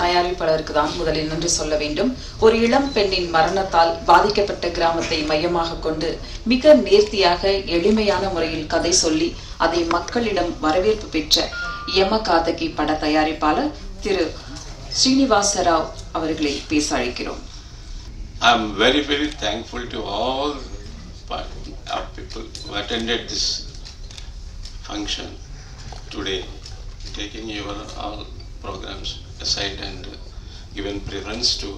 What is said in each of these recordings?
தயாரிப்பாளருக்கு தான் முதலில் நன்றி சொல்ல வேண்டும். ஒரு இளம் பெண்ணின் மரணத்தால் பாதிக்கப்பட்ட கிராமத்தை மையமாக கொண்டு மிக நேர்த்தியாக எளிமையான முறையில் கதை சொல்லி அதை மக்களிடம் வரவேற்பு பெற்ற யமகாதகி பட தயாரிப்பாளர் திரு ஸ்ரீனிவாச ராவ் அவர்களை பேச அழைக்கிறோம். I am very thankful to all people who attended this function today, taking your all programs aside and given preference to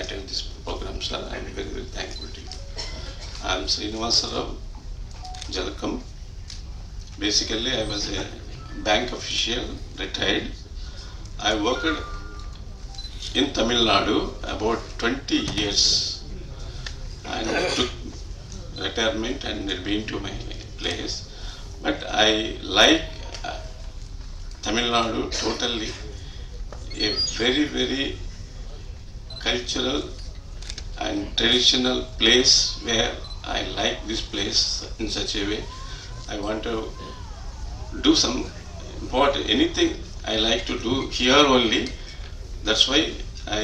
attend this program, sir. I am very thankful to you. I am Srinivasa Rao, Jalakam. Basically, I was a bank official, retired. I worked in Tamil Nadu about 20 years and took retirement and been to my place. But I like Tamil Nadu totally, a very cultural and traditional place where I like this place in such a way. I want to do some anything I like to do here only. That's why I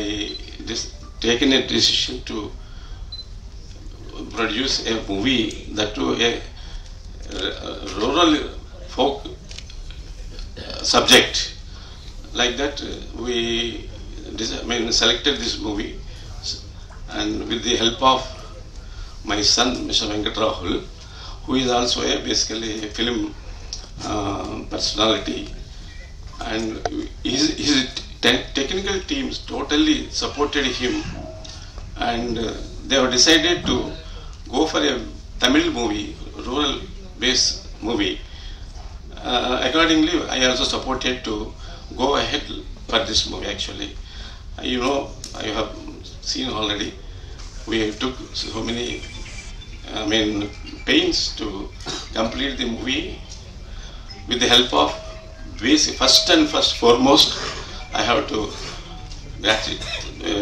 taken a decision to produce a movie, that to a rural folk subject. Like that, we selected this movie, and with the help of my son, Mr. Venkat Rahul, who is also basically a film personality, and his technical teams totally supported him, and they have decided to go for a Tamil movie, rural based movie. Accordingly, I also supported to go ahead for this movie. Actually, you know, I have seen already, we took so many pains to complete the movie with the help of first and foremost, I have to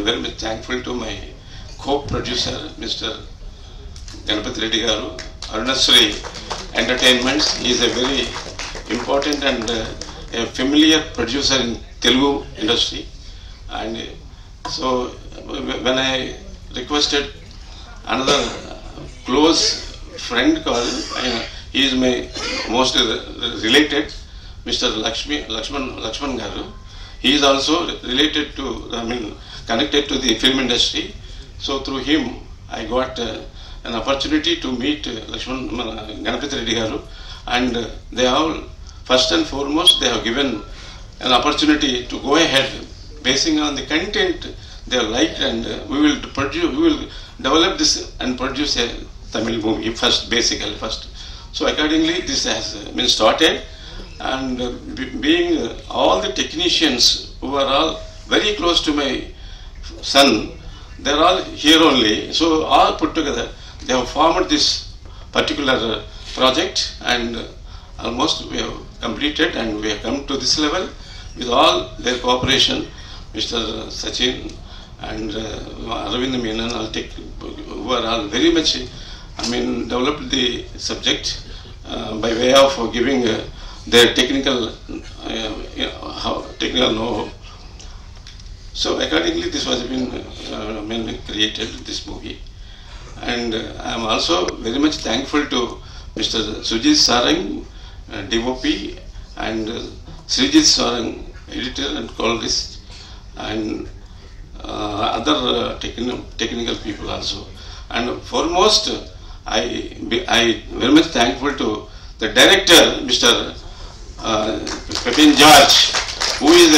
very much thankful to my co-producer, Mr. Ganapati Reddy Garu, Arunasri Entertainments. He is a very important and a familiar producer in Telugu industry. And so when I requested another close friend called, he is my most related, Mr. Lakshman Garu. He is also related to, connected to the film industry. So through him, I got an opportunity to meet Ganapati Reddy Garu, and they all, first and foremost, they have given an opportunity to go ahead, basing on the content they have liked, and we will develop this and produce a Tamil movie first. So accordingly, this has been started. And being all the technicians who are all very close to my son, they are all here only. So all put together, they have formed this particular project, and almost we have completed, and we have come to this level with all their cooperation. Mr. Sachin and Aravind Menon, who are all very much, developed the subject by way of giving their technical know-how. So accordingly, this was been created, this movie. And I am also very much thankful to Mr. Sujit Sarang, DOP, and Srijit Sarang, editor and colorist, and other technical people also. And foremost, I very much thankful to the director, Mr. Pepin George, who is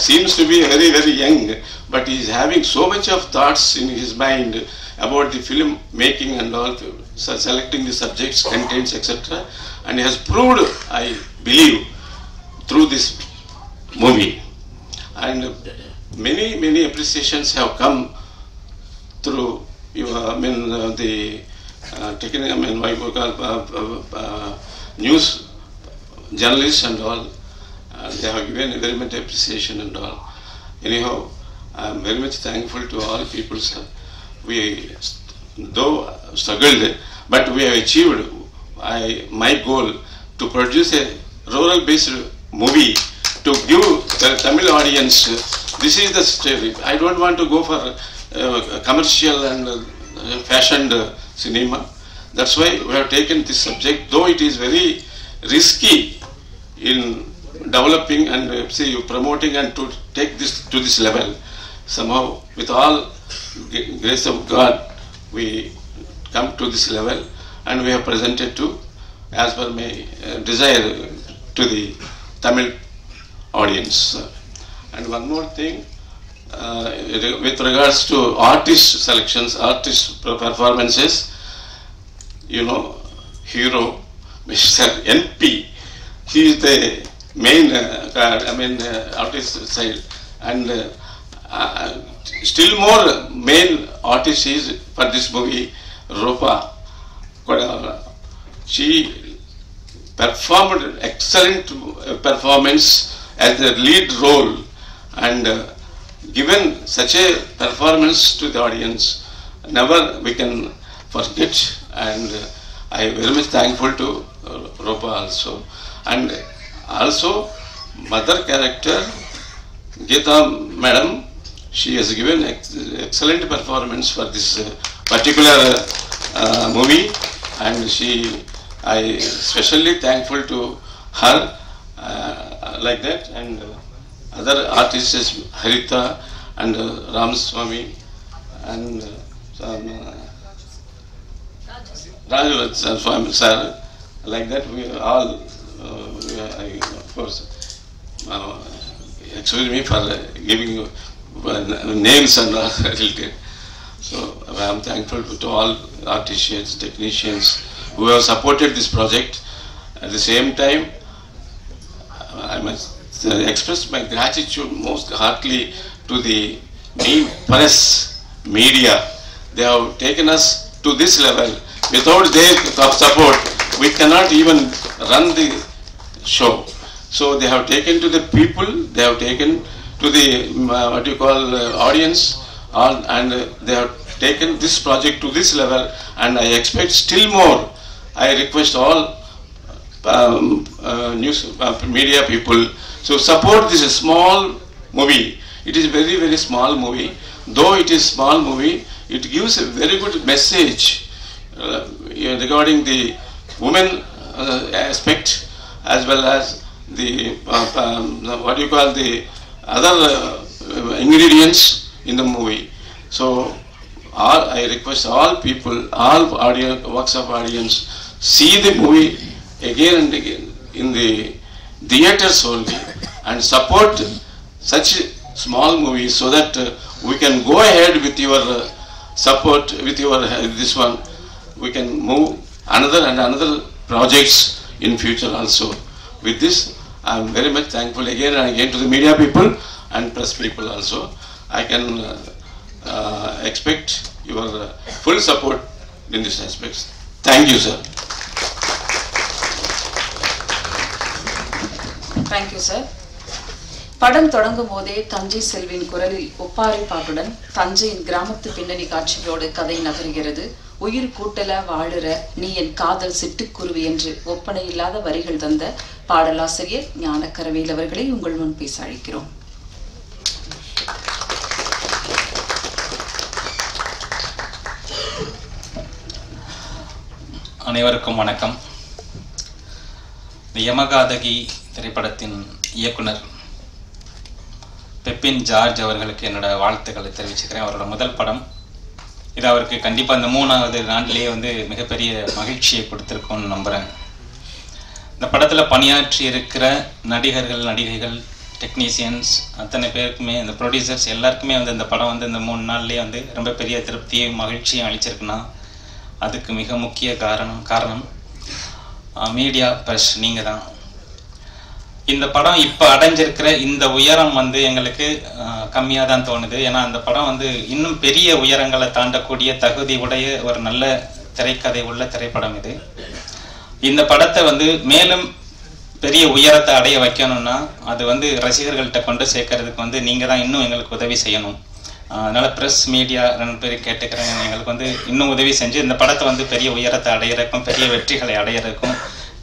seems to be very young, but he is having so much of thoughts in his mind about the film making and all, selecting the subjects, contents, etc. And he has proved, I believe, through this movie. And many appreciations have come through the news journalists and all. They have given very much appreciation and all. Anyhow, I am very much thankful to all people, sir. We, though struggled, but we have achieved my goal to produce a rural-based movie to give the Tamil audience, this is the story. I don't want to go for commercial and fashioned cinema. That's why we have taken this subject, though it is very risky in developing and promoting and to take this to this level. Somehow, with all grace of God, we come to this level, and we have presented to, as per my desire, to the Tamil audience. And one more thing, with regards to artist selections, artist performances, you know, hero, Mr. NP, he is the main, artist side, and still more main artist is for this movie, Rupa. She performed excellent performance as the lead role, and given such a performance to the audience, never we can forget. And I am very much thankful to Rupa also. And also mother character Geeta madam, she has given excellent performance for this particular movie, and I especially thankful to her, like that. And other artists is Harita and Ramaswamy and Raju sir, like that. We all, of course, excuse me for giving names and related. So I am thankful to all artisans, technicians who have supported this project. At the same time, I must express my gratitude most heartily to the press, media. They have taken us to this level. Without their support, we cannot even run the show. So they have taken to the people, they have taken to the audience, and they have taken this project to this level, and I expect still more. I request all news media people to support this small movie. It is very, very small movie. Though it is small movie, it gives a very good message regarding the women aspect, as well as the the other ingredients in the movie. So I request all people, all audience, works of audience, see the movie again and again in the theaters only, and support such small movies, so that we can go ahead with your support, with your this one. We can move another and another projects in future also. With this, I am very much thankful again and again to the media people and press people also. I can expect your full support in this aspect. Thank you, sir. Thank you, sir. படம் தொடங்கும் போதே தஞ்சை செல்வின் குரலில் ஒப்பாரி பாட்டுடன் தஞ்சையின் கிராமத்து பின்னணி காட்சிகளோடு கதை நகர்கிறது. உயிர் கூட்டல வாழுற நீ என் காதல் சிட்டுக்குருவி என்று ஒப்பனை இல்லாத வரிகள் தந்த பாடலாசிரியர் ஞானக்கரவேல் அவர்களை உங்கள் முன் பேச அழைக்கிறோம். அனைவருக்கும் வணக்கம். யமகாதகி திரைப்படத்தின் இயக்குனர் பெப்பின் ஜார்ஜ் அவர்களுக்கு என்னோட வாழ்த்துக்களை தெரிவிச்சுக்கிறேன். அவரோட முதல் படம் இது, அவருக்கு கண்டிப்பாக இந்த 3வது நாட்டிலேயே மிகப்பெரிய மகிழ்ச்சியை கொடுத்துருக்கோன்னு நம்புகிறேன். இந்த படத்தில் பணியாற்றி இருக்கிற நடிகர்கள், நடிகைகள், டெக்னீஷியன்ஸ் அத்தனை பேருக்குமே, இந்த ப்ரொடியூசர்ஸ் எல்லாருக்குமே இந்த படம் இந்த 3 நாள்லேயே ரொம்ப பெரிய திருப்தியும் மகிழ்ச்சியும் அளிச்சிருக்குன்னா அதுக்கு மிக முக்கிய காரணம் மீடியா ப்ரெஸ் நீங்கள் தான். இந்த படம் இப்போ அடைஞ்சிருக்கிற இந்த உயரம் எங்களுக்கு கம்மியாக தான் தோணுது. ஏன்னா அந்த படம் இன்னும் பெரிய உயரங்களை தாண்டக்கூடிய தகுதி உடைய ஒரு நல்ல திரைக்கதை உள்ள திரைப்படம் இது. இந்த படத்தை மேலும் பெரிய உயரத்தை அடைய வைக்கணும்னா அது ரசிகர்கள்ட்ட கொண்டு சேர்க்கறதுக்கு நீங்கள் தான் இன்னும் எங்களுக்கு உதவி செய்யணும். அதனால் ப்ரெஸ், மீடியா 2 பேரும் கேட்டுக்கிறேன், எங்களுக்கு இன்னும் உதவி செஞ்சு இந்த படத்தை பெரிய உயரத்தை அடையிறதுக்கும் பெரிய வெற்றிகளை அடையிறதுக்கும்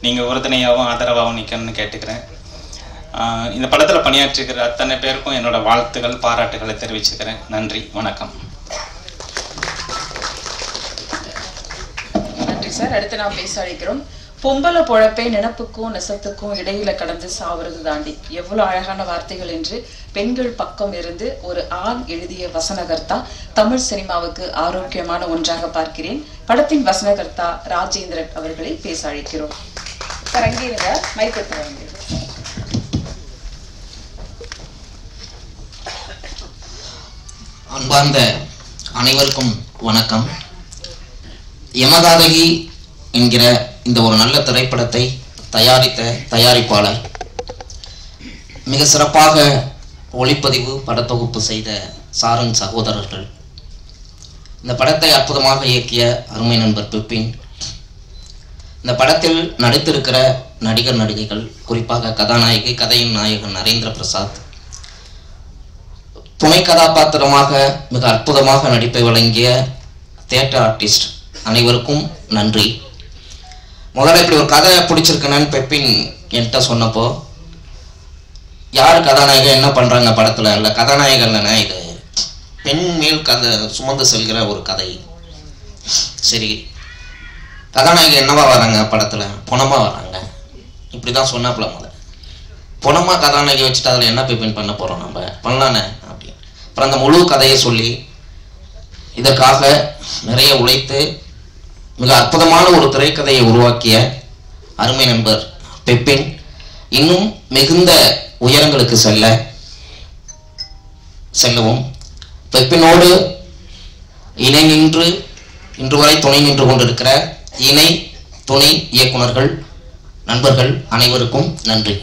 நீங்கள் உறுதுணையாகவும் ஆதரவாகவும் நிற்கணும்னு கேட்டுக்கிறேன். இந்த படத்தில் பணியாற்றிருக்கிற அத்தனை பேருக்கும் என்னோட வாழ்த்துக்கள் பாராட்டுகளை தெரிவிச்சுக்கிறேன். நன்றி, வணக்கம். நன்றி சார். அடுத்து நாம் பேச அழைக்கிறோம். பொம்பளை பொழப்பை நினப்புக்கும் நெசத்துக்கும் இடையில கடந்து சாவுறது தாண்டி, எவ்வளவு அழகான வார்த்தைகள் என்று பெண்கள் பக்கம் இருந்து ஒரு ஆண் எழுதிய வசனகர்த்தா தமிழ் சினிமாவுக்கு ஆரோக்கியமான ஒன்றாக பார்க்கிறேன். படத்தின் வசனகர்த்தா ராஜேந்திரன் அவர்களை பேச அழைக்கிறோம். சார் அங்கே இருங்க, மைக். அன்பார்ந்த அனைவருக்கும் வணக்கம். யமகாதகி என்கிற இந்த ஒரு நல்ல திரைப்படத்தை தயாரித்த தயாரிப்பாளர், மிக சிறப்பாக ஒளிப்பதிவு படத்தொகுப்பு செய்த சாரன் சகோதரர்கள், இந்த படத்தை அற்புதமாக இயக்கிய அருமை நண்பர் பிப்பின், இந்த படத்தில் நடித்திருக்கிற நடிகர் நடிகைகள், குறிப்பாக கதாநாயகி கதையின் நாயகன் நரேந்திர பிரசாத், துணை கதாபாத்திரமாக மிக அற்புதமாக நடிப்பை வழங்கிய தியேட்டர் ஆர்டிஸ்ட் அனைவருக்கும் நன்றி. முதல்ல இப்படி ஒரு கதை பிடிச்சிருக்கேன்னு பெப்பின் என்கிட்ட சொன்னப்போ, யார் கதாநாயகன் என்ன பண்ணுறாங்க படத்தில், இல்லை கதாநாயகன் இல்லைன்னா இது பெண் மேல் கதை சுமந்து செல்கிற ஒரு கதை. சரி, கதாநாயகன் என்னவா வராங்க படத்தில், பொணமாக வராங்க, இப்படி தான் சொன்னாப்புல. முதல்ல பொணமாக கதாநாயகி வச்சுட்டு அதில் என்ன பெப்பின் பண்ண போகிறோம், நம்ம பண்ணலானே அப்படின்னு. அப்புறம் அந்த முழு கதையை சொல்லி இதற்காக நிறைய உழைத்து மிக அற்புதமான ஒரு திரைக்கதையை உருவாக்கிய அருமை நண்பர் பெப்பின் இன்னும் மிகுந்த உயரங்களுக்கு செல்லவும், பெப்பினோடு இணை நின்று இன்று வரை துணை நின்று கொண்டிருக்கிற இணை துணை இயக்குனர்கள் நண்பர்கள் அனைவருக்கும் நன்றி.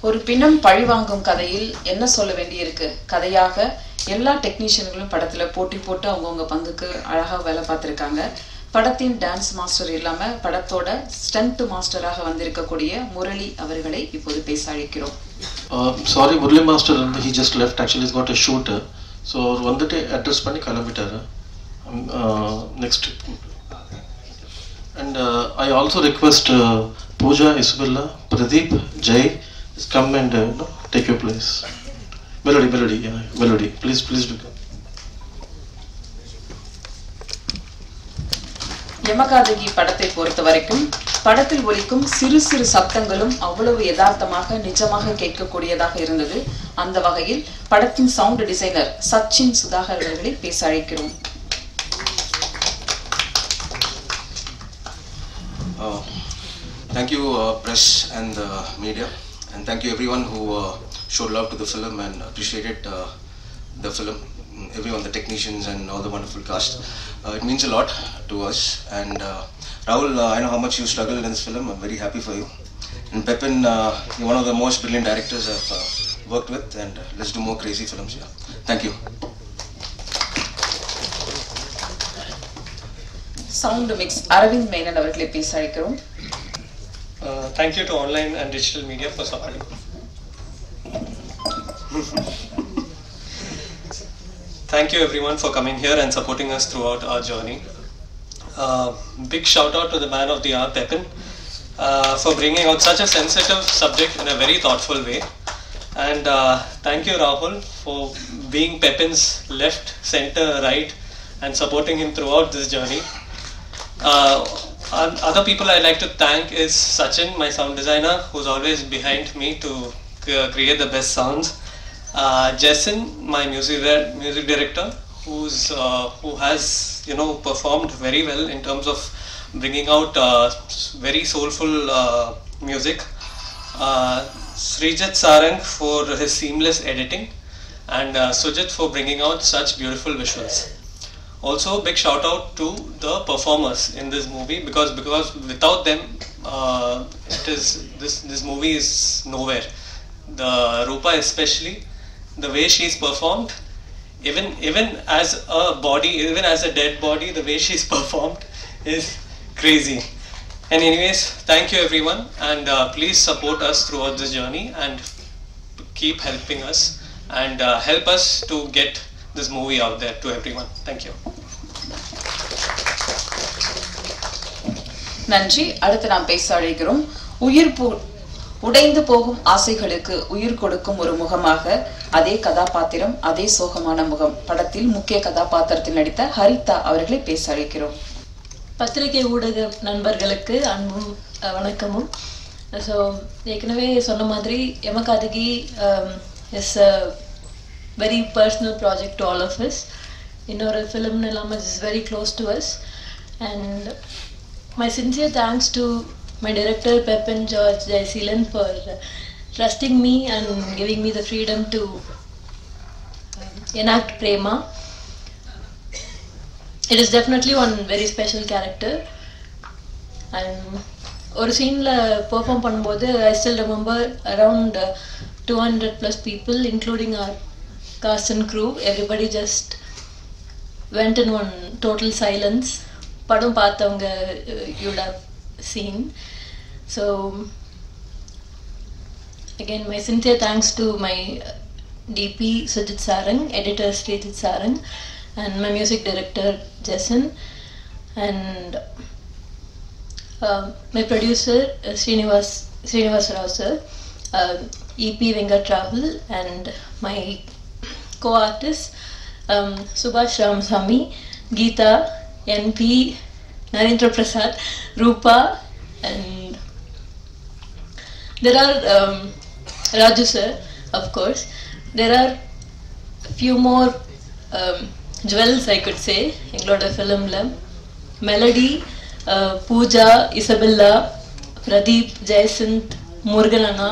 ஒரு பிணம் பழிவாங்கும் கதையில் என்ன சொல்ல வேண்டியிருக்கு? கதையாக எல்லா டெக்னீஷியன்களும் படத்துல போட்டி போட்டு அவங்கவுங்க பங்குக்கு அழகா வேலை பார்த்துருக்காங்க. படத்தின் டான்ஸ் மாஸ்டர் இல்லாம படத்தோட ஸ்டண்ட் மாஸ்டராக வந்திருக்கக்கூடிய முரளி அவர்களை இப்போது பேச அழைக்கிறோம். சாரி, முரளி மாஸ்டர் வந்து he just left, actually he's got a shoot, so அவர் வந்துட்டு அட்ரஸ் பண்ணி கிளம்பிட்டாரு next. and I also request Pooja, Isabella, Pradeep, Jay, come and take your place. Melody, yeah, Melody, please do come. யமகாதகி படத்தை பொறுத்த வரைக்கும் படத்தில் ஒலிக்கும் சிறு சிறு சப்தங்களும் அவ்வளவு யதார்த்தமாக நிஜமாக கேட்கக்கூடியதாக இருந்தது. அந்த வகையில் படத்தின் சவுண்ட் டிசைனர் சச்சின் சுதாகர் அவர்களை பேச அழைக்கிறோம். Thank you press and media, and thank you everyone who showed love to the film and appreciated the film, everyone, the technicians and all the wonderful cast. It means a lot to us, and Rahul, I know how much you struggled in this film. I'm very happy for you. And Pepin, you're one of the most brilliant directors I've worked with, and let's do more crazy films here. Thank you. Sound mix Aravind Menon அவர்களை பேச அழைக்கிறோம். Thank you to online and digital media for supporting. Thank you everyone for coming here and supporting us throughout our journey. Big shout out to the man of the hour, Pepin, for bringing out such a sensitive subject in a very thoughtful way. And thank you Rahul for being Pepin's left, center, right and supporting him throughout this journey. Other people I'd like to thank is Sachin, my sound designer, who's always behind me to create the best sounds. Jason, my music director, who has performed very well in terms of bringing out very soulful music. Srijit Sarang for his seamless editing, and Sujit for bringing out such beautiful visuals. Also, big shout out to the performers in this movie, because without them, this movie is nowhere. The Rupa especially, the way she's performed, even as a body, even as a dead body, the way she's performed is crazy. And anyways, thank you everyone, and please support us throughout this journey and keep helping us and help us to get this movie out there to everyone. Thank you. நன்றி. அடுத்து நாம் பேச அழைக்கிறோம். உடைந்து போகும் ஆசைகளுக்கு உயிர் கொடுக்கும் ஒரு முகமாக அதே கதாபாத்திரம், அதே சோகமான முகம் படத்தில் முக்கிய கதாபாத்திரத்தில் நடித்த ஹரிதா அவர்களை பேச அழைக்கிறோம். பத்திரிகை ஊடக நண்பர்களுக்கு அன்பும் வணக்கமும். ஸோ ஏற்கனவே சொன்ன மாதிரி Yamakaathaghi is a very personal project to all of us. இன்னொரு ஃபிலிம்னு இல்லாமல் is very close to us. And my sincere thanks to my director Pepin George Jaiseelan for trusting me and giving me the freedom to enact Prema. It is definitely one very special character, and ஒரு சீன்ல perform பண்ணும்போது I still remember around 200 plus people including our cast and crew. Everybody just went in one total silence. படம் பார்த்தவங்க you would have seen. So again, my sincere thanks to my DP Sujit Sarang, editor Srijit Sarang, and my music director Jason, and my producer Srinivas Rao sir, EP Venkat Rahul, and my co-artist Subhash Ramasamy, Geeta, NP, Narendra Prasad, Rupa, and there are Raju sir, of course. There are a few more jewels, I could say, engloda film la. Melody, Pooja, Isabella, Pradeep, Jayasanth, Muruganana,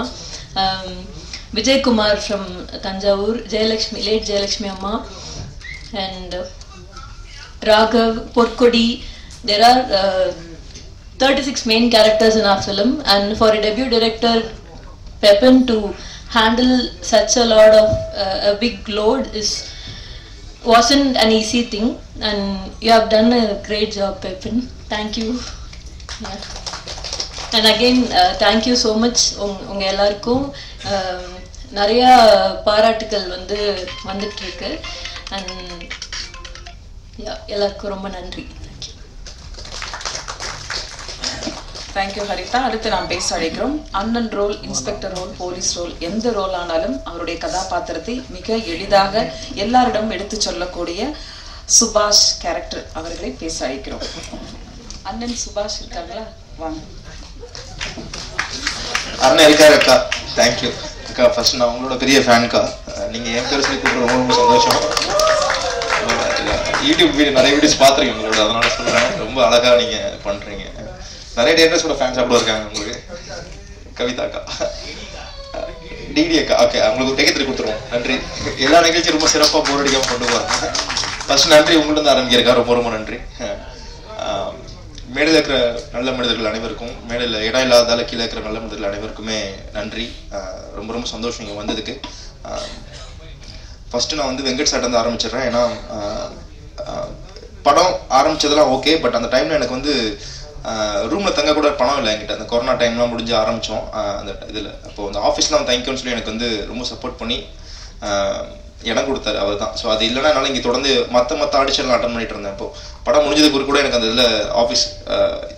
Vijay Kumar from Tanjavur, Jayalakshmi, late Jayalakshmi Amma, and Raghav, Porkodi. There are 36 main characters in our film, and for a debut director Pepin to handle such a lot of a big load wasn't an easy thing, and you have done a great job, Pepin. Thank you. Yeah. And again thank you so much உங்க எல்லாருக்கும் நிறைய பாராட்டுகள் வந்துட்டு இருக்கு, and எல்லாருக்கும் ரொம்ப நன்றி. Thank you Haritha. அடுத்து நாம் பேச அழைக்கிறோம். அண்ணன் role, inspector role, police role, எந்த ரோல் ஆனாலும் அவருடைய கதாபாத்திரத்தை மிக எளிதாக எல்லாரிடம் எடுத்து சொல்லக்கூடிய சுபாஷ் கேரக்டர் அவர்களை பேச அழைக்கிறோம். அண்ணன் சுபாஷ் இருக்காங்களா? வாங்க. அண்ணன் இருக்காரு அக்கா. தேங்க்யூ அக்கா. ஃபர்ஸ்ட் நான் உங்களோட பெரிய ஃபேன்க்கா. நீங்க என் பேர் சொல்லி கூப்பிட ரொம்ப ரொம்ப சந்தோஷம். யூடியூப் வீடியோ நிறைய வீடியோஸ் பார்த்துருக்கேன் உங்களோட, அதனால சொல்றேன். ரொம்ப அழகா நீங்க பண்றீங்க. நிறைய டேரக்டர்ஸோட ஃபேன்ஸ் அப்படி இருக்காங்க உங்களுக்கு. கவிதா அக்கா, டிடி அக்கா, ஓகே அவங்களுக்கு ஒரு டெக்கெட் கொடுத்துருவோம். நன்றி. எல்லா நிகழ்ச்சியும் ரொம்ப சிறப்பாக போர் அடிக்காமல் கொண்டு போகிறாங்க. ஃபர்ஸ்ட் நன்றி உங்கள்கிட்ட ஆரம்பிக்கிறக்கா. ரொம்ப ரொம்ப நன்றி. மேடையில் இருக்கிற நல்ல மனிதர்கள் அனைவருக்கும், மேடையில் இடம் இல்லாதால கீழே இருக்கிற நல்ல மனிதர்கள் அனைவருக்குமே நன்றி. ரொம்ப ரொம்ப சந்தோஷம் இங்கே வந்ததுக்கு. ஃபர்ஸ்ட் நான் வெங்கட் சார்ட்டு ஆரம்பிச்சிடுறேன். ஏன்னா படம் ஆரம்பிச்சதெல்லாம் ஓகே, பட் அந்த டைம்ல எனக்கு ரூம்ல தங்க கூட பணம் இல்லை என்கிட்ட. அந்த கொரோனா டைம்லாம் முடிஞ்சு ஆரம்பிச்சோம் அந்த இதில். அப்போ அந்த ஆஃபீஸ்லாம் தேங்க்யூன்னு சொல்லி எனக்கு ரொம்ப சப்போர்ட் பண்ணி இடம் கொடுத்தாரு அவர் தான். ஸோ அது இல்லைன்னா என்னால் இங்கே தொடர்ந்து மற்ற ஆடிஷன்லாம் அட்டன் பண்ணிட்டு இருந்தேன். இப்போ படம் முடிஞ்சதுக்கு கூட எனக்கு அந்த இதில் ஆஃபீஸ்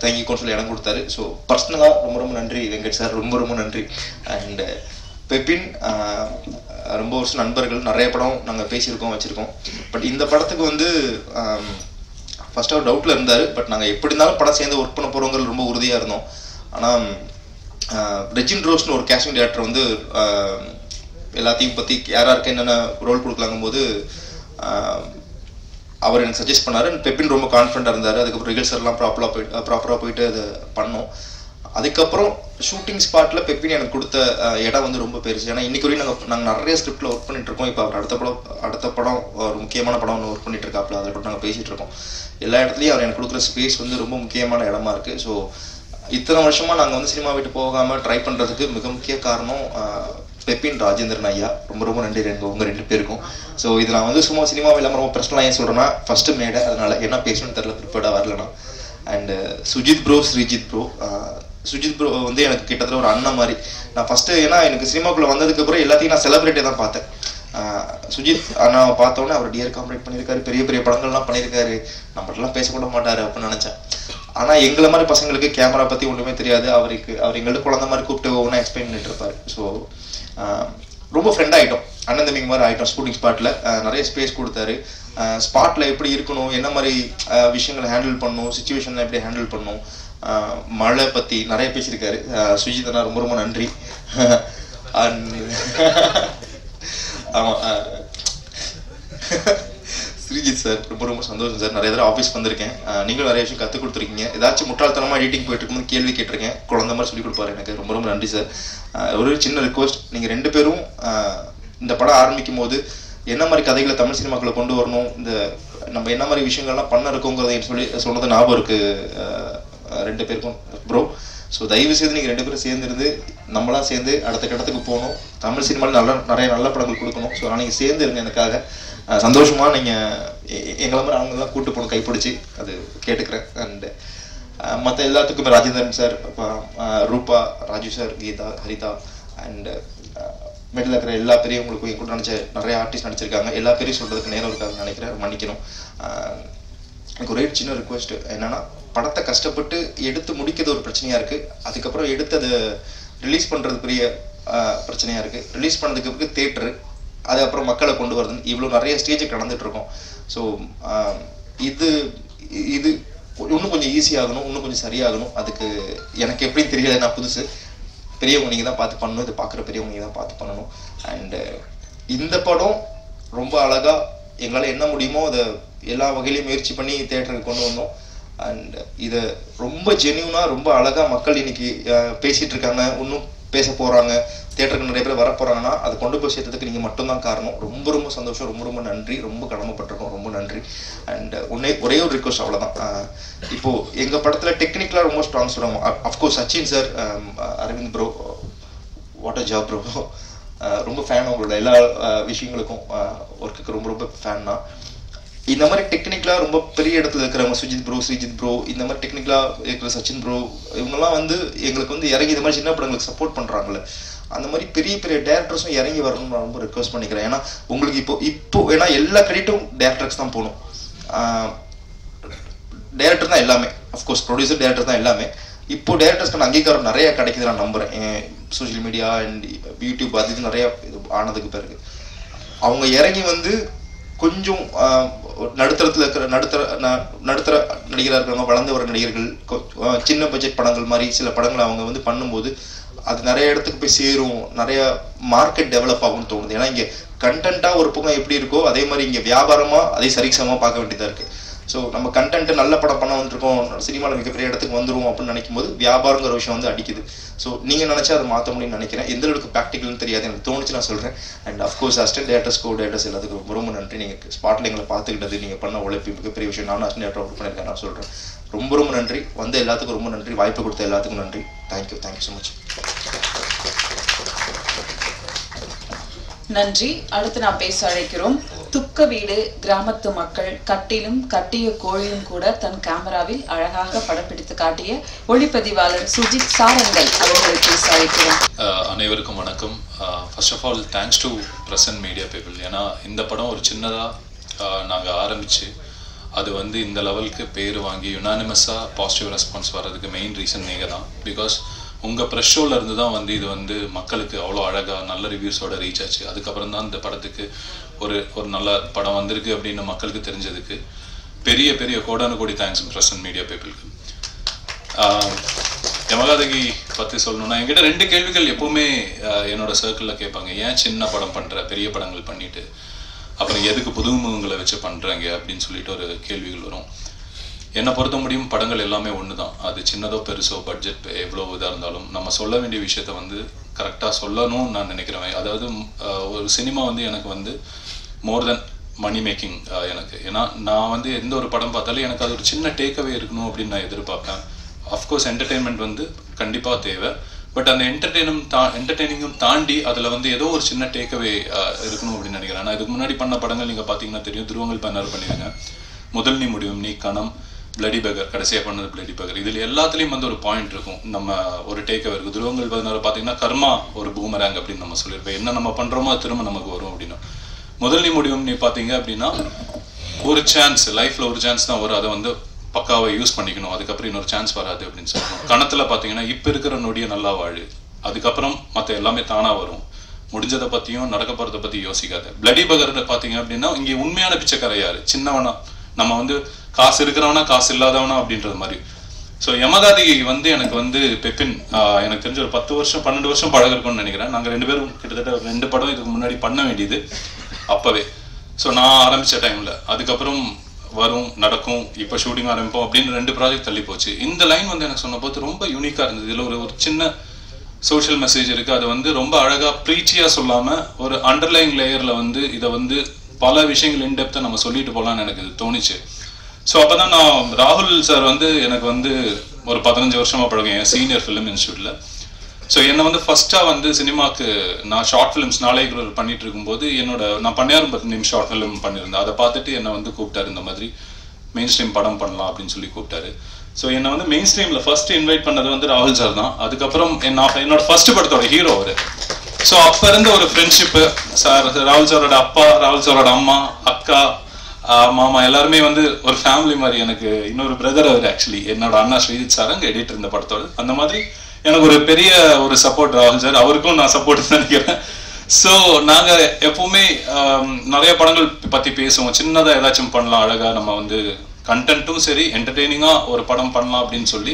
தேங்க்யூன்னு சொல்லி இடம் கொடுத்தாரு. ஸோ பர்சனலாக ரொம்ப ரொம்ப நன்றி வெங்கட் சார், ரொம்ப ரொம்ப நன்றி. அண்ட் பெப்பின் ரொம்ப வருஷம் நண்பர்கள், நிறைய படம் நாங்கள் பேசியிருக்கோம் வச்சுருக்கோம். பட் இந்த படத்துக்கு ஃபர்ஸ்ட் அவர் டவுட்டில் இருந்தார். பட் நாங்கள் எப்படி இருந்தாலும் படம் சேர்ந்து ஒர்க் பண்ண போகிறோங்கிறது ரொம்ப உறுதியாக இருந்தோம். ஆனால் ரெஜின் ரோஸ்னு ஒரு கேஸ்டிங் டைரக்டர் எல்லாத்தையும் பற்றி யாராருக்கு என்னென்ன ரோல் கொடுக்கலாங்கும் போது அவர் எனக்கு சஜஸ்ட் பண்ணார். பெப்பின் ரொம்ப கான்ஃபிடண்ட்டாக இருந்தார். அதுக்கப்புறம் ரிஹர்சல்லாம் ப்ராப்பராக போயிட்டு அதை பண்ணோம். அதுக்கப்புறம் ஷூட்டிங் ஸ்பாட்டில் பெப்பின் எனக்கு கொடுத்த இடம் ரொம்ப பெருசு. ஏன்னா இன்னைக்கு வரையும் நாங்கள் நிறைய ஸ்கிரிப்டில் ஒர்க் பண்ணிட்டு இருக்கோம். இப்போ அவர் அடுத்த படம் ஒரு முக்கியமான படம் ஒன்று ஒர்க் பண்ணிட்டு இருக்காப்புல, அதை கூட நாங்கள் பேசிகிட்டு இருக்கோம். எல்லா இடத்துலையும் அவர் எனக்கு கொடுக்குற ஸ்பேஸ் ரொம்ப முக்கியமான இடமா இருக்குது. ஸோ இத்தனை வருஷமாக நாங்கள் சினிமா விட்டு போகாமல் ட்ரை பண்ணுறதுக்கு மிக முக்கிய காரணம் பெப்பின் ராஜேந்திரன் ஐயா. ரொம்ப ரொம்ப நன்றி உங்கள் ரெண்டு பேருக்கும். ஸோ இது நான் சும்மா சினிமாவில் இல்லாமல் ரொம்ப பர்சனலாக ஏன் சொல்கிறேன்னா, ஃபஸ்ட்டு மேடை, அதனால என்ன பேசணும்னு தெரியல, ப்ரிப்பேர்டாக வரலனா. And Sujith bro, Sreejith bro. Sujith bro எனக்கு கிட்டத்தட்ட ஒரு அண்ணன் மாதிரி. நான் ஃபஸ்ட்டு ஏன்னா எனக்கு சினிமாக்குள்ளே வந்ததுக்கப்புறம் எல்லாத்தையும் நான் செலிப்ரிட்டியாக தான் பார்த்தேன். சுஜித் அண்ணா பார்த்தோன்னே அவர் டியர் காம்ரேட் பண்ணியிருக்காரு, பெரிய பெரிய படங்கள்லாம் பண்ணியிருக்காரு, நம்மகிட்டலாம் பேசக்கூட மாட்டார் அப்படின்னு நினச்சேன். ஆனால் எங்களை மாதிரி பசங்களுக்கு கேமரா பற்றி ஒன்றுமே தெரியாது. அவர் எங்கள்கிட்ட குழந்தை மாதிரி கூப்பிட்டு ஒவ்வொன்றா எக்ஸ்பிளைன் பண்ணிட்டு இருப்பார். ஸோ ரொம்ப ஃப்ரெண்ட் ஆகிட்டோம், அண்ணன் தம்பிங்க மாதிரி ஆகிட்டோம். ஷூட்டிங் ஸ்பாட்டில் நிறைய ஸ்பேஸ் கொடுத்தாரு. ஸ்பாட்டில் எப்படி இருக்கணும், என்ன மாதிரி விஷயங்களை ஹேண்டில் பண்ணணும், சுச்சுவேஷனில் எப்படி ஹேண்டில் பண்ணணும், மழை பற்றி நிறைய பேசியிருக்காரு. சுஜித் அண்ணா ரொம்ப ரொம்ப நன்றி. ஆமாம், ஸ்ரீஜித் சார் ரொம்ப ரொம்ப சந்தோஷம் சார். நிறைய தடவை ஆஃபீஸ் வந்திருக்கேன், நீங்களும் நிறைய விஷயம் கற்றுக் கொடுத்துருக்கீங்க. ஏதாச்சும் முட்டாள்தனமாக எடிட்டிங் போயிட்டு இருக்கும்போது கேள்வி கேட்டிருக்கேன், குழந்தை மாதிரி சொல்லிக் கொடுப்பாரு எனக்கு. ரொம்ப ரொம்ப நன்றி சார். ஒரு சின்ன ரிக்வஸ்ட், நீங்கள் 2 பேரும் இந்த படம் ஆரம்பிக்கும் போது என்ன மாதிரி கதைகளை தமிழ் சினிமாக்களை கொண்டு வரணும், இந்த நம்ம என்ன மாதிரி விஷயங்கள்லாம் பண்ண இருக்கோங்கிறத சொன்னது ஞாபகம் இருக்கு 2 பேருக்கும் ப்ரோ. ஸோ தயவு செய்து நீங்கள் 2 பேரும் சேர்ந்துருந்து நம்மளாம் சேர்ந்து அடுத்த கட்டத்துக்கு போகணும். தமிழ் சினிமாவில் நிறைய நல்ல படங்கள் கொடுக்கணும். ஸோ நான் நீங்கள் சேர்ந்து இருங்க, எனக்காக சந்தோஷமாக நீங்கள் எங்களை மாதிரி அவங்கெல்லாம் கூப்பிட்டு போகணும் கைப்பிடிச்சி, அது கேட்டுக்கிறேன். அண்டு மற்ற எல்லாத்துக்குமே Rajendran sir, Rupa, Raju sir, Geetha, Haritha and middle இருக்கிற எல்லா பெரியவங்களுக்கும் என் கூட நிறைய ஆர்டிஸ்ட் நடிச்சிருக்காங்க. எல்லா பேரையும் சொல்கிறதுக்கு நேரம் இருக்காதுன்னு நினைக்கிறேன், மன்னிக்கணும். எனக்கு ஒரே சின்ன ரிக்வெஸ்ட் என்னன்னா, படத்தை கஷ்டப்பட்டு எடுத்து முடிக்கிறது ஒரு பிரச்சனையாக இருக்குது, அதுக்கப்புறம் எடுத்து அதை ரிலீஸ் பண்ணுறது பெரிய பிரச்சனையாக இருக்குது. ரிலீஸ் பண்ணதுக்கு பிறகு தேட்டரு, அதுக்கப்புறம் மக்களை கொண்டு வரதுன்னு இவ்வளோ நிறைய ஸ்டேஜுக்கு நடந்துகிட்ருக்கோம். ஸோ இது இன்னும் கொஞ்சம் ஈஸியாகணும், இன்னும் கொஞ்சம் சரியாகணும். அதுக்கு எனக்கு எப்படின்னு தெரியல, நான் புதுசு. பெரியவங்க நீங்கள் தான் பார்த்து பண்ணணும், இது பார்க்குற பெரியவங்க நீங்கள் தான் பார்த்து பண்ணணும். அண்டு இந்த படம் ரொம்ப அழகாக எங்களால் என்ன முடியுமோ அதை எல்லா வகையிலையும் முயற்சி பண்ணி தேட்டருக்கு கொண்டு வந்தோம். அண்ட் இதை ரொம்ப ஜென்யூனாக ரொம்ப அழகாக மக்கள் இன்னைக்கு பேசிகிட்டு இருக்காங்க, இன்னும் பேச போகிறாங்க, தேட்டருக்கு நிறைய பேர் வர போகிறாங்கன்னா அது கொண்டு போய் சேர்த்ததுக்கு நீங்கள் மட்டும்தான் காரணம். ரொம்ப ரொம்ப சந்தோஷம், ரொம்ப ரொம்ப நன்றி, ரொம்ப கடமைப்பட்டிருக்கோம், ரொம்ப நன்றி. அண்ட் ஒரே ஒரு ரிக்வஸ்ட், அவ்வளோதான். இப்போது எங்கள் படத்தில் டெக்னிக்கலாக ரொம்ப ஸ்ட்ராங் சொல்லுவாங்க. Of course Sachin sir, Aravind bro, what a job bro, ரொம்ப ஃபேன் உங்களோட எல்லா விஷயங்களுக்கும், ஒர்க்குக்கு ரொம்ப ரொம்ப ஃபேன் தான். இந்த மாதிரி டெக்னிக்கலாக ரொம்ப பெரிய இடத்துல இருக்கிறவங்க, சுஜித் ப்ரோ, ஸ்ரீஜித் ப்ரோ, இந்த மாதிரி டெக்னிக்கலாக இருக்கிற சச்சின் ப்ரோ, இவங்கெல்லாம் எங்களுக்கு இறங்கி இந்த மாதிரி சின்ன படங்களுக்கு சப்போர்ட் பண்ணுறாங்களே, அந்த மாதிரி பெரிய பெரிய டேரக்டர்ஸும் இறங்கி வரணும்னு நான் ரொம்ப ரிக்வஸ்ட் பண்ணிக்கிறேன். ஏன்னா உங்களுக்கு இப்போ ஏன்னா எல்லா கிரெடிட்டும் டேரக்டர்ஸ் தான் போகணும். டேரக்டர் தான் எல்லாமே, அஃப்கோர்ஸ் ப்ரொடியூசர் டேரக்டர் தான் எல்லாமே. இப்போ டேரக்டர்ஸ்க்கான அங்கீகாரம் நிறைய கிடைக்குது நான் நம்புகிறேன். சோஷியல் மீடியா அண்ட் யூடியூப் அது நிறைய இது ஆனதுக்கு பிறகு அவங்க இறங்கி கொஞ்சம் நடுத்தரத்தில் இருக்கிற நடுத்தர நடிகராக இருக்கிறவங்க, வளர்ந்து வர நடிகர்கள், சின்ன பட்ஜெட் படங்கள் மாதிரி சில படங்களை அவங்க பண்ணும்போது அது நிறைய இடத்துக்கு போய் சேரும், நிறைய மார்க்கெட் டெவலப் ஆகும்னு தோணுது. ஏன்னா இங்கே கண்டென்ட்டாக ஒரு பக்கம் எப்படி இருக்கோ அதே மாதிரி இங்கே வியாபாரமாக அதே சரிசமமாக பார்க்க வேண்டியதாக இருக்குது. ஸோ நம்ம கண்டென்ட் நல்ல படம் பண்ண வந்துருக்கோம், சினிமாவில் மிகப்பெரிய இடத்துக்கு வந்துடும் அப்படின்னு நினைக்கும் போது வியாபாரங்கிற விஷயம் அடிக்குது. ஸோ நீங்கள் நினச்சா அதை மாற்ற முடியும்னு நினைக்கிறேன். எந்த அளவுக்கு ப்ராக்டிக்கல்னு தெரியாது, எனக்கு தோணுச்சு நான் சொல்கிறேன். And of course assistant directors, co directors எல்லாத்துக்கும் ரொம்ப ரொம்ப நன்றி. நீங்கள் ஸ்பாட்டில் எங்களை பார்த்துக்கிட்டது, நீங்கள் பண்ண உழைப்பு மிகப்பெரிய விஷயம். நானும் அசிஸ்டன்ட் டேரக்டர் ஒர்க் பண்ணியிருக்கேன், நான் சொல்கிறேன். ரொம்ப ரொம்ப நன்றி. எல்லாத்துக்கும் ரொம்ப நன்றி, வாய்ப்பு கொடுத்த எல்லாத்துக்கும் நன்றி. Thank you so much. நன்றி. அடுத்து நான் பேச அழைக்கிறோம். துக்க வீடு கிராமத்து மக்கள் கட்டிலும் கட்டிய கோழியும் கூட தன் கேமராவில் அழகாக படம் பிடித்து காட்டிய ஒளிப்பதிவாளர் சுஜித் சாரங்கல் அவர்களை பேச அழைக்கிறோம். அனைவருக்கும் வணக்கம். First of all thanks to press and media people. ஏன்னா இந்த படம் ஒரு சின்னதாக நாங்கள் ஆரம்பித்து அது இந்த லெவலுக்கு பேர் வாங்கி யுனானிமஸாக பாசிட்டிவ் ரெஸ்பான்ஸ் வர்றதுக்கு மெயின் ரீசன் நீங்கள் தான். பிகாஸ் உங்கள் ப்ரெஷ் ஷோவில் இருந்து தான் இது மக்களுக்கு அவ்வளோ அழகாக நல்ல ரிவ்யூஸோட ரீச் ஆச்சு. அதுக்கப்புறம் தான் இந்த படத்துக்கு ஒரு நல்ல படம் வந்திருக்கு அப்படின்னு மக்களுக்கு தெரிஞ்சதுக்கு பெரிய பெரிய கோடானு கோடி தேங்க்ஸ் ப்ரெஸ் அண்ட் மீடியா பீப்புளுக்கு. யமகாதகி பற்றி சொல்லணும்னா என்கிட்ட 2 கேள்விகள் எப்போவுமே என்னோட சர்க்கிளில் கேட்பாங்க. ஏன் சின்ன படம் பண்ணுற, பெரிய படங்கள் பண்ணிவிட்டு அப்புறம் எதுக்கு புதுமுகங்களை வச்சு பண்ணுறாங்க அப்படின்னு சொல்லிட்டு ஒரு கேள்விகள் வரும். என்னை பொறுத்த முடியும் படங்கள் எல்லாமே ஒன்று தான். அது சின்னதோ பெருசோ பட்ஜெட் எவ்வளோ இதாக இருந்தாலும் நம்ம சொல்ல வேண்டிய விஷயத்த கரெக்டாக சொல்லணும்னு நான் நினைக்கிறேன். அதாவது ஒரு சினிமா எனக்கு மோர் தென் மணி மேக்கிங் எனக்கு. ஏன்னா நான் எந்த ஒரு படம் பார்த்தாலும் எனக்கு அது ஒரு சின்ன டேக்அவே இருக்கணும் அப்படின்னு நான் எதிர்பார்ப்பேன். அஃப்கோர்ஸ் என்டர்டெயின்மெண்ட் கண்டிப்பாக தேவை. பட் அந்த என்டர்டெய்னிங்கும் தாண்டி அதில் ஏதோ ஒரு சின்ன டேக்அவே இருக்கணும் அப்படின்னு நினைக்கிறேன். நான் இதுக்கு முன்னாடி பண்ண படங்கள் நீங்கள் பார்த்தீங்கன்னா தெரியும். துருவங்கள் பண்ணார் பண்ணிடுங்க, முதல் நீ முடியும் நீ, கணம், பிளடி பகர், கடைசியாக பண்ணது பிளடி பகர். இதில் எல்லாத்துலேயும் ஒரு பாயிண்ட் இருக்கும், நம்ம ஒரு டேக்அவே இருக்குது. துருவங்கள் 16 பார்த்தீங்கன்னா கர்மா ஒரு பூமராங் அப்படின்னு நம்ம சொல்லியிருப்போம். என்ன நம்ம பண்ணுறோமோ அது திரும்ப நமக்கு வரும் அப்படின்னா. முதல் நீ முடியும் நீ பார்த்தீங்க அப்படின்னா ஒரு சான்ஸ், லைஃப்பில் ஒரு சான்ஸ் தான் வரும், அதை பக்காவை யூஸ் பண்ணிக்கணும், அதுக்கப்புறம் இன்னொரு சான்ஸ் வராது அப்படின்னு சொல்லணும். கணத்துல பார்த்தீங்கன்னா இப்போ இருக்கிற நொடியை நல்லா வாழு, அதுக்கப்புறம் மற்ற எல்லாமே தானா வரும், முடிஞ்சதை பற்றியும் நடக்க போகிறத பற்றி யோசிக்காத. பிளடி பகர்ல பார்த்தீங்க அப்படின்னா இங்கே உண்மையான பிச்சைக்கார யாரு, சின்னவனா, நம்ம வந்து காசு இருக்கிறவனா காசு இல்லாதவனா அப்படின்றது மாதிரி. ஸோ யமகாதி வந்து எனக்கு வந்து பெப்பின் எனக்கு தெரிஞ்ச ஒரு 10 வருஷம் 12 வருஷம் பழகிருக்கும்னு நினைக்கிறேன். நாங்கள் 2 பேரும் கிட்டத்தட்ட 2 படம் இதுக்கு முன்னாடி பண்ண வேண்டியது அப்போவே. ஸோ நான் ஆரம்பித்த டைமில் அதுக்கப்புறம் வரும் நடக்கும், இப்போ ஷூட்டிங் ஆரம்பிப்போம் அப்படின்னு 2 ப்ராஜெக்ட் தள்ளி போச்சு. இந்த லைன் வந்து எனக்கு சொன்ன போது ரொம்ப யூனிக்காக இருந்தது. இதில் ஒரு சின்ன சோஷியல் மெசேஜ் இருக்குது. அது வந்து ரொம்ப அழகாக ப்ரீச்சியாக சொல்லாமல் ஒரு அண்டர்லைங் லேயரில் வந்து இதை வந்து பல விஷயங்கள் இன்டெப்த்தாக நம்ம சொல்லிட்டு போகலான்னு எனக்கு இது தோணுச்சு. ஸோ அப்போ தான் நான் ராகுல் சார் வந்து எனக்கு வந்து ஒரு 15 வருஷமாக பழகும், என் சீனியர் ஃபிலிம் இன்ஸ்டியூட்டில். ஸோ என்னை வந்து ஃபஸ்ட்டாக வந்து சினிமாவுக்கு நான் ஷார்ட் ஃபிலிம்ஸ் நாளைக்கு பண்ணிட்டு இருக்கும்போது நான் பண்ணையாரும் 10 நிமிஷம் ஷார்ட் ஃபிலிம் பண்ணியிருந்தேன். அதை பார்த்துட்டு என்னை வந்து கூப்பிட்டாரு, இந்த மாதிரி மெயின் ஸ்ட்ரீம் படம் பண்ணலாம் அப்படின்னு சொல்லி கூப்பிட்டாரு. ஸோ என்னை வந்து மெயின் ஸ்ட்ரீமில் ஃபர்ஸ்ட் இன்வைட் பண்ணது வந்து ராகுல் சார் தான். அதுக்கப்புறம் என்னோட ஃபர்ஸ்ட் படத்தோட ஹீரோ அவர். ஸோ அப்போ இருந்த ஒரு ஃப்ரெண்ட்ஷிப்பு, சார் ராகுல் சாரோட அப்பா, ராகுல் சாரோட அம்மா, அக்கா, மாமா எல்லாருமே வந்து ஒரு ஃபேமிலி மாதிரி. எனக்கு இன்னொரு பிரதர் அவர், ஆக்சுவலி என்னோட அண்ணா ஸ்ரீஜித் சார் அங்கே எடிட்டர் இந்த படத்தோடு. அந்த மாதிரி எனக்கு ஒரு பெரிய ஒரு சப்போர்ட் ராகுல் சார், அவருக்கும் நான் சப்போர்ட் நினைக்கிறேன். ஸோ நாங்கள் எப்பவுமே நிறைய படங்கள் பற்றி பேசுவோம், சின்னதாக ஏதாச்சும் பண்ணலாம், அழகாக நம்ம வந்து கண்டென்ட்டும் சரி என்டர்டெய்னிங்காக ஒரு படம் பண்ணலாம் அப்படின்னு சொல்லி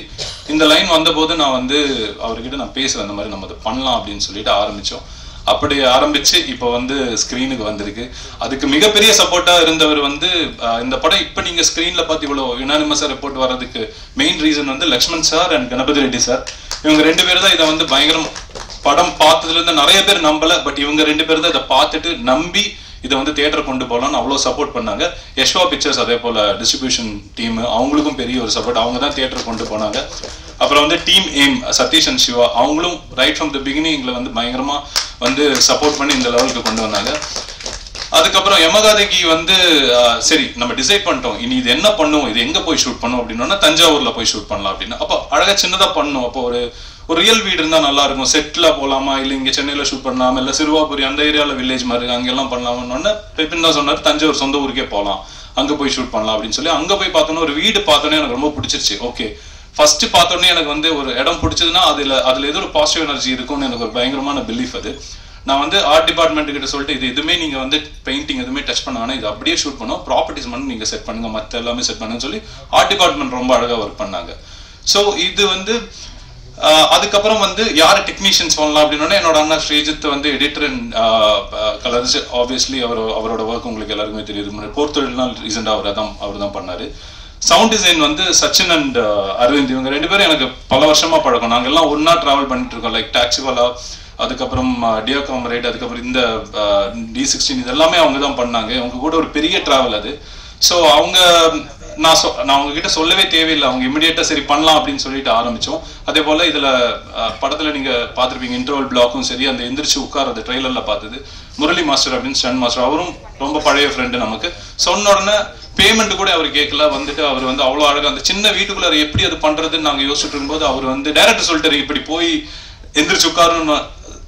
இந்த லைன் வந்தபோது நான் வந்து அவர்கிட்ட நான் பேசுகிறேன், இந்த மாதிரி நம்ம அதை பண்ணலாம் அப்படின்னு சொல்லிட்டு ஆரம்பித்தோம். அப்படி ஆரம்பிச்சு இப்போ வந்து ஸ்க்ரீனுக்கு வந்திருக்கு. அதுக்கு மிகப்பெரிய சப்போர்ட்டாக இருந்தவர் வந்து இந்த படம் இப்போ நீங்கள் ஸ்க்ரீனில் பார்த்து இவ்வளோ யுனானிமஸாக ரிப்போர்ட் வர்றதுக்கு மெயின் ரீசன் வந்து Laxman sir and Ganapathi Reddy sir. இவங்க 2 பேர் தான் இதை வந்து பயங்கரம் படம் பார்த்ததுலேருந்து நிறைய பேர் நம்பலை, பட் இவங்க 2 பேர் தான் இதை பார்த்துட்டு நம்பி இதை வந்து தியேட்டர் கொண்டு போகலான்னு அவ்வளோ சப்போர்ட் பண்ணாங்க. யஷ்வா பிக்சர்ஸ் அதே போல் டிஸ்ட்ரிபியூஷன் டீம், அவங்களுக்கும் பெரிய ஒரு சப்போர்ட், அவங்க தான் தியேட்டர் கொண்டு போனாங்க. அப்புறம் வந்து team aim Satish and Shiva, அவங்களும் ரைட் ஃப்ரம் த பிகினிங்ல வந்து பயங்கரமாக வந்து சப்போர்ட் பண்ணி இந்த லெவலுக்கு கொண்டு வந்தாங்க. அதுக்கப்புறம் யமகாதைக்கு வந்து சரி நம்ம டிசைட் பண்ணிட்டோம், இனி இது என்ன பண்ணுவோம், இது எங்கே போய் ஷூட் பண்ணுவோம் அப்படின்னா தஞ்சாவூரில் போய் ஷூட் பண்ணலாம் அப்படின்னு. அப்போ அழகாக சின்னதாக பண்ணணும். அப்போ ஒரு ரியல் வீடு இருந்தால் நல்லா இருக்கும், செட்டில் போகலாமா, இல்லை இங்கே சென்னையில் ஷூட் பண்ணலாமா, இல்லை சிறுவாபுரி அந்த ஏரியாவில் வில்லேஜ் மாதிரி இருக்கு அங்கெல்லாம் பண்ணலாம்னு பெப்பின் தான் சொன்னார், தஞ்சாவூர் சொந்த ஊருக்கே போகலாம், அங்கே போய் ஷூட் பண்ணலாம் அப்படின்னு சொல்லி. அங்கே போய் பார்த்தோன்னா ஒரு வீடு பார்த்தோன்னே எனக்கு ரொம்ப பிடிச்சிருச்சு. ஓகே, ஃபர்ஸ்ட் பார்த்தோன்னே எனக்கு வந்து ஒரு இடம் பிடிச்சதுன்னா அதில் ஏதோ ஒரு பாசிட்டிவ் எனர்ஜி இருக்கும்னு எனக்கு ஒரு பயங்கரமான பிலீஃப் அது. நான் வந்து ஆர்ட் டிபார்ட்மெண்ட் கிட்ட சொல்லிட்டு இது எதுவுமே நீங்கள் வந்து பெயிண்டிங் எதுவுமே டச் பண்ண வேணாம், இது அப்படியே ஷூட் பண்ணுவோம், ப்ராப்பர்ட்டிஸ் மட்டும் நீங்கள் செட் பண்ணுங்க, மற்ற எல்லாமே செட் பண்ணுங்கன்னு சொல்லி ஆர்ட் டிபார்ட்மெண்ட் ரொம்ப அழகாக ஒர்க் பண்ணாங்க. ஸோ இது வந்து அதுக்கப்புறம் வந்து யார் டெக்னீஷியன்ஸ் பண்ணலாம் அப்படின்னா என்னோட அண்ணா ஸ்ரீஜித் வந்து எடிட்டர் அண்ட் கலர்ஸ். ஆப்வியஸ்லி அவரோட ஒர்க் உங்களுக்கு எல்லாருக்குமே தெரியுது. போர்த்தொழில்னால் ரீசெண்டாக அவர் தான் பண்ணாரு. சவுண்ட் டிசைன் வந்து சச்சின் அண்ட் அரவிந்த், இவங்க 2 பேரும் எனக்கு பல வருஷமா பழக்கம். நாங்கள் எல்லாம் ஒன்னா டிராவல் பண்ணிட்டு இருக்கோம், லைக் டாக்ஸிவாலா, அதுக்கப்புறம் டியோ காம்ரேட், அதுக்கப்புறம் இந்த D16 இதெல்லாமே அவங்க தான் பண்ணாங்க. அவங்க கூட ஒரு பெரிய டிராவல் அது. ஸோ நான் அவங்க கிட்ட சொல்லவே தேவையில்லை, அவங்க இமிடியேட்டாக சரி பண்ணலாம் அப்படின்னு சொல்லிட்டு ஆரம்பித்தோம். அதே போல் இதில் படத்தில் நீங்கள் பார்த்துருப்பீங்க இன்டர்வல் பிளாக்கும் சரி, அந்த எந்திரிச்சு உட்கார்றது ட்ரெய்லரில் பார்த்தது முரளி மாஸ்டர் அப்படின்னு ஸ்டன் மாஸ்டர், அவரும் ரொம்ப பழைய ஃப்ரெண்டு நமக்கு. சொன்ன உடனே பேமெண்ட் கூட அவர் கேட்கல, வந்துட்டு அவர் வந்து அவ்வளோ அழகாக அந்த சின்ன வீட்டுக்குள்ளே எப்படி அது பண்ணுறதுன்னு நாங்கள் யோசிச்சுட்டு இருக்கும்போது அவர் வந்து டைரக்டர் சொல்லிட்டாரு, இப்படி போய் எந்திரிச்சு உட்காரணும்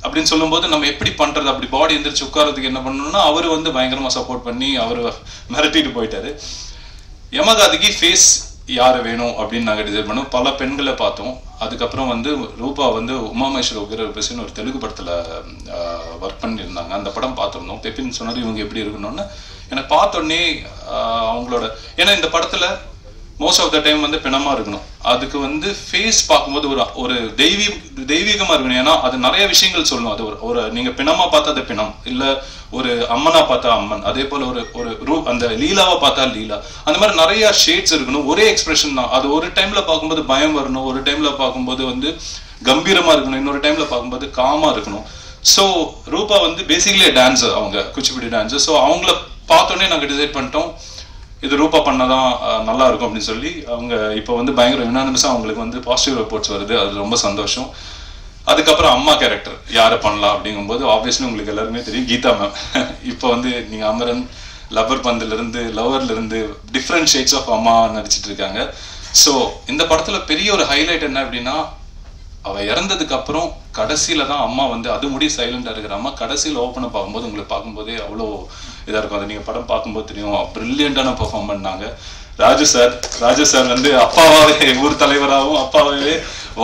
அப்படின்னு சொல்லும்போது நம்ம எப்படி பண்ணுறது, அப்படி பாடி எந்திரிச்சு உட்காரதுக்கு என்ன பண்ணணும்னா அவர் வந்து பயங்கரமாக சப்போர்ட் பண்ணி அவர் மிரட்டிட்டு போயிட்டாரு. யமகாதிக்கு ஃபேஸ் யாரை வேணும் அப்படின்னு நாங்கள் டிசைட் பண்ணோம். பல பெண்களை பார்த்தோம். அதுக்கப்புறம் வந்து ரூபா வந்து உமாமேஸ்வர உக்ரபசின்னு ஒரு தெலுங்கு படத்தில் ஒர்க் பண்ணியிருந்தாங்க. அந்த படம் பார்த்துருந்தோம். பெப்பின் சொன்னது இவங்க எப்படி இருக்கணும்னு எனக்கு பார்த்தோன்னே அவங்களோட, ஏன்னா இந்த படத்தில் மோஸ்ட் ஆஃப் த டைம் வந்து பிணமாக இருக்கணும். அதுக்கு வந்து ஃபேஸ் பார்க்கும்போது ஒரு தெய்வீகமாக இருக்கணும். ஏன்னா அது நிறைய விஷயங்கள் சொல்லணும். அது ஒரு நீங்கள் பிணமாக பார்த்தா அது பிணம், இல்லை ஒரு அம்மனா பார்த்தா அம்மன், அதே போல் ஒரு அந்த லீலாவை பார்த்தா லீலா, அந்த மாதிரி நிறைய ஷேட்ஸ் இருக்கணும். ஒரே எக்ஸ்பிரஷன் தான். அது ஒரு டைம்ல பார்க்கும்போது பயம் வரணும், ஒரு டைம்ல பார்க்கும்போது வந்து கம்பீரமா இருக்கணும், இன்னொரு டைம்ல பார்க்கும்போது காமா இருக்கணும். ஸோ ரூபா வந்து பேசிக்கலி டான்ஸர், அவங்க குச்சிப்புடி டான்ஸர். ஸோ அவங்கள பார்த்தோன்னே நாங்கள் டிசைட் பண்ணிட்டோம் இது ரூபா பண்ணதான் நல்லா இருக்கும் அப்படின்னு சொல்லி. அவங்க இப்போ வந்து பயங்கர யுனானிமஸாக அவங்களுக்கு வந்து பாசிட்டிவ் ரிப்போர்ட்ஸ் வருது, அது ரொம்ப சந்தோஷம். அதுக்கப்புறம் அம்மா கேரக்டர் யாரை பண்ணலாம் அப்படிங்கும்போது ஆப்வியஸ்லி உங்களுக்கு எல்லாருமே தெரியும், கீதா மேம். இப்போ வந்து நீங்கள் அமரன், லவர் பந்துலேருந்து, லவர்லேருந்து டிஃப்ரெண்ட் ஷேட்ஸ் ஆஃப் அம்மா நடிச்சிட்டு இருக்காங்க. ஸோ இந்த படத்தில் பெரிய ஒரு ஹைலைட் என்ன அப்படின்னா, அவள் இறந்ததுக்கு அப்புறம் கடைசியில தான் அம்மா வந்து அது முடி சைலண்டாக இருக்கிற அம்மா கடைசியில் ஓப்பனாக பார்க்கும்போது உங்களுக்கு பார்க்கும்போதே அவ்வளோ இதாக இருக்கும். அதை நீங்கள் படம் பார்க்கும்போது தெரியும், ப்ரில்லியண்டான பெர்ஃபார்ம் பண்ணாங்க. ராஜு சார் வந்து அப்பாவாவே ஊர் தலைவராகவும் அப்பாவே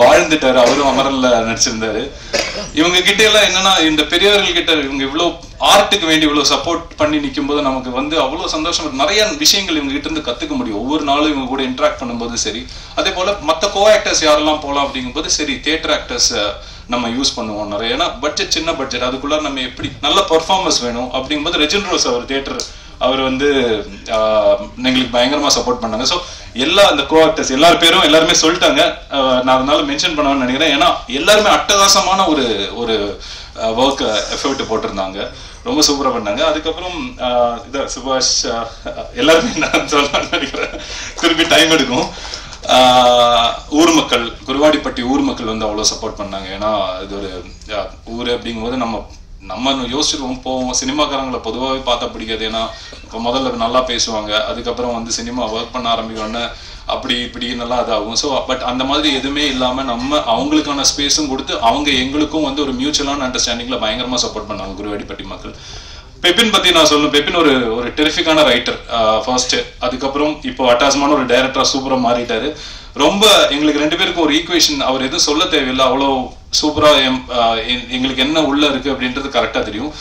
வாழ்ந்துட்டாரு. அவரும் அமரன்ல நடிச்சிருந்தாரு. இவங்க கிட்ட எல்லாம் என்னன்னா, இந்த பெரியவர்கள் கிட்ட இவங்க இவ்வளவு ஆர்ட்டுக்கு வேண்டி இவ்வளவு சப்போர்ட் பண்ணி நிற்கும் போது நமக்கு வந்து அவ்வளவு சந்தோஷம். நிறைய விஷயங்கள் இவங்க கிட்ட இருந்து கத்துக்க முடியும். ஒவ்வொரு நாளும் இவங்க கூட இன்டராக்ட் பண்ணும்போது சரி, அதே போல மற்ற கோ ஆக்டர்ஸ் யாரெல்லாம் போகலாம் அப்படிங்கும்போது சரி, தியேட்டர் ஆக்டர்ஸ் நம்ம யூஸ் பண்ணுவோம் நிறைய. ஏன்னா பட்ஜெட் சின்ன பட்ஜெட், அதுக்குள்ள நம்ம எப்படி நல்ல பர்ஃபார்மன்ஸ் வேணும் அப்படிங்கும்போது ரெஜின் ரோஸ் அவர் தியேட்டர் அவர் வந்து எங்களுக்கு பயங்கரமா சப்போர்ட் பண்ணாங்க. ஸோ எல்லா அந்த கோ ஆக்டர்ஸ் எல்லாருமே சொல்லிட்டாங்க. நான் அதனால மென்ஷன் பண்ணணும்னு நினைக்கிறேன். ஏன்னா எல்லாருமே அட்டகாசமான ஒரு ஒர்க் எஃபர்ட் போட்டிருந்தாங்க. ரொம்ப சூப்பரா பண்ணாங்க. அதுக்கப்புறம் இதான் சுபாஷ் எல்லாருமே நான் சொல்லலாம்னு நினைக்கிறேன், திருப்பி டைம் எடுக்கும். ஊர் மக்கள், குருவாடிப்பட்டி ஊர் மக்கள் வந்து அவ்வளோ சப்போர்ட் பண்ணாங்க. ஏன்னா இது ஒரு ஊர் அப்படிங்கும்போது நம்ம யோசிச்சிருவோம் போவோம். சினிமாக்காரங்களை பொதுவாகவே பார்த்தா பிடிக்காது. ஏன்னா இப்போ முதல்ல நல்லா பேசுவாங்க, அதுக்கப்புறம் வந்து சினிமா ஒர்க் பண்ண ஆரம்பிக்கணும்னு அப்படி இப்படி நல்லா இதாகும். ஸோ பட் அந்த மாதிரி எதுவுமே இல்லாமல் நம்ம அவங்களுக்கான ஸ்பேஸும் கொடுத்து அவங்க எங்களுக்கும் வந்து ஒரு மியூச்சுவலான அண்டர்ஸ்டாண்டிங்ல பயங்கரமா சப்போர்ட் பண்ணாங்க குருவாடிப்பட்டி மக்கள். பெப்பின் பத்தி நான் சொல்லணும். பெப்பின் ஒரு டெரிஃபிக்கான ரைட்டர் ஃபர்ஸ்ட். அதுக்கப்புறம் இப்போ அட்டாசமான ஒரு டைரக்டரா சூப்பரா மாறிட்டாரு. ரொம்ப எங்களுக்கு 2 பேருக்கும் ஒரு ஈக்குவேஷன், அவர் எதுவும் சொல்ல தேவையில்லை, அவ்வளோ சூப்பரா எங்களுக்கு என்ன உள்ள இருக்கு அப்படின்றது கரெக்டா தெரியும்.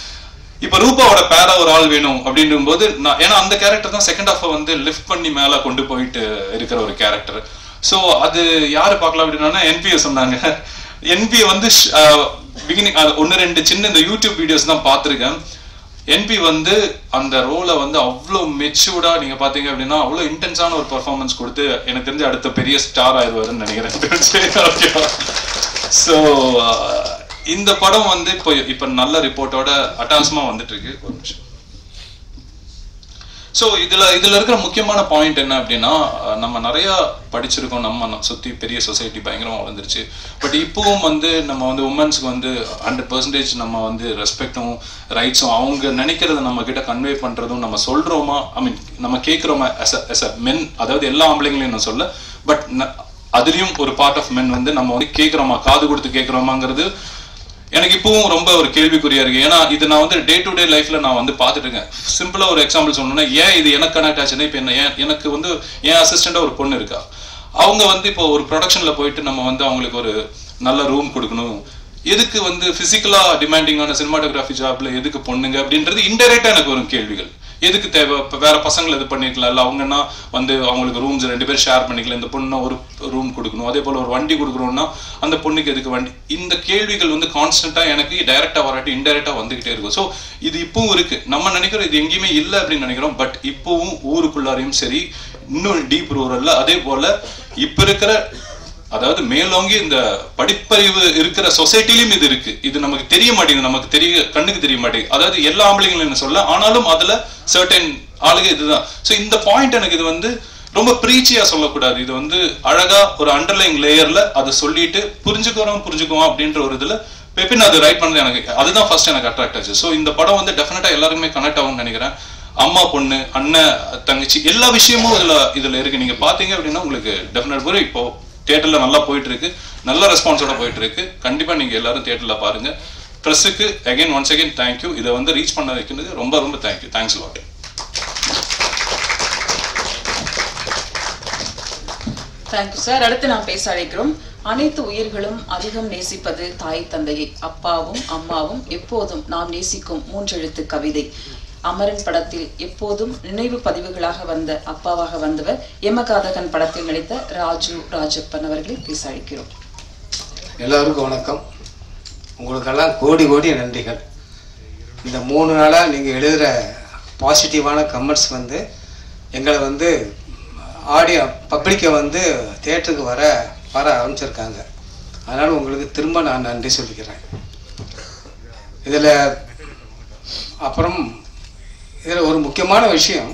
இப்ப ரூபாவோட பேரா ஒரு ஆள் வேணும் அப்படின்னும் போது ஏன்னா அந்த கேரக்டர் தான் செகண்ட் ஹாஃபை வந்து லிஃப்ட் பண்ணி மேல கொண்டு போயிட்டு இருக்கிற ஒரு கேரக்டர். ஸோ அது யாரு பார்க்கலாம் அப்படின்னா என்பிஏ சொன்னாங்க. என்பிஏ வந்து பிகினிங் 1-2 சின்ன இந்த யூடியூப் வீடியோஸ் தான் பார்த்துருக்கேன். என்பி வந்து அந்த ரோலை வந்து அவ்வளோ மெச்சூர்டா நீங்க பாத்தீங்க அப்படின்னா அவ்வளோ இன்டென்ஸான ஒரு பெர்ஃபார்மன்ஸ் கொடுத்து எனக்கு தெரிஞ்சு அடுத்த பெரிய ஸ்டார் ஆயிடுவாருன்னு நினைக்கிறேன். ஸோ இந்த படம் வந்து இப்போ நல்ல ரிப்போர்ட்டோட அட்டாசமா வந்துட்டு இருக்கு. ஒரு நிமிஷம். ஸோ இதுல இருக்கிற முக்கியமான பாயிண்ட் என்ன அப்படின்னா, நம்ம நிறைய படிச்சிருக்கோம், நம்ம சுத்தி பெரிய சொசைட்டி பயங்கரமா வளர்ந்துருச்சு. பட் இப்பவும் வந்து நம்ம வந்து உமன்ஸ்க்கு வந்து 100% நம்ம வந்து ரெஸ்பெக்டும் ரைட்ஸும் அவங்க நினைக்கிறத நம்ம கிட்ட கன்வே பண்றதும் நம்ம சொல்றோமா, ஐ மீன் நம்ம கேட்கிறோமா as a men, அதாவது எல்லா ஆம்பளைங்களையும் நான் சொல்ல, பட் அதுலயும் ஒரு பார்ட் ஆஃப் மென் வந்து நம்ம வந்து கேட்கிறோமா, காது கொடுத்து கேட்கிறோமாங்கிறது எனக்கு இப்பவும் ரொம்ப ஒரு கேள்விக்குறியா இருக்கு. ஏன்னா இது நான் வந்து டே டு டே லைஃப்ல நான் வந்து பார்த்துட்டு இருக்கேன். சிம்பிளா ஒரு எக்ஸாம்பிள் சொல்லணும்னா, ஏன் இது எனக்கு கனெக்ட் ஆச்சுன்னா, இப்போ எனக்கு வந்து என் அசிஸ்டண்டா ஒரு பொண்ணு இருக்கா. அவங்க வந்து இப்போ ஒரு ப்ரொடக்ஷன்ல போயிட்டு நம்ம வந்து அவங்களுக்கு ஒரு நல்ல ரூம் கொடுக்கணும், எதுக்கு வந்து பிசிக்கலா டிமாண்டிங்கான சினிமாட்டோகிராஃபி ஜாப்ல எதுக்கு பொண்ணுங்க அப்படின்றது இன்டெரக்டா எனக்கு வரும் கேள்விகள். எதுக்கு தேவை? இப்போ வேற பசங்களை இது பண்ணிக்கலாம் இல்லை, அவங்கன்னா வந்து அவங்களுக்கு ரூம்ஸ் 2 பேர் ஷேர் பண்ணிக்கலாம், இந்த பொண்ணு ஒரு ரூம் கொடுக்கணும், அதே போல ஒரு வண்டி கொடுக்குறோம்னா அந்த பொண்ணுக்கு எதுக்கு வண்டி? இந்த கேள்விகள் வந்து கான்ஸ்டன்டா எனக்கு டைரக்டா வராட்டி இன்டைரக்டா வந்துகிட்டே இருக்கும். ஸோ இது இப்பவும் இருக்கு. நம்ம நினைக்கிறோம் இது எங்கேயுமே இல்லை அப்படின்னு நினைக்கிறோம். பட் இப்பவும் ஊருக்குள்ளாரையும் சரி, இன்னும் டீப் ரூரல்ல, அதே போல இப்ப இருக்கிற அதாவது மேலோங்கி இந்த படிப்பறிவு இருக்கிற சொசைட்டிலையும் இது இருக்கு. இது நமக்கு தெரிய மாட்டேங்குது, நமக்கு கண்ணுக்கு தெரிய மாட்டேங்குது. அதாவது எல்லா ஆம்பளைங்களும் என்ன சொல்ல, ஆனாலும் அதுல சர்டன் ஆளுங்க இதுதான். ஸோ இந்த பாயிண்ட் எனக்கு இது வந்து ரொம்ப பிரீச்சியா சொல்லக்கூடாது. இது வந்து அழகா ஒரு அண்டர்லைங் லேயர்ல அதை சொல்லிட்டு புரிஞ்சுக்குவோம் அப்படின்ற ஒரு இதுல பெப்பின் அது ரைட் பண்ணது எனக்கு அதுதான் ஃபர்ஸ்ட் எனக்கு அட்ராக்ட் ஆச்சு. ஸோ இந்த படம் வந்து டெஃபினட்டா எல்லாருமே கனெக்ட் ஆகும்னு நினைக்கிறேன். அம்மா பொண்ணு, அண்ணன் தங்கச்சி, எல்லா விஷயமும் இதுல இருக்கு. நீங்க பாத்தீங்க அப்படின்னா உங்களுக்கு டெஃபினட் இப்போ தியேட்டர்ல நல்லா போயிட்டு இருக்கு, நல்ல ரெஸ்பான்ஸோட போயிட்டு இருக்கு. கண்டிப்பா நீங்க எல்லாரும் தியேட்டர்ல பாருங்க. பிரஸுக்கு ஒன்ஸ் அகைன் தேங்க்யூ. இதை வந்து ரீச் பண்ண வைக்கிறது ரொம்ப ரொம்ப thank you. Thanks lot. Thank you sir. அடுத்து நாம் பேச அழைக்கிறோம். அனைத்து உயிர்களும் அதிகம் நேசிப்பது தாய் தந்தையை, அப்பாவும் அம்மாவும் எப்போதும் நாம் நேசிக்கும் 3 எழுத்து கவிதை. அமரன் படத்தில் எப்போதும் நினைவு பதிவுகளாக வந்த அப்பாவாக வந்தவர் எமகாதகன் படத்தில் நடித்த ராஜு ராஜப்பன் அவர்களை பேச அழைக்கிறோம். எல்லாருக்கும் வணக்கம். உங்களுக்கெல்லாம் கோடி நன்றிகள். இந்த 3 நாளாக நீங்கள் எழுதுகிற பாசிட்டிவான கமெண்ட்ஸ் வந்து எங்களை வந்து பப்ளிக்கை வந்து தியேட்டருக்கு வர ஆரம்பிச்சிருக்காங்க. அதனால் உங்களுக்கு திரும்ப நான் நன்றி சொல்லிக்கிறேன். இதில் ஒரு முக்கியமான விஷயம்,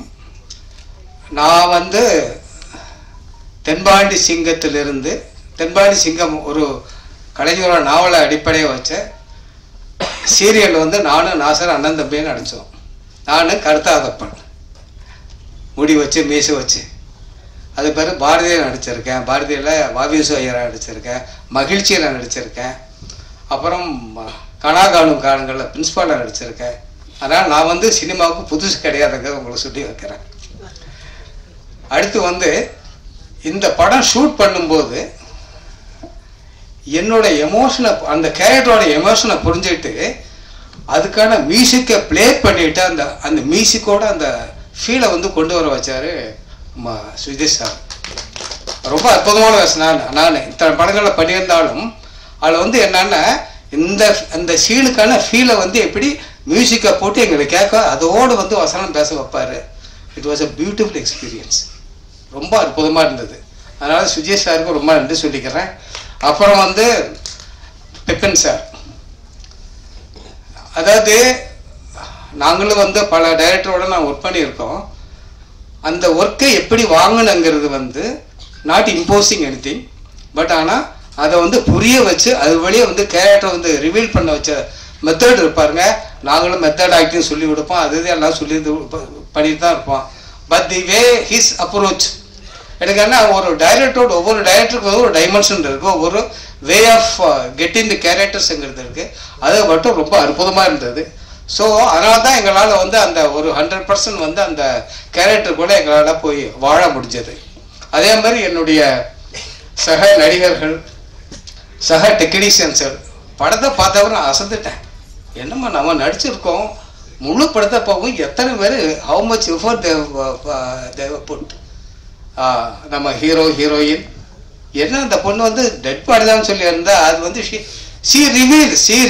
நான் வந்து தென்பாண்டி சிங்கம் ஒரு கலைஞரோட நாவலை அடிப்படையை வச்ச சீரியல் வந்து நானும் நாசர் அண்ணன் தம்பின்னு நடித்தோம். நான் கருத்தாதப்பன், முடி வச்சு மீசை வச்சு. அது பேர் பாரதியில் நடிச்சிருக்கேன். பாரதியில் வாவிசு ஐயரா நடிச்சிருக்கேன், மகிழ்ச்சியில் நடிச்சிருக்கேன், அப்புறம் கனாகாணும் காலங்களில் பிரின்ஸ்பாலாக நடிச்சிருக்கேன். அதனால் நான் வந்து சினிமாவுக்கு புதுசு கிடையாதுங்க, உங்களை சொல்லி வைக்கிறேன். அடுத்து வந்து இந்த படம் ஷூட் பண்ணும்போது என்னோட எமோஷனை, அந்த கேரக்டரோட எமோஷனை புரிஞ்சுக்கிட்டு அதுக்கான மியூசிக்கை ப்ளே பண்ணிவிட்டு அந்த மியூசிக்கோட அந்த ஃபீலை வந்து கொண்டு வர வச்சார் சுஜித் சார். ரொம்ப அற்புதமான வயசு. நான் இத்தனை படங்களில் பண்ணியிருந்தாலும் அதில் வந்து என்னென்னா இந்த சீனுக்கான ஃபீலை வந்து எப்படி மியூசிக்கை போட்டு எங்களுக்கு கேட்க அதோடு வந்து வசனம் பேச வைப்பார். It was a beautiful experience. ரொம்ப அற்புதமாக இருந்தது. அதனால் சுஜித் சாருக்கு ரொம்ப நன்றி சொல்லிக்கிறேன். அப்புறம் வந்து பெப்பன் சார், அதாவது நாங்களும் வந்து பல டைரக்டரோட நான் ஒர்க் பண்ணியிருக்கோம். அந்த ஒர்க்கை எப்படி வாங்கணுங்கிறது வந்து நாட் இம்போசிங் எனிதிங், பட் ஆனால் அதை வந்து புரிய வச்சு அது வழியே வந்து கேரக்டரை வந்து ரிவீல் பண்ண வச்ச மெத்தட் இருப்பாருங்க. நாங்களும் மெத்தட் ஆக்டிங் சொல்லி கொடுப்போம், அது எல்லாம் சொல்லி பண்ணிட்டு தான் இருப்போம். But the way his approach எனக்கு என்ன, ஒரு டைரக்டரோட ஒவ்வொரு டைரக்டருக்கு ஒரு டைமென்ஷன் இருக்குது, ஒவ்வொரு வே ஆஃப் கெட்டிங் தி கேரக்டர்ஸுங்கிறது இருக்குது. அது மட்டும் ரொம்ப அற்புதமாக இருந்தது. ஸோ அதனால தான் எங்களால் வந்து அந்த ஒரு 100% வந்து அந்த கேரக்டர் கூட எங்களால் போய் வாழ முடிஞ்சது. அதே மாதிரி என்னுடைய சக நடிகர்கள், சக டெக்னீஷியன்ஸு, படத்தை பார்த்தவரை நான் அசந்துட்டேன். என்னம்மா நம்ம நடிச்சிருக்கோம், முழு படத்தை போகும் எத்தனை பேர் ஹவு மச் எஃபோர்ட் தேவ புட். நம்ம ஹீரோ ஹீரோயின் என்ன அந்த பொண்ணு வந்து டெட் பாடி தான் சொல்லி இருந்தால் அது வந்து ஷீ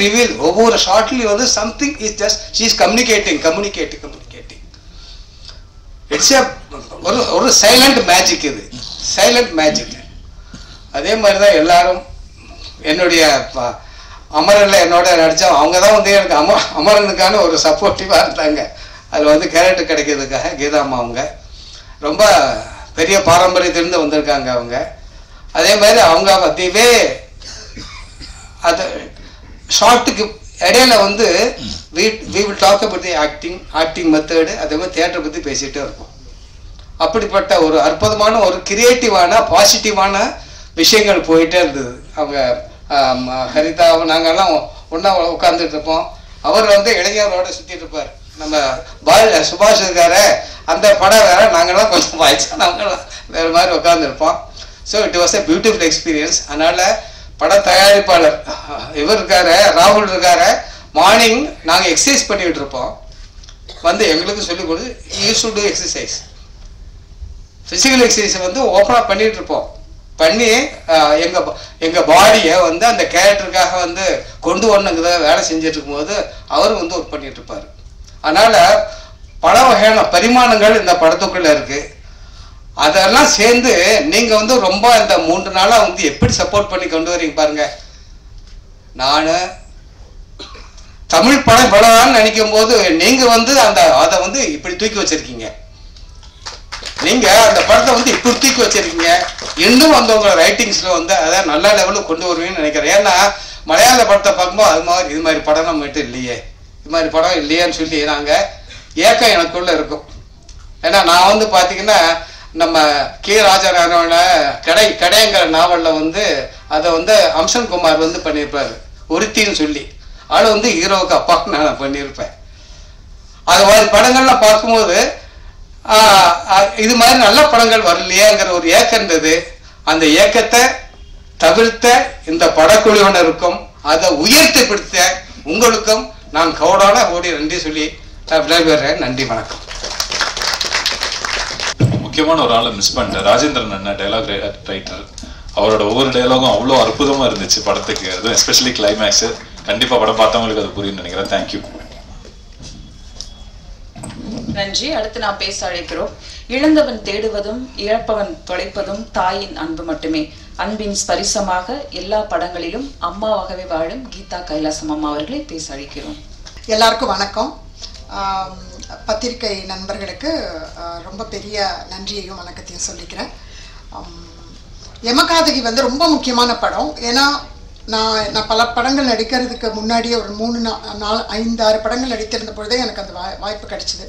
ரிவீல் ஒவ்வொரு ஷார்ட்லேயும் வந்து something is just she is communicating. It's ஒரு சைலண்ட் மேஜிக், இது சைலண்ட் மேஜிக். அதே மாதிரி தான் எல்லாரும் என்னுடைய அமரனில் என்னோட நடித்தோம். அவங்க தான் வந்து எனக்கு அமரனுக்கான ஒரு சப்போர்ட்டிவாக இருந்தாங்க. அதில் வந்து கேரக்டர் கிடைக்கிறதுக்காக கீதாம்மா அவங்க ரொம்ப பெரிய பாரம்பரியத்திலிருந்து வந்திருக்காங்க அவங்க. அதே மாதிரி அவங்க அதுவே அது ஷார்ட்டுக்கு இடையில வந்து we will talk about the acting method, அதே மாதிரி தியேட்டரை பற்றி பேசிகிட்டே இருப்போம். அப்படிப்பட்ட ஒரு அற்புதமான ஒரு கிரியேட்டிவான பாசிட்டிவான விஷயங்கள் போயிட்டே இருந்தது. அவங்க ஹரிதா நாங்கள்லாம் ஒன்றா உட்காந்துட்டு இருப்போம். அவர் வந்து இளைஞரோட சுற்றிட்டு இருப்பார். நம்ம சுபாஷ் இருக்காரு, அந்த படம் வேற, நாங்கள்லாம் கொஞ்சம் வயசானவங்களாம் வேறு மாதிரி உட்காந்துருப்போம். So it was a beautiful experience. அதனால் பட தயாரிப்பாளர் இவர் இருக்காரு, ராகுல் இருக்காரு, மார்னிங் நாங்கள் எக்ஸசைஸ் பண்ணிகிட்டு இருப்போம். வந்து எங்களுக்கு சொல்லிக் கொடுத்து you should do exercise, physical எக்ஸசைஸை வந்து ஓப்பனாக பண்ணிகிட்டு இருப்போம். பண்ணி எங்கள் பாடியை வந்து அந்த கேரக்டருக்காக வந்து கொண்டு வரணுங்கிறத வேலை செஞ்சுட்டு இருக்கும்போது அவர் வந்து ஒர்க் பண்ணிகிட்டு இருப்பார். அதனால் பல வகையான பரிமாணங்கள் இந்த படத்துக்குள்ளே இருக்குது. அதெல்லாம் சேர்ந்து நீங்கள் வந்து ரொம்ப இந்த 3 நாளாக வந்து எப்படி சப்போர்ட் பண்ணி கொண்டு வரீங்க பாருங்க. நான் தமிழ் படம் படம்னு நினைக்கும் போது நீங்கள் வந்து அதை வந்து இப்படி தூக்கி வச்சிருக்கீங்க. நீங்கள் அந்த படத்தை வந்து இப்படி தூக்கி வச்சிருக்கீங்க. இன்னும் வந்து உங்களை ரைட்டிங்ஸில் வந்து அதை நல்ல லெவலில் கொண்டு வருவீங்கன்னு நினைக்கிறேன். ஏன்னா மலையாள படத்தை பார்க்கும்போது இது மாதிரி படம் நம்மகிட்ட இல்லையே, இது மாதிரி படம் இல்லையேன்னு சொல்லி நாங்கள் ஏக்கம் எனக்குள்ளே இருக்கும். ஏன்னா நான் வந்து பார்த்தீங்கன்னா நம்ம கே ராஜாராயணோட கடைங்கிற நாவலில் வந்து அதை வந்து அம்சன் குமார் வந்து பண்ணியிருப்பார் ஒருத்தின்னு சொல்லி. அதை வந்து ஹீரோவுக்கு அப்பாவுக்கு நான் பண்ணியிருப்பேன். அது மாதிரி படங்கள்லாம் பார்க்கும்போது இது மாதிரி நல்ல படங்கள் வரலையேங்கிற ஒரு ஏக்கம் இருந்தது. அந்த ஏக்கத்தை தவிர்த்த இந்த படக்குழுவினருக்கும் அதை உயர்த்தி பிடித்த உங்களுக்கும் நான் கவுடான ஓடி நன்றி சொல்லி நான் விடைபெறேன். நன்றி, வணக்கம். முக்கியமான ஒரு ஆளை மிஸ் பண்ணிட்டேன், ராஜேந்திரன் அண்ணன், டைலாக் ரைட்டர். அவரோட ஒவ்வொரு டைலாகும் அவ்வளோ அற்புதமா இருந்துச்சு படத்துக்கு. அதுவும் எஸ்பெஷலி கிளைமேக்ஸ். கண்டிப்பா படம் பார்த்தவங்களுக்கு அது புரியும்னு நினைக்கிறேன். தேங்க்யூ. நன்றி. அடுத்து நாம் பேச அழைக்கிறோம். இழந்தவன் தேடுவதும் இழப்பவன் தொலைப்பதும் தாயின் அன்பு மட்டுமே. அன்பின் ஸ்பரிசமாக எல்லா படங்களிலும் அம்மாவாகவே வாழும் கீதா கைலாசம் அம்மா அவர்களை பேச அழைக்கிறோம். எல்லாருக்கும் வணக்கம். பத்திரிகை நண்பர்களுக்கு ரொம்ப பெரிய நன்றியையும் வணக்கத்தையும் சொல்லிக்கிறேன். யமகாதகி வந்து ரொம்ப முக்கியமான படம். ஏன்னா நான் பல படங்கள் நடிக்கிறதுக்கு முன்னாடியே ஒரு 3-4-5-6 படங்கள் நடித்திருந்த பொழுதே எனக்கு அந்த வாய்ப்பு கிடைச்சிது.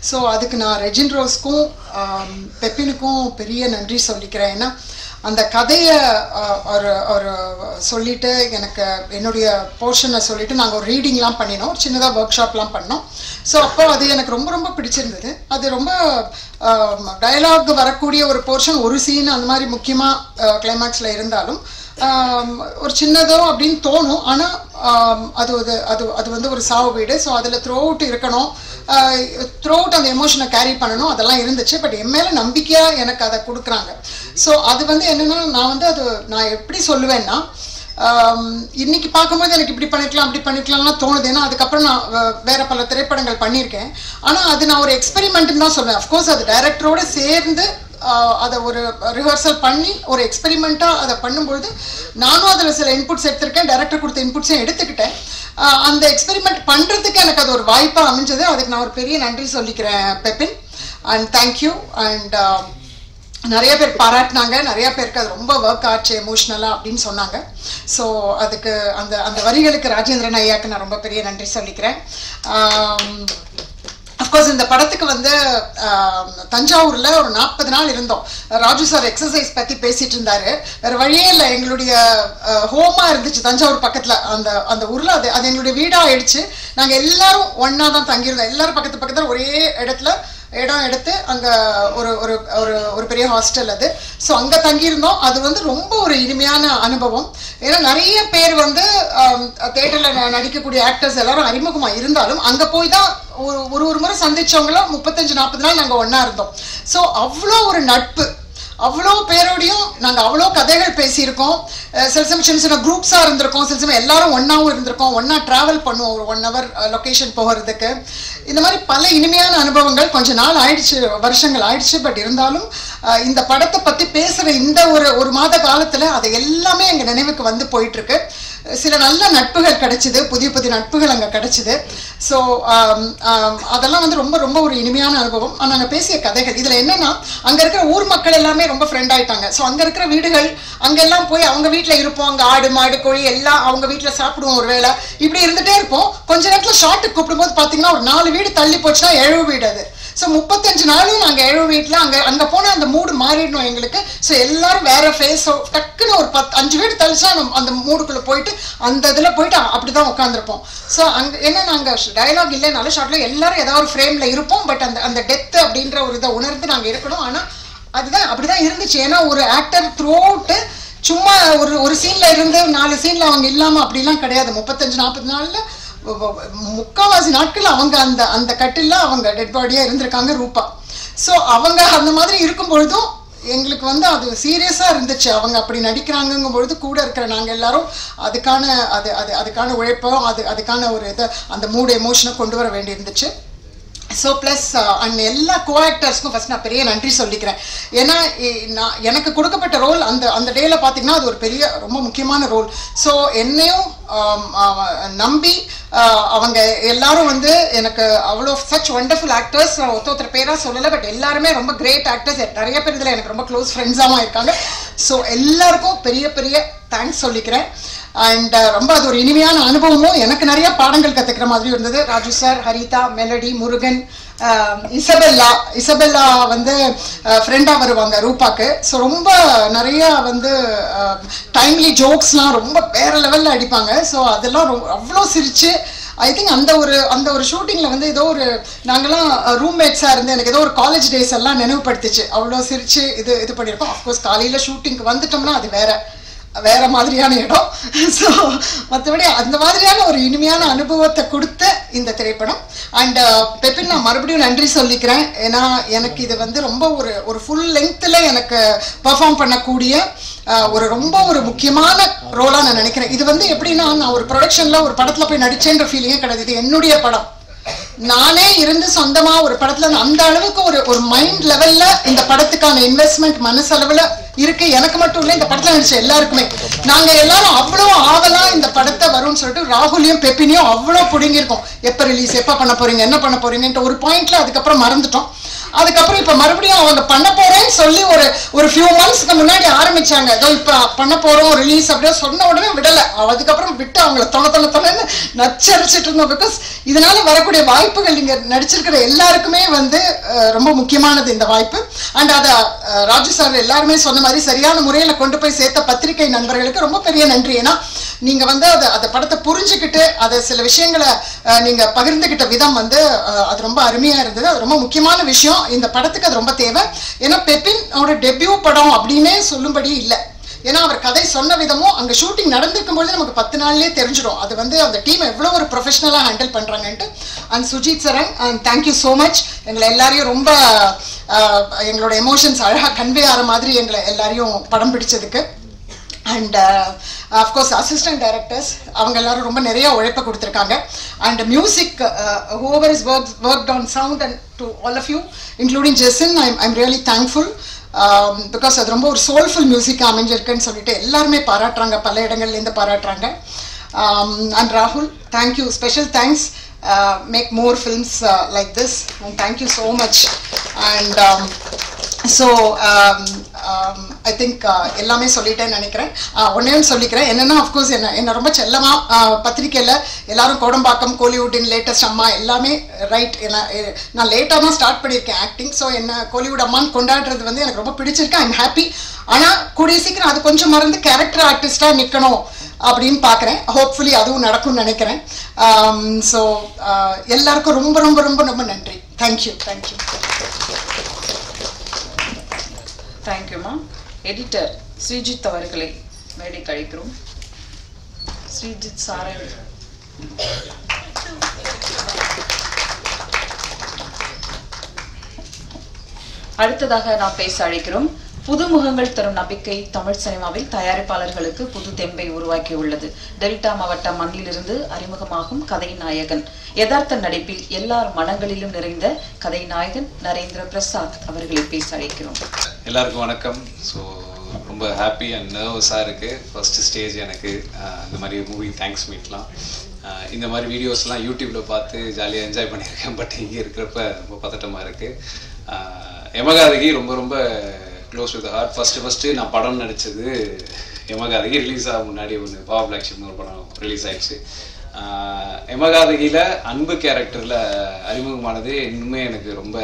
ஸோ அதுக்கு நான் ரெஜின் ரோஸ்க்கும் பெப்பினுக்கும் பெரிய நன்றி சொல்லிக்கிறேன். ஏன்னா அந்த கதையை ஒரு ஒரு சொல்லிட்டு எனக்கு என்னுடைய போர்ஷனை சொல்லிட்டு நாங்கள் ஒரு ரீடிங்லாம் பண்ணினோம், ஒரு சின்னதாக ஒர்க் ஷாப்லாம் பண்ணோம். ஸோ அப்போ அது எனக்கு ரொம்ப ரொம்ப பிடிச்சிருந்தது. அது ரொம்ப டயலாக் வரக்கூடிய ஒரு போர்ஷன், ஒரு சீன் அந்த மாதிரி முக்கியமாக கிளைமேக்ஸில் இருந்தாலும் ஒரு சின்னதோ அப்படின்னு தோணும். ஆனால் அது அது அது வந்து ஒரு சாவு வீடு. ஸோ அதில் த்ரூ அவுட் இருக்கணும், த்ரூ அவுட் அந்த எமோஷனை கேரி பண்ணணும், அதெல்லாம் இருந்துச்சு. பட் என் மேலே நம்பிக்கையாக எனக்கு அதை கொடுக்குறாங்க. ஸோ அது வந்து என்னென்னா, நான் வந்து அது நான் எப்படி சொல்லுவேன்னா, இன்னைக்கு பார்க்கும்போது எனக்கு இப்படி பண்ணிக்கலாம் அப்படி பண்ணிக்கலாம்லாம் தோணுது. ஏன்னா அதுக்கப்புறம் நான் வேற பல திரைப்படங்கள் பண்ணியிருக்கேன். ஆனால் அது நான் ஒரு எக்ஸ்பெரிமெண்ட்டுன்னு தான் சொல்லுவேன். அஃப்கோர்ஸ் அது டைரக்டரோடு சேர்ந்து அதை ஒரு ரிஹர்சல் பண்ணி ஒரு எக்ஸ்பெரிமெண்ட்டாக அதை பண்ணும்பொழுது நானும் அதில் சில இன்புட்ஸ் எடுத்திருக்கேன், டைரக்டர் கொடுத்த இன்புட்ஸையும் எடுத்துக்கிட்டேன். அந்த எக்ஸ்பெரிமெண்ட் பண்ணுறதுக்கு எனக்கு அது ஒரு வாய்ப்பாக அமைஞ்சது. அதுக்கு நான் ஒரு பெரிய நன்றி சொல்லிக்கிறேன் பெப்பின். And thank you. அண்ட் நிறைய பேர் பாராட்டினாங்க, நிறைய பேருக்கு அது ரொம்ப ஒர்க் ஆச்சு எமோஷ்னலாக அப்படின்னு சொன்னாங்க. ஸோ அதுக்கு அந்த அந்த வரிகளுக்கு ராஜேந்திரன் ஐயாவுக்கு நான் ரொம்ப பெரிய நன்றி சொல்லிக்கிறேன். அஃப்கோர்ஸ் இந்த படத்துக்கு வந்து தஞ்சாவூரில் ஒரு 40 நாள் இருந்தோம். ராஜு சார் எக்ஸசைஸ் பற்றி பேசிகிட்டு இருந்தார். வேறு வழியே இல்லை, எங்களுடைய ஹோமாக இருந்துச்சு தஞ்சாவூர் பக்கத்தில் அந்த அந்த ஊரில். அது அது எங்களுடைய வீடாக ஆயிடுச்சு. நாங்கள் எல்லாரும் ஒன்றா தான் தங்கியிருந்தோம். எல்லோரும் பக்கத்து பக்கத்தில் ஒரே இடம் எடுத்து அங்கே ஒரு ஒரு ஒரு ஒரு பெரிய ஹாஸ்டல் அது. ஸோ அங்கே தங்கியிருந்தோம். அது வந்து ரொம்ப ஒரு இனிமையான அனுபவம். ஏன்னா நிறைய பேர் வந்து தேட்டரில் நடிக்கக்கூடிய ஆக்டர்ஸ் எல்லாரும் அறிமுகமாக இருந்தாலும் அங்கே போய் தான் ஒரு முறை சந்திச்சவங்களாம் 35-40 நாள் நாங்கள் ஒன்றா இருந்தோம். ஸோ அவ்வளோ ஒரு நட்பு, அவ்வளோ பேரோடையும் நாங்கள் அவ்வளோ கதைகள் பேசியிருக்கோம். சில சமயம் சின்ன சின்ன குரூப்ஸாக இருந்திருக்கோம், சில சமயம் எல்லாரும் ஒன்றாவும் இருந்திருக்கோம், ஒன்றா ட்ராவல் பண்ணுவோம் ஒரு 1 hour லொக்கேஷன் போகிறதுக்கு. இந்த மாதிரி பல இனிமையான அனுபவங்கள். கொஞ்சம் நாள் ஆயிடுச்சு, வருஷங்கள் ஆயிடுச்சு. பட் இருந்தாலும் இந்த படத்தை பற்றி பேசுகிற இந்த ஒரு மாத காலத்தில் அது எல்லாமே எங்கள் நினைவுக்கு வந்து போயிட்டுருக்கு. சில நல்ல நட்புகள் கிடைச்சிது, புதிய புதிய நட்புகள் அங்கே கிடைச்சிது. ஸோ அதெல்லாம் வந்து ரொம்ப ரொம்ப ஒரு இனிமையான அனுபவம். நாங்கள் பேசிய கதைகள் இதில் என்னென்னா, அங்கே இருக்கிற ஊர் மக்கள் எல்லாமே ரொம்ப ஃப்ரெண்ட் ஆகிட்டாங்க. ஸோ அங்கே இருக்கிற வீடுகள், அங்கெல்லாம் போய் அவங்க வீட்டில் இருப்போம். அங்கே ஆடு மாடு கோழி எல்லாம் அவங்க வீட்டில் சாப்பிடுவோம். ஒரு வேளை இப்படி இருந்துகிட்டே இருப்போம். கொஞ்ச நேரத்தில் ஷார்ட்டுக்கு கூப்பிடும்போது பார்த்தீங்கன்னா ஒரு 4 வீடு தள்ளி போச்சுன்னா 7 வீடு அது. ஸோ 35 நாளும் நாங்கள் 7 வீட்டில் அங்கே போனால் அந்த மூடு மாறிடணும் எங்களுக்கு. ஸோ எல்லாரும் வேற ஃபேஸோ டக்குன்னு ஒரு 5 வீடு தள்ளிச்சா அந்த மூடுக்குள்ளே போயிட்டு அந்த இதில் போயிட்டு அப்படி தான் உட்காந்துருப்போம். ஸோ அங்கே என்ன, நாங்கள் டயலாக் இல்லைனாலும் ஷார்ட்டில் எல்லாரும் ஏதாவது ஒரு ஃப்ரேமில் இருப்போம். பட் அந்த டெத்து அப்படின்ற ஒரு இதை உணர்ந்து நாங்கள் இருக்கணும். ஆனால் அதுதான் அப்படிதான் இருந்துச்சு. ஏன்னா ஒரு ஆக்டர் த்ரூ அவுட்டு சும்மா ஒரு சீனில் இருந்து 4 சீனில் அவங்க இல்லாமல் அப்படிலாம் கிடையாது. 35-40 நாளில் முக்கால்வாசி நாட்கள் அவங்க அந்த கட்டில் அவங்க டெட் பாடியாக இருந்திருக்காங்க ரூபா. ஸோ அவங்க அந்த மாதிரி இருக்கும் பொழுதும் எங்களுக்கு வந்து அது சீரியஸாக இருந்துச்சு. அவங்க அப்படி நடிக்கிறாங்கங்கும் பொழுது கூட இருக்கிற நாங்கள் எல்லாரும் அதுக்கான உழைப்போம், அதுக்கான ஒரு இதை அந்த மூடு எமோஷனை கொண்டு வர வேண்டி இருந்துச்சு. ஸோ ப்ளஸ் அண்ட் எல்லா கோஆக்டர்ஸ்க்கும் ஃபஸ்ட் நான் பெரிய நன்றி சொல்லிக்கிறேன். ஏன்னா எனக்கு கொடுக்கப்பட்ட ரோல் அந்த டேயில் பார்த்தீங்கன்னா அது ஒரு பெரிய ரொம்ப முக்கியமான ரோல். ஸோ என்னையும் நம்பி அவங்க எல்லாரும் வந்து எனக்கு அவ்வளோ சச் ஒண்டர்ஃபுல் ஆக்டர்ஸ். ஒருத்தர் பேராக சொல்லலை, பட் எல்லாருமே ரொம்ப கிரேட் ஆக்டர்ஸ். நிறைய பேர் இதில் எனக்கு ரொம்ப க்ளோஸ் ஃப்ரெண்ட்ஸாகவும் இருக்காங்க. ஸோ எல்லாருக்கும் பெரிய பெரிய தேங்க்ஸ் சொல்லிக்கிறேன். அண்ட் ரொம்ப அது ஒரு இனிமையான அனுபவமும் எனக்கு நிறைய பாடங்கள் கற்றுக்கிற மாதிரி இருந்தது. Raju sir, Haritha, melody, Murugan, Isabella வந்து ஃப்ரெண்டாக வருவாங்க ரூபாக்கு. ஸோ ரொம்ப நிறைய வந்து டைம்லி ஜோக்ஸ்லாம் ரொம்ப வேற லெவலில் அடிப்பாங்க. ஸோ அதெல்லாம் அவ்வளோ சிரிச்சு ஐ திங்க் அந்த ஒரு ஷூட்டிங்கில் வந்து ஏதோ ஒரு நாங்கள்லாம் ரூம்மேட்ஸாக இருந்து எனக்கு ஏதோ ஒரு காலேஜ் டேஸ் எல்லாம் நினைவுபடுத்திச்சு. அவ்வளோ சிரிச்சு இது பண்ணியிருக்கோம். அஃப்கோர்ஸ் காலையில் ஷூட்டிங்க்கு வந்துட்டோம்னா அது வேற மாதிரியான இடம். ஸோ மற்றபடி அந்த மாதிரியான ஒரு இனிமையான அனுபவத்தை கொடுத்த இந்த திரைப்படம். அண்ட் பெப்பின் நான் மறுபடியும் நன்றி சொல்லிக்கிறேன். ஏன்னா எனக்கு இது வந்து ரொம்ப ஒரு ஃபுல் லெங்க்த்தில் எனக்கு பெர்ஃபார்ம் பண்ணக்கூடிய ரொம்ப ஒரு முக்கியமான ரோலாக நான் நினைக்கிறேன். இது வந்து எப்படின்னா, நான் ஒரு ப்ரொடக்ஷனில் ஒரு படத்தில் போய் நடிச்சேன்ற ஃபீலிங்கே கிடையாது. இது என்னுடைய படம். நானே இருந்து சொந்தமா ஒரு படத்துல அந்த அளவுக்கு ஒரு மைண்ட் லெவல்ல இந்த படத்துக்கான இன்வெஸ்ட்மெண்ட் மனசளவுல இருக்கு. எனக்கு மட்டும் இல்லை, இந்த படத்துல நடிச்ச எல்லாருக்குமே. நாங்க எல்லாரும் அவ்வளோ ஆவலா இந்த படத்தை வரும்னு சொல்லிட்டு ராகுலையும் பெப்பினையும் அவ்வளோ பிடுங்கிருக்கோம். எப்ப ரிலீஸ், எப்ப பண்ண போறீங்க, என்ன பண்ண போறீங்கன்ற ஒரு பாயிண்ட்ல அதுக்கப்புறம் மறந்துட்டோம். அதுக்கப்புறம் இப்ப மறுபடியும் அவங்க பண்ண போறேன்னு சொல்லி ஒரு ஃபியூ மந்த்ஸ்க்கு முன்னாடி ஆரம்பிச்சாங்க. ஏதோ இப்ப பண்ண போறோம் ரிலீஸ் அப்படியே சொன்ன உடனே விடல. அதுக்கப்புறம் விட்டு அவங்கள தொணன்னு நச்சரிச்சிட்டு இருந்தோம். பிகாஸ் இதனால வரக்கூடிய வாய்ப்பு வாய்ப்புகள் இங்க நடிச்சிருக்கிற எல்லாருக்குமே வந்து ரொம்ப முக்கியமானது இந்த வாய்ப்பு. அண்ட் அதை ராஜு சார் எல்லாருமே சொன்ன மாதிரி சரியான முறையில கொண்டு போய் சேர்த்த பத்திரிகை நண்பர்களுக்கு ரொம்ப பெரிய நன்றி. ஏன்னா நீங்க வந்து அதை படத்தை புரிஞ்சுக்கிட்டு அதை சில விஷயங்களை நீங்க பகிர்ந்துகிட்ட விதம் வந்து அது ரொம்ப அருமையா இருந்தது. அது ரொம்ப முக்கியமான விஷயம். இந்த படத்துக்கு அது ரொம்ப தேவை. ஏன்னா பெப்பின் ஒரு டெபியூ படம் அப்படின்னே சொல்லும்படி இல்லை. ஏன்னா அவர் கதை சொன்ன விதமும் அங்கே ஷூட்டிங் நடந்திருக்கும் போது நமக்கு 10 நாள்லேயே தெரிஞ்சிடும் அது வந்து அந்த டீம் எவ்வளோ ஒரு ப்ரொஃபஷனலாக ஹேண்டில் பண்ணுறாங்கன்ட்டு. And Sujith Saran and thank you so much. எங்களை எல்லாரையும் ரொம்ப எங்களோட எமோஷன்ஸ் அழகாக கன்வே ஆகிற மாதிரி எங்களை எல்லாரையும் படம் பிடிச்சதுக்கு. அண்ட் அஃப்கோர்ஸ் அசிஸ்டன்ட் டைரக்டர்ஸ் அவங்க எல்லாரும் ரொம்ப நிறைய உழைப்பை கொடுத்துருக்காங்க. And music whoever is worked on sound and to all of you including Jason, I'm really thankful because அது ரொம்ப ஒரு சோல்ஃபுல் மியூசிக் அமைஞ்சிருக்குன்னு சொல்லிட்டு எல்லாருமே பாராட்டுறாங்க, பல இடங்கள்லேருந்து பாராட்டுறாங்க. அண்ட் ராகுல், thank you, special thanks. Make more films like this and thank you so much. And so I think எல்லாமே சொல்லிட்டேன்னு நினைக்கிறேன். ஒன்னேன்னு சொல்லிக்கிறேன் என்னென்னா, அஃப்கோர்ஸ் என்ன ரொம்ப செல்லமாக பத்திரிக்கையில் எல்லாரும் கோடம்பாக்கம், கோலிவுட்டின் லேட்டஸ்ட் அம்மா எல்லாமே ரைட். நான் லேட்டாக தான் ஸ்டார்ட் பண்ணியிருக்கேன் ஆக்டிங். ஸோ என்ன கோலிவுட் அம்மான்னு கொண்டாடுறது வந்து எனக்கு ரொம்ப பிடிச்சிருக்கு. I'm happy. ஆனால் கூடிய சீக்கிரம் அது கொஞ்சம் மறந்து கேரக்டர் ஆர்டிஸ்டாக நிற்கணும் அப்படின்னு பார்க்குறேன். ஹோப்ஃபுல்லி அதுவும் நடக்கும்னு நினைக்கிறேன். ஸோ எல்லாருக்கும் ரொம்ப ரொம்ப ரொம்ப ரொம்ப நன்றி. தேங்க்யூ. தேங்க்யூ. தேங்க்யூமா. எடிட்டர் ஸ்ரீஜித் அவர்களை மேடை கழிக்கிறோம். ஸ்ரீஜித் சாரன். அடுத்ததாக நாம் பேச அழைக்கிறோம். புதுமுகங்கள் தரும் நம்பிக்கை தமிழ் சினிமாவில் தயாரிப்பாளர்களுக்கு புது தெம்பை உருவாக்கியுள்ளது. டெல்டா மாவட்ட மண்ணிலிருந்து அறிமுகமாகும் கதை நாயகன். யதார்த்த நடிப்பில் எல்லார் மனங்களிலும் நிறைந்த கதை நாயகன் நரேந்திர பிரசாத் அவர்களை பேச அழைக்கிறோம். எல்லாருக்கும் வணக்கம். ஸோ ரொம்ப ஹாப்பி அண்ட் நர்வஸாக இருக்குது. ஃபர்ஸ்ட் ஸ்டேஜ் எனக்கு இந்த மாதிரி மூவி தேங்க்ஸ் மீட்லாம். இந்த மாதிரி வீடியோஸ்லாம் யூடியூப்பில் பார்த்து ஜாலியாக என்ஜாய் பண்ணியிருக்கேன். பட் இங்கே இருக்கிறப்ப ரொம்ப பதட்டமாக இருக்குது. யமகாதகி ரொம்ப ரொம்ப close to the heart. First நான் படம் நடித்தது யமகாதகி ரிலீஸ் ஆக முன்னாடி ஒன்று பாவா பிளாக் ஷிப்னு ஒரு படம் ரிலீஸ் ஆகிடுச்சு. யமகாதகியில் அன்பு கேரக்டரில் அறிமுகமானது இன்னுமே எனக்கு ரொம்ப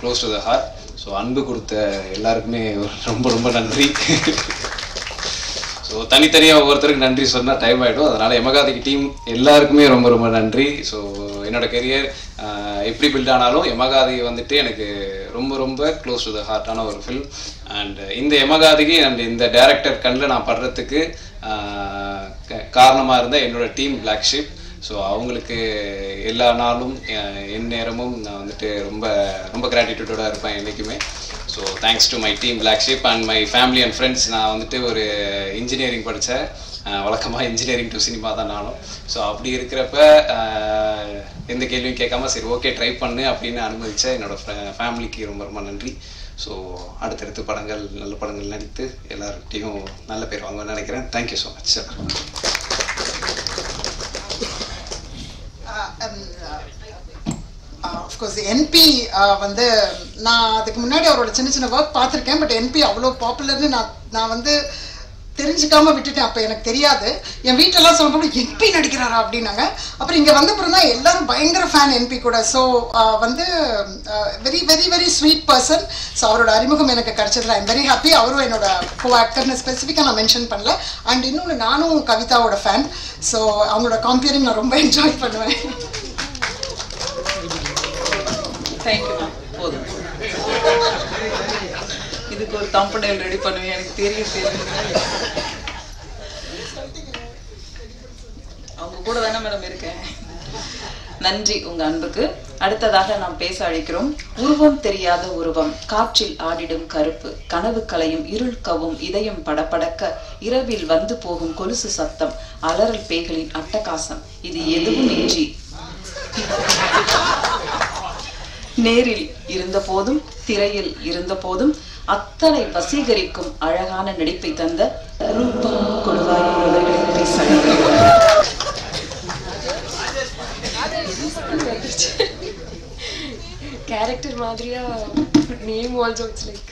close to the heart. So அன்பு கொடுத்த எல்லாருக்குமே ரொம்ப ரொம்ப நன்றி. ஸோ தனித்தனியாக ஒவ்வொருத்தருக்கு நன்றி சொன்னால் டைம் ஆகிடும். அதனால் யமகாதகி டீம் எல்லாருக்குமே ரொம்ப ரொம்ப நன்றி. ஸோ என்னோடய கெரியர் எப்படி பில்ட் ஆனாலும் யமகாதகி வந்துட்டு எனக்கு ரொம்ப ரொம்ப க்ளோஸ் டு த ஹார்ட்டான ஒரு ஃபில்ம். அண்ட் இந்த யமகாதகி அண்ட் இந்த டைரக்டர் கண்ணில் நான் படுறதுக்கு காரணமாக இருந்த என்னோடய டீம் பிளாக் ஷிப். ஸோ அவங்களுக்கு எல்லா நாளும் என் நேரமும் நான் வந்துட்டு ரொம்ப ரொம்ப கிராட்டிடியூடோட இருப்பேன் என்றைக்குமே. So thanks to my team Black Ship and my family and friends. நான் வந்துட்டு ஒரு இன்ஜினியரிங் படித்தேன். வழக்கமாக இன்ஜினியரிங் டு சினிமா தான் நானும். ஸோ அப்படி இருக்கிறப்ப எந்த கேள்வியும் கேட்காம சரி ஓகே ட்ரை பண்ணு அப்படின்னு அனுமதிச்ச என்னோடய ஃபேமிலிக்கு ரொம்ப ரொம்ப நன்றி. ஸோ அடுத்தடுத்து படங்கள் நல்ல படங்கள் நடித்து எல்லார்கிட்டையும் நல்ல பேர் வாங்கன்னு நினைக்கிறேன். Thank you so much sir. Of course NP வந்து நான் அதுக்கு முன்னாடி அவரோட சின்ன சின்ன ஒர்க் பார்த்துருக்கேன். பட் என்பி அவ்வளோ பாப்புலர்னு நான் வந்து தெரிஞ்சுக்காம விட்டுட்டேன். அப்போ எனக்கு தெரியாது. என் வீட்டிலலாம் சொல்லும்போது என்பி நடிக்கிறாரா அப்படின்னாங்க. அப்புறம் இங்கே வந்த அப்புறம் தான் எல்லாரும் பயங்கர ஃபேன் என்பி கூட. ஸோ வந்து very very very sweet person. So அவரோட அறிமுகம் எனக்கு கிடைச்சதுல ஐம் வெரி ஹாப்பி. அவரும் என்னோட கோ ஆக்டர்னு ஸ்பெசிஃபிக்காக நான் மென்ஷன் பண்ணல. அண்ட் இன்னொன்று நானும் கவிதாவோட ஃபேன். ஸோ அவங்களோட காம்பியரிங் நான் ரொம்ப என்ஜாய் பண்ணுவேன். தேங்க்யூ. போதும், இதுக்கு ஒரு தம்பனேல் ரெடி பண்ணுவேன். எனக்கு தெரியும். அவங்க கூட தானே மேடம் இருக்கேன். நன்றி உங்க அன்புக்கு. அடுத்ததாக நாம் பேச அழைக்கிறோம். உருவம் தெரியாத உருவம், காற்றில் ஆடிடும் கருப்பு, கனவு கலையும் இருள் கவும் இதயம் படபடக்க, இரவில் வந்து போகும் கொலுசு சத்தம், அலறல் பேய்களின் அட்டகாசம், இது எதுவும் இன்றி நேரில் இருந்த போதும் திரையில் இருந்த போதும் அத்தனை வசீகரிக்கும் அழகான நடிப்பை தந்த ரூபா கொடுவாய் அவர்களை பேச கேரக்டர் மாதிரியா நேம் ஆல்சோ இட்ஸ் லைக்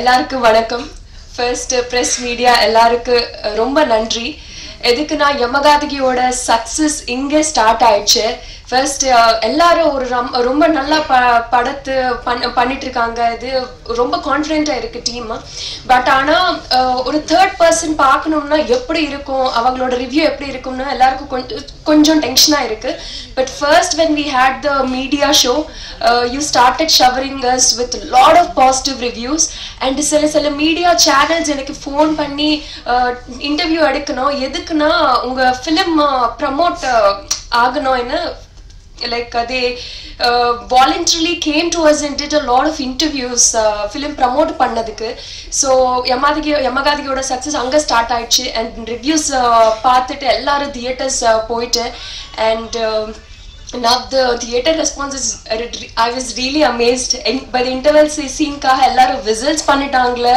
எல்லாருக்கும் வணக்கம். ஃபர்ஸ்ட் பிரஸ் மீடியா எல்லாருக்கும் ரொம்ப நன்றி. எதுக்குன்னா யமகாதகியோட சக்சஸ் இங்கே ஸ்டார்ட் ஆயிடுச்சு. ஃபர்ஸ்ட் எல்லாரும் ஒரு ரொம்ப நல்லா படத்து பண்ணிட்டு இருக்காங்க. இது ரொம்ப கான்ஃபிடென்ட்டா இருக்கு டீம். பட் ஆனா ஒரு தேர்ட் பர்சன் பார்க்கணும்னா எப்படி இருக்கும், அவங்களோட ரிவ்யூ எப்படி இருக்கும்னு எல்லாருக்கும் கொஞ்சம் டென்ஷனா இருக்கு. But first when we had the media show, you started showering us with a lot of positive reviews. And சில மீடியா சேனல்ஸ் எனக்கு ஃபோன் பண்ணி இன்டர்வியூ எடுக்கணும், எதுக்குன்னா உங்க ஃபிலிம் ப்ரமோட் ஆகணும்னு. Like they voluntarily came to us and did a lot of interviews film promote பண்ணதுக்கு. So யமகாதகியோட success அங்க start ஆயிடுச்சு. and reviews பார்த்துட்டு எல்லாரும் தியேட்டர்ஸ் போயிட்டு and now the theater response is I was really amazed. By the interval scene காக எல்லாரும் whistles பண்ணிட்டாங்களே.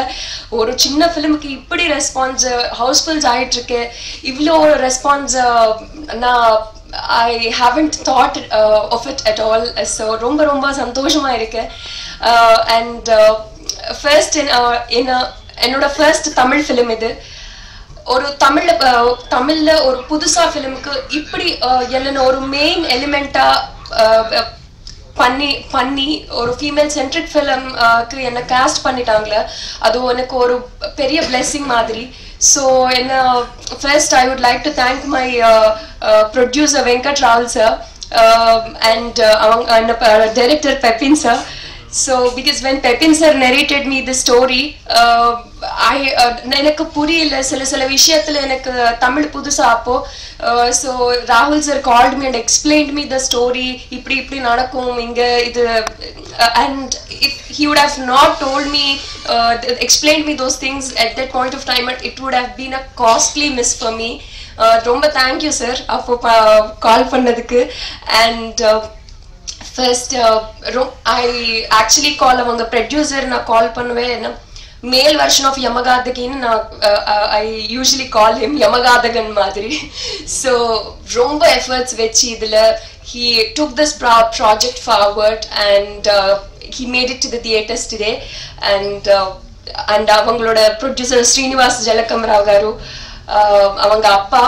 ஒரு சின்ன ஃபிலிமுக்கு இப்படி ரெஸ்பான்ஸ் ஹவுஸ்ஃபுல்ஸ் ஆயிட்டு இருக்கு. இவ்வளோ ரெஸ்பான்ஸ் நான் I haven't thought of it at all. So ரொம்ப சந்தோஷமா இருக்கு. And first என்னோட first தமிழ் ஃபிலிம் இது. ஒரு தமிழ்ல ஒரு புதுசா ஃபிலிமுக்கு இப்படி என்னென்ன ஒரு மெயின் எலிமெண்டா பண்ணி ஒரு ஃபீமேல் சென்ட்ரிக் ஃபிலிம்க்கு என்ன காஸ்ட் பண்ணிட்டாங்களே, அது எனக்கு ஒரு பெரிய பிளெஸிங் மாதிரி. So first I would like to thank my producer Venkat Raul sir and director Pepin sir. So because when Pepin sir narrated me the story, எனக்கு புரியல சில விஷயத்துல எனக்கு தமிழ் புதுசா அப்போ. So Rahul sir called me and explained me the story. இப்படி நடக்கும் இங்க இது. And if he would have not told me, explained me those things at that point of time, it would have been a costly miss for me. ரொம்ப thank you sir அப்போ கால் பண்ணதுக்கு. And first I actually call அவங்க producer நான் கால் பண்ணுவேன். மேல் version of யமகாதகின்னு நான் I usually call him யமகாதகன் மாதிரி. So ரொம்ப efforts வச்சு இதுல he took this project forward and he made it to the theaters today. And அவங்களோட producer ஸ்ரீனிவாஸ் ஜலகம்ராவ் garu, அவங்க அப்பா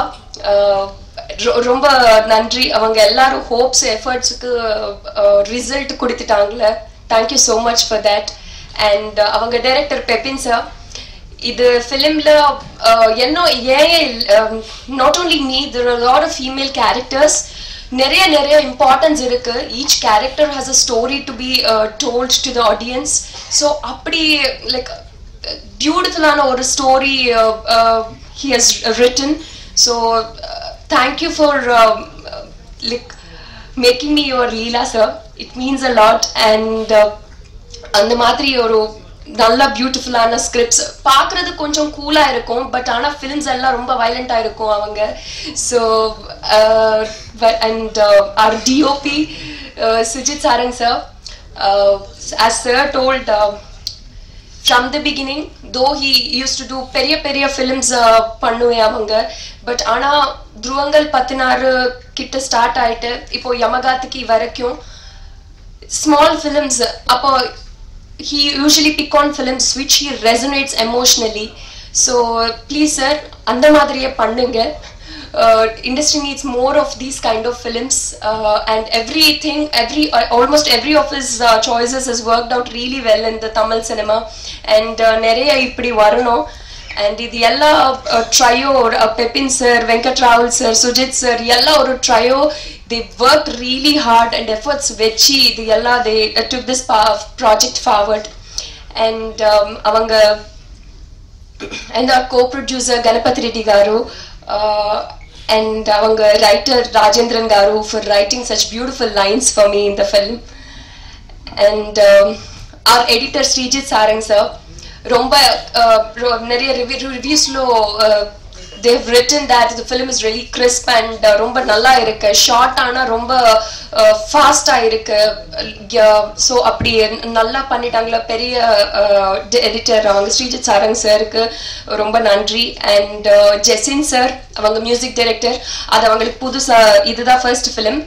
ரொம்ப நன்றி. அவங்க எல்லாரும் ஹோப்ஸ் எஃபர்ட்ஸ்க்கு ரிசல்ட் கொடுத்துட்டாங்களே. Thank you so much for that. And அவங்க டைரக்டர் பெப்பின் சார் இது ஃபிலிம்ல not only me, there are lot of female characters. நிறைய இம்பார்ட்டன்ஸ் இருக்கு. Each character has a story to be told to the audience. So அப்படி like பியூட்டிஃபுல்லான ஒரு story he has written. So thank you for like making me your Leela sir. It means a lot. And அந்த மாதிரி ஒரு நல்ல பியூட்டிஃபுல்லான scripts பார்க்கறது கொஞ்சம் கூலா இருக்கும். பட் ஆனா ஃபிலிம்ஸ் எல்லாம் ரொம்ப வயலண்டா இருக்கும் அவங்க. So and our DOP Sujit Sarang sir, as sir told, from the beginning, though he used to do பெரிய films பண்ணுவேன் அவங்க. பட் ஆனா துருவங்கள் 16 கிட்ட ஸ்டார்ட் ஆயிட்டு இப்போ யமகாதகி வரைக்கும் ஸ்மால் films. அப்போ he usually pick on films which he resonates emotionally. So please sir, அந்த மாதிரியே பண்ணுங்க. Industry needs more of these kind of films, and almost every of his choices has worked out really well in the Tamil cinema. And நிறைய இப்படி வரணும். And இது எல்லா trio, Pepin sir, Venkat Raul sir, Sujit sir, எல்லா ஒரு trio, they worked really hard and efforts வெச்சி இது எல்லா they took this project forward. And அவங்க and our co-producer Ganapathi Reddy garu, and avanga writer Rajendran garu for writing such beautiful lines for me in the film. And our editor Srijit Sarang sir, romba nariya reviews lo they have written that the film is really crisp and romba nalla irukku, short ana romba fast ah irukku. So appadi nalla pannitaangala periya editor avanga Srijit Sarang sir ku romba nandri. And Jessin sir avanga music director, adu avangalukku pudusa idudha first film.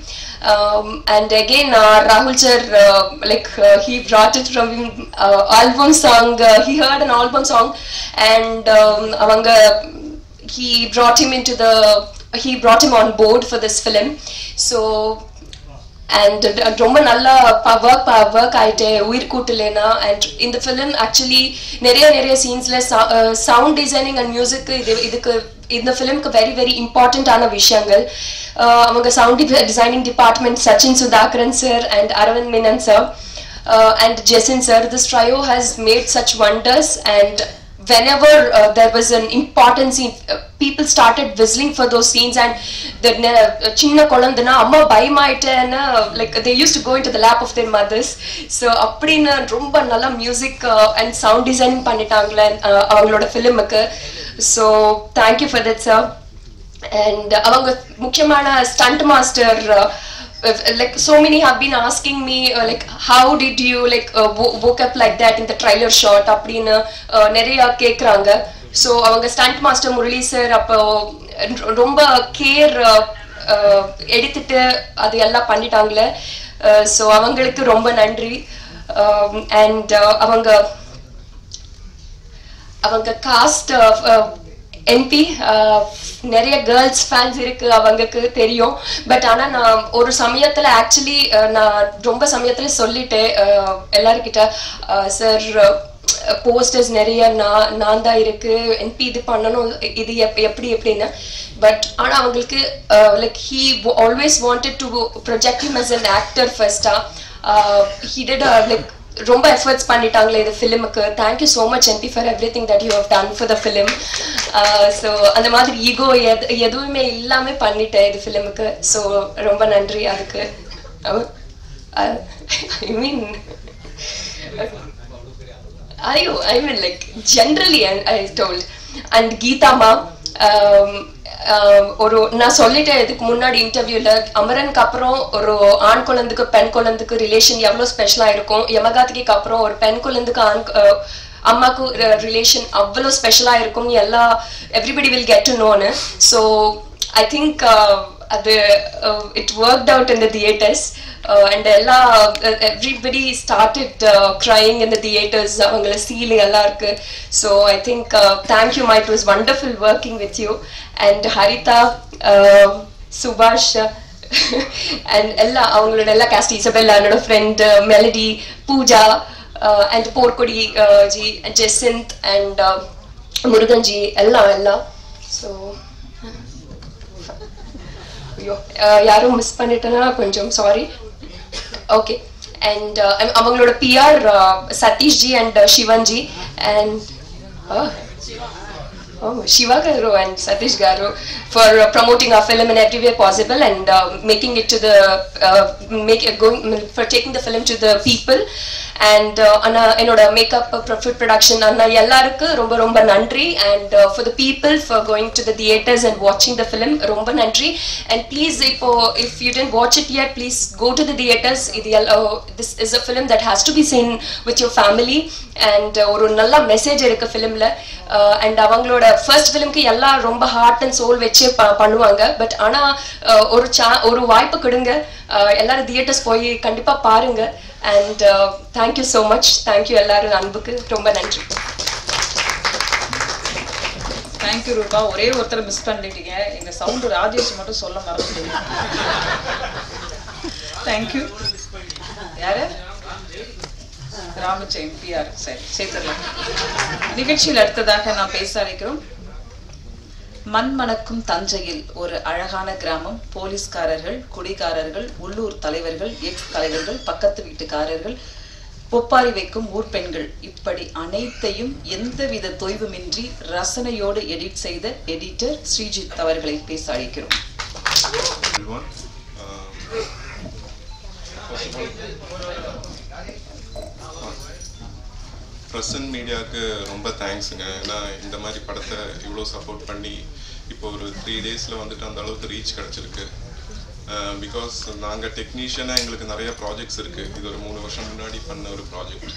And again Rahul sir, he brought it from album song, he heard an album song and avanga he brought him on board for this film. So and ரொம்ப நல்லா work ஆயிட்டே உயிர் கூட்டலேனா. And in the film actually நிறைய சீன்ஸ்ல sound designing and music இதுக்கு இந்த ஃபிலிம்க்கு very important ஆன விஷயங்கள். அவங்க sound designing department Sachin Sudhakaran sir and Aravind Menon sir and Jason sir, this trio has made such wonders. And whenever there was an important scene, people started whistling for those scenes. And the chinna kolandana amma bayamaitena, like they used to go into the lap of their mothers. So appadina romba nalla music and sound designing pannitaangla avangaloda filmukku. So thank you for that sir. And avanga mukyamana stunt master, like so many have been asking me like how did you like woke up like that in the trailer shot அப்படினு நிறைய கேக்குறாங்க. So அவங்க stunt master Murali sir அப்போ ரொம்ப care எடுத்துட்டு அது எல்லாம் பண்ணிட்டாங்களே. So அவங்களுக்கு ரொம்ப நன்றி. And அவங்க காஸ்ட் எம்பி நிறைய கேர்ள்ஸ் ஃபேன்ஸ் இருக்கு அவங்களுக்கு தெரியும். பட் ஆனால் நான் ஒரு சமயத்தில் ஆக்சுவலி நான் ரொம்ப சமயத்தில் சொல்லிட்டேன் எல்லாருக்கிட்ட, சார் போஸ்டர்ஸ் நிறைய நான் தான் இருக்கு, என்பி இது பண்ணணும், இது எப்படின்னு. பட் ஆனால் அவங்களுக்கு like he always wanted to project him as an actor ஃபர்ஸ்டா. ஹீ டிட் லைக் ரொம்ப எஃபர்ட்ஸ் பண்ணிட்டாங்களே இந்த ஃபிலிமுக்கு. Thank you so much NP for everything that you have done for the film. So அந்த மாதிரி ஈகோ எதுவுமே இல்லாமல் பண்ணிட்டேன் இது ஃபிலிமுக்கு. ஸோ ரொம்ப நன்றி அதுக்கு. ஐ மீன் like generally I told. And Geetama, ஒரு நான் சொல்லிட்டேன் இதுக்கு முன்னாடி இன்டர்வியூல, அமரனுக்கு அப்புறம் ஒரு ஆண் குழந்தைக்கு பெண் குழந்தைக்கு ரிலேஷன் எவ்வளவு ஸ்பெஷலா இருக்கும், யமகாத்திக்கு அப்புறம் ஒரு பெண் குழந்தைக்கு அம்மாக்கு ரிலேஷன் அவ்வளவு ஸ்பெஷலா இருக்கும் எல்லா எவ்ரிபடி வில் கெட் டு நோன்னு. ஸோ ஐ திங்க் அது it worked out in the theatres. And everybody started crying in the theaters. avangala seal ella irukku. So I think thank you Ma, it was wonderful working with you. And Harita, Subhash and ella avangaloda ella cast, Isabella anoda friend, Melody, Pooja and Porkodi ji and Jacinth and Murugan ji ella. So யாரும் miss பண்ணிட்டேன்னா கொஞ்சம் sorry. Okay. And அவங்களோட PR Satish ji and Shivan ji and Shiva Garu and Satish Garu for promoting our film in every way possible and making it to the for taking the film to the people. And enoda makeup profit production anna ellarukku romba nandri. And for the people for going to the theaters and watching the film romba nandri. And please if you didn't watch it yet, please go to the theaters. This is a film that has to be seen with your family. And oru nalla message irukku film la. And avangaloda first film ku ella romba heart and soul veche பண்ணுவாங்க. But ஆனா ஒரு வாய்ப்பு கொடுங்க, எல்லாரும் theatres போய் கண்டிப்பா பாருங்க. And thank you so much. Thank you எல்லாரும் அன்புக்கு ரொம்ப நன்றி. Thank you ரூபா. ஒரே ஒருத்தர் மிஸ் பண்ணிட்டீங்க, எங்க சவுண்ட் ராஜேஷ் மட்டும் சொல்ல மறந்துட்டீங்க. Thank you. யாரு? ராமச்ச எம்பிஆர். சரி சேர்த்துடலாம். நிகழ்ச்சியில் அடுத்ததாக நான் பேச அழைக்கிறோம். மண் மணக்கும் தஞ்சையில் ஒரு அழகான கிராமம். போலீஸ்காரர்கள், குடிகாரர்கள், உள்ளூர் தலைவர்கள், எக்ஸ் தலைவர்கள், பக்கத்து வீட்டுக்காரர்கள், ஒப்பாரி வைக்கும் ஊர் பெண்கள், இப்படி அனைத்தையும் எந்தவித தொய்வுமின்றி ரசனையோடு எடிட் செய்த எடிட்டர் ஸ்ரீஜித் அவர்களை பேச அழைக்கிறோம். ப்ரெஸ் அண்ட் மீடியாவுக்கு ரொம்ப தேங்க்ஸுங்க. ஏன்னா இந்த மாதிரி படத்தை இவ்வளோ சப்போர்ட் பண்ணி இப்போ ஒரு 3 டேஸில் வந்துட்டு அந்த அளவுக்கு ரீச் கிடச்சிருக்கு. பிகாஸ் நாங்கள் டெக்னீஷியனாக எங்களுக்கு நிறைய ப்ராஜெக்ட்ஸ் இருக்குது. இது ஒரு 3 வருஷம் முன்னாடி பண்ண ஒரு ப்ராஜெக்ட்.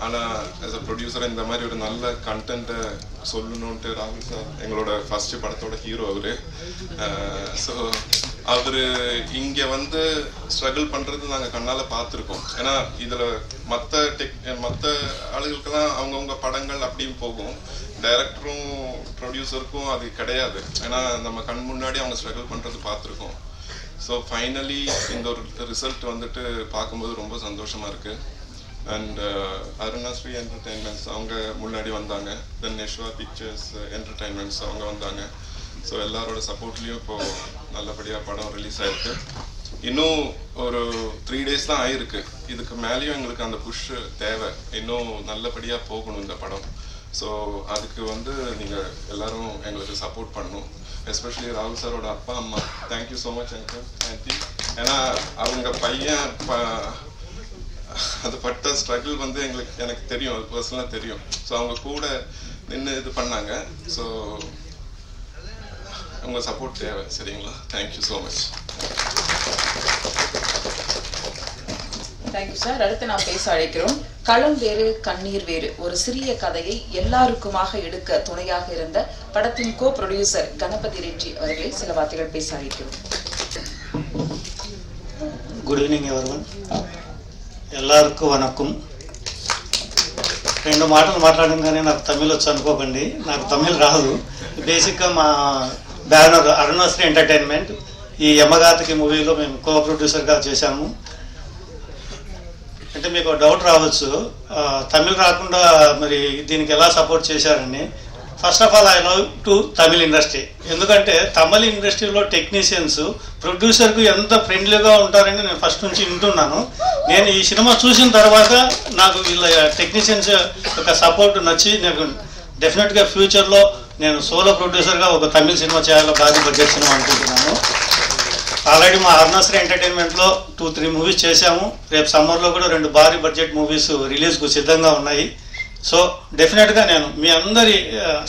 ஆனால் ஆஸ் அ ப்ரொடியூசர் இந்த மாதிரி ஒரு நல்ல கண்டென்ட்டை சொல்லணுன்ட்டு ராகுல் சார், எங்களோட ஃபஸ்ட்டு படத்தோட ஹீரோ அவர். ஸோ அவர் இங்கே வந்து ஸ்ட்ரகிள் பண்ணுறது நாங்கள் கண்ணால் பார்த்துருக்கோம். ஏன்னா இதில் மற்ற ஆளுகளுக்கெல்லாம் அவங்கவுங்க படங்கள் அப்படியும் போகும். டைரக்டரும் ப்ரொடியூசருக்கும் அது கிடையாது. ஏன்னா நம்ம கண் முன்னாடி அவங்க ஸ்ட்ரகிள் பண்ணுறது பார்த்துருக்கோம். ஸோ ஃபைனலி இந்த ஒரு ரிசல்ட் வந்துட்டு பார்க்கும்போது ரொம்ப சந்தோஷமாக இருக்குது. அண்ட் அருணாஸ்ரீ என்டர்டெயின்மெண்ட்ஸ் அவங்க முன்னாடி வந்தாங்க. தென் யஷ்வா பிக்சர்ஸ் என்டர்டெயின்மெண்ட்ஸ் அவங்க வந்தாங்க. ஸோ எல்லாரோட சப்போர்ட்லேயும் இப்போது நல்லபடியாக படம் ரிலீஸ் ஆகிருக்கு. இன்னும் ஒரு 3 days தான் ஆயிருக்கு. இதுக்கு மேலேயும் எங்களுக்கு அந்த புஷ் தேவை. இன்னும் நல்லபடியாக போகணும் இந்த படம். ஸோ அதுக்கு வந்து நீங்கள் எல்லோரும் எங்களுக்கு சப்போர்ட் பண்ணணும். எஸ்பெஷலி ராகுல் சாரோட அப்பா அம்மா, thank you so much uncle anti. ஏன்னா அவங்க பையன் அது பட்ட ஸ்ட்ரகிள் வந்து எனக்கு தெரியும், அது பர்சனலாக தெரியும். ஸோ அவங்க கூட நின்று இது பண்ணாங்க. ஸோ உங்கள் சப்போர்ட் தேவை. சரிங்களா? Thank you so much. Thank you sir. அடுத்து நாம் பேச அழைக்கிறோம். களம் வேறு கண்ணீர் வேறு, ஒரு சிறிய கதையை எல்லாருக்குமாக எடுக்க துணையாக இருந்த படத்தின் கோ ப்ரொடியூசர் கணபதி ரெட்டி அவர்களை சில வார்த்தைகள் பேச அழைக்கிறோம். Good evening everyone. ಎಲ್ಲರಿಗೂ వనకం. 2 మాటలు మాట్లాడంగానే నాకు తమిళ్ వచ్చు అనుకోకండి, నాకు తమిళ్ రాదు. బేసిక్గా మా బ్యానర్ అరుణాశ్రీ ఎంటర్టైన్మెంట్ ఈ యమగాతకి మూవీలో మేము కో ప్రొడ్యూసర్గా చేశాము. అంటే మీకు డౌట్ రావచ్చు, తమిళ్ రాకుండా మరి దీనికి ఎలా సపోర్ట్ చేశారని. First of all I love to Tamil industry. ఎందుకంటే తమిళ్ ఇండస్ట్రీలో టెక్నీషియన్స్ ప్రొడ్యూసర్కు ఎంత ఫ్రెండ్లీగా ఉంటారని నేను ఫస్ట్ నుంచి వింటున్నాను. నేను ఈ సినిమా చూసిన తర్వాత నాకు వీళ్ళ టెక్నీషియన్స్ యొక్క సపోర్ట్ నచ్చి నాకు డెఫినెట్గా ఫ్యూచర్లో నేను సోలో ప్రొడ్యూసర్గా ఒక తమిళ్ సినిమా చేయాలో భారీ బడ్జెట్ సినిమా అనుకుంటున్నాను. ఆల్రెడీ మా అరుణాశ్రీ ఎంటర్టైన్మెంట్లో 2-3 మూవీస్ చేశాము. రేపు సమ్మర్లో కూడా 2 భారీ బడ్జెట్ మూవీస్ రిలీజ్కు సిద్ధంగా ఉన్నాయి. సో డెఫినెట్గా నేను మీ అందరి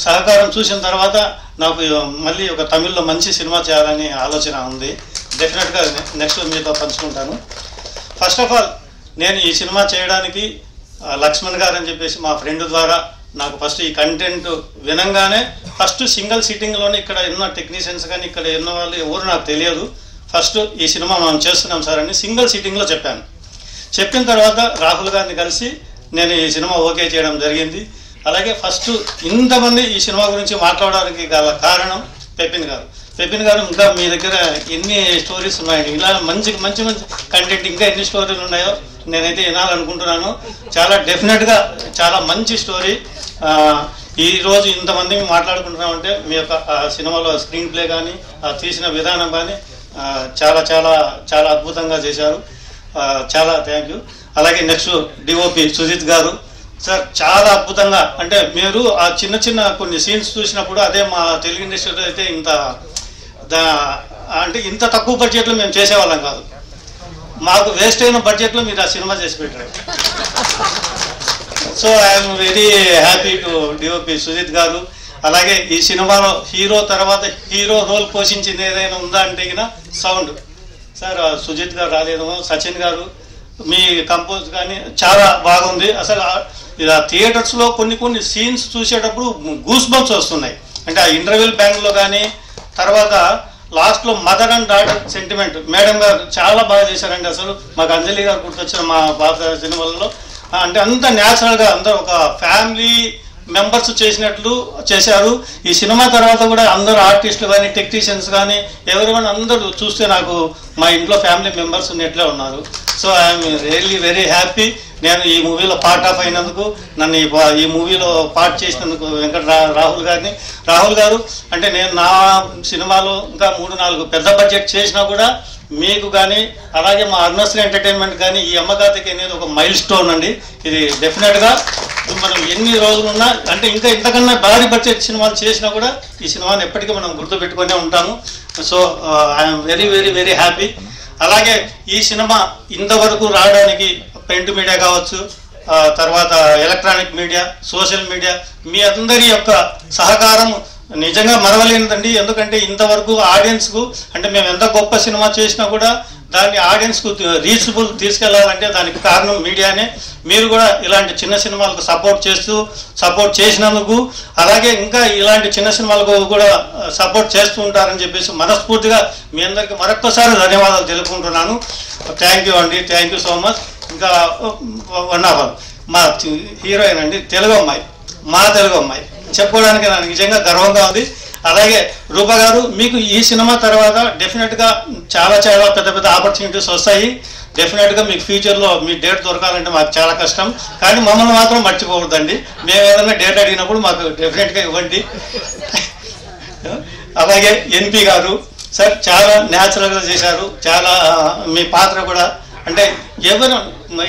సహకారం చూసిన తర్వాత నాకు మళ్ళీ ఒక తమిళ్లో మంచి సినిమా చేయాలని ఆలోచన ఉంది. డెఫినెట్గా నెక్స్ట్ మీతో పంచుకుంటాను. ఫస్ట్ ఆఫ్ ఆల్ నేను ఈ సినిమా చేయడానికి లక్ష్మణ్ గారు అని చెప్పేసి మా ఫ్రెండ్ ద్వారా నాకు ఫస్ట్ ఈ కంటెంట్ వినంగానే ఫస్ట్ సింగిల్ సిట్టింగ్లోనే ఇక్కడ ఎన్నో టెక్నీషియన్స్ కానీ ఇక్కడ ఎన్నో వాళ్ళు ఎవరు నాకు తెలియదు. ఫస్ట్ ఈ సినిమా మనం చేస్తున్నాం సార్ అని సింగిల్ సిట్టింగ్లో చెప్పాను. చెప్పిన తర్వాత రాహుల్ గారిని కలిసి నేను ఈ సినిమా ఓకే చేయడం జరిగింది. అలాగే ఫస్ట్ ఇంతమంది ఈ సినిమా గురించి మాట్లాడడానికి గల కారణం పెపిన్ గారు. పెపిన్ గారు ఇంకా మీ దగ్గర ఎన్ని స్టోరీస్ ఉన్నాయండి, ఇలా మంచి మంచి మంచి కంటెంట్ ఇంకా ఎన్ని స్టోరీలు ఉన్నాయో నేనైతే వినాలనుకుంటున్నాను. చాలా డెఫినెట్గా చాలా మంచి స్టోరీ. ఈరోజు ఇంతమంది మాట్లాడుకుంటున్నామంటే మీ యొక్క సినిమాలో స్క్రీన్ ప్లే కానీ తీసిన విధానం కానీ చాలా చాలా చాలా అద్భుతంగా చేశారు. చాలా థ్యాంక్ యూ. అలాగే నెక్స్ట్ డిఓపి సుజిత్ గారు సార్, చాలా అద్భుతంగా, అంటే మీరు ఆ చిన్న చిన్న కొన్ని సీన్స్ చూసినప్పుడు అదే మా తెలుగు ఇండస్ట్రీలో అయితే అంటే ఇంత తక్కువ బడ్జెట్లో మేము చేసేవాళ్ళం కాదు. మాకు వేస్ట్ అయిన బడ్జెట్లో మీరు ఆ సినిమా చేసి పెట్టారు. So I'm very happy to DOP Sujith garu. అలాగే ఈ సినిమాలో హీరో తర్వాత హీరో రోల్ పోషించింది ఏదైనా ఉందా అంటే సౌండ్ సార్ సుజిత్ గారు రాలేదేమో, సచిన్ గారు మీ కంపోజ్ కానీ చాలా బాగుంది. అసలు ఇలా థియేటర్స్లో కొన్ని సీన్స్ చూసేటప్పుడు గూస్ బంప్స్ వస్తున్నాయి. అంటే ఆ ఇంటర్వెల్ బ్యాంక్లో కానీ తర్వాత లాస్ట్లో mother and daughter sentiment madam గారు చాలా బాగా చేశారండి. అసలు మాకు అంజలి గారు గుర్తొచ్చిన మా పాత సినిమాలలో అంటే అంత న్యాచురల్గా అందరూ ఒక ఫ్యామిలీ మెంబర్స్ చేసినట్లు చేశారు. ఈ సినిమా తర్వాత కూడా అందరూ ఆర్టిస్టులు కానీ టెక్నీషియన్స్ కానీ ఎవరైనా అందరూ చూస్తే నాకు మా ఇంట్లో ఫ్యామిలీ మెంబర్స్ ఉన్నట్లే ఉన్నారు. So I'm really very happy. నేను ఈ మూవీలో పార్ట్ ఆఫ్ అయినందుకు, నన్ను ఈ మూవీలో పార్ట్ చేసినందుకు రాహుల్ గారు అంటే నేను నా సినిమాలో ఇంకా 3-4 పెద్ద బడ్జెట్ చేసినా కూడా మీకు కానీ అలాగే మా అరుణాశ్రీ ఎంటర్టైన్మెంట్ కానీ ఈ అమ్మగాతకి అనేది ఒక మైల్ స్టోన్ అండి. ఇది డెఫినెట్గా మనం ఎన్ని రోజులున్నా అంటే ఇంకా ఇంతకన్నా భారీ బడ్జెట్ సినిమాలు చేసినా కూడా ఈ సినిమాని ఎప్పటికీ మనం గుర్తుపెట్టుకునే ఉంటాము. So I'm very very very happy. అలాగే ఈ సినిమా ఇంతవరకు రావడానికి ప్రింట్ మీడియా కావచ్చు, తర్వాత ఎలక్ట్రానిక్ మీడియా, సోషల్ మీడియా మీ అందరి యొక్క సహకారం నిజంగా మరవలేనిదండి. ఎందుకంటే ఇంతవరకు ఆడియన్స్కు అంటే మేము ఎంత గొప్ప సినిమా చేసినా కూడా దాన్ని ఆడియన్స్కు రీచబుల్ తీసుకెళ్లాలంటే దానికి కారణం మీడియానే. మీరు కూడా ఇలాంటి చిన్న సినిమాలకు సపోర్ట్ చేసినందుకు అలాగే ఇంకా ఇలాంటి చిన్న సినిమాలకు కూడా సపోర్ట్ చేస్తూ ఉంటారని చెప్పేసి మనస్ఫూర్తిగా మీ అందరికీ మరొక్కసారి ధన్యవాదాలు తెలుపుకుంటున్నాను. థ్యాంక్ యూ అండి, థ్యాంక్ యూ సో మచ్. ఇంకా వన్ ఆఫ్ మా హీరోయిన్ అండి, తెలుగు అమ్మాయి, మా తెలుగు అమ్మాయి చెప్పుకోవడానికి నాకు నిజంగా గర్వంగా ఉంది. అలాగే రూపా గారు, మీకు ఈ సినిమా తర్వాత డెఫినెట్గా చాలా చాలా పెద్ద పెద్ద ఆపర్చునిటీస్ వస్తాయి. డెఫినెట్గా మీకు ఫ్యూచర్లో మీ డేట్ దొరకాలంటే మాకు చాలా కష్టం, కానీ మమ్మల్ని మాత్రం మర్చిపోకూడదండి. మేము ఏదైనా డేట్ అడిగినప్పుడు మాకు డెఫినెట్గా ఇవ్వండి. అలాగే ఎన్పి గారు సార్, చాలా న్యాచురల్గా చేశారు. చాలా మీ పాత్ర కూడా అంటే ఎవరు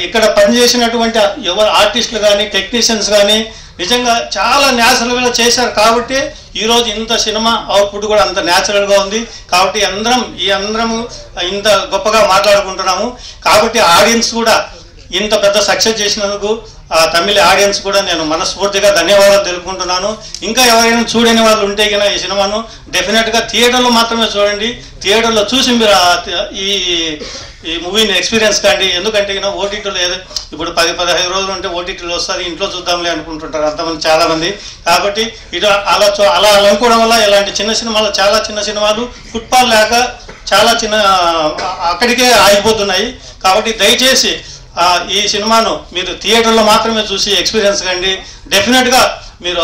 ఇక్కడ పనిచేసినటువంటి ఎవరు ఆర్టిస్టులు కానీ టెక్నీషియన్స్ కానీ నిజంగా చాలా న్యాచురల్గా చేశారు. కాబట్టి ఈరోజు ఇంత సినిమా అవుట్పుట్ కూడా అంత న్యాచురల్గా ఉంది. కాబట్టి అందరము ఇంత గొప్పగా మాట్లాడుకుంటున్నాము. కాబట్టి ఆడియన్స్ కూడా ఇంత పెద్ద సక్సెస్ చేసినందుకు ఆ తమిళ ఆడియన్స్ కూడా నేను మనస్ఫూర్తిగా ధన్యవాదాలు తెలుపుకుంటున్నాను. ఇంకా ఎవరైనా చూడని వాళ్ళు ఉంటే కనుక ఈ సినిమాను డెఫినెట్గా థియేటర్లో మాత్రమే చూడండి. థియేటర్లో చూసి మీరు ఈ మూవీని ఎక్స్పీరియన్స్ కండి. ఎందుకంటే కనుక ఓటీటీలో ఇప్పుడు 10-15 రోజులు ఉంటే ఓటీటీలో వస్తుంది, ఇంట్లో చూద్దాంలే అనుకుంటుంటారు అంతమంది చాలామంది. కాబట్టి ఇటు అలా అనుకోవడం వల్ల ఇలాంటి చిన్న సినిమాలు, చాలా చిన్న సినిమాలు ఫుట్బాల్ లేక చాలా చిన్న అక్కడికే ఆగిపోతున్నాయి. కాబట్టి దయచేసి ఈ సినిమాను మీరు థియేటర్లో మాత్రమే చూసి ఎక్స్పీరియన్స్ కండి. డెఫినెట్గా మీరు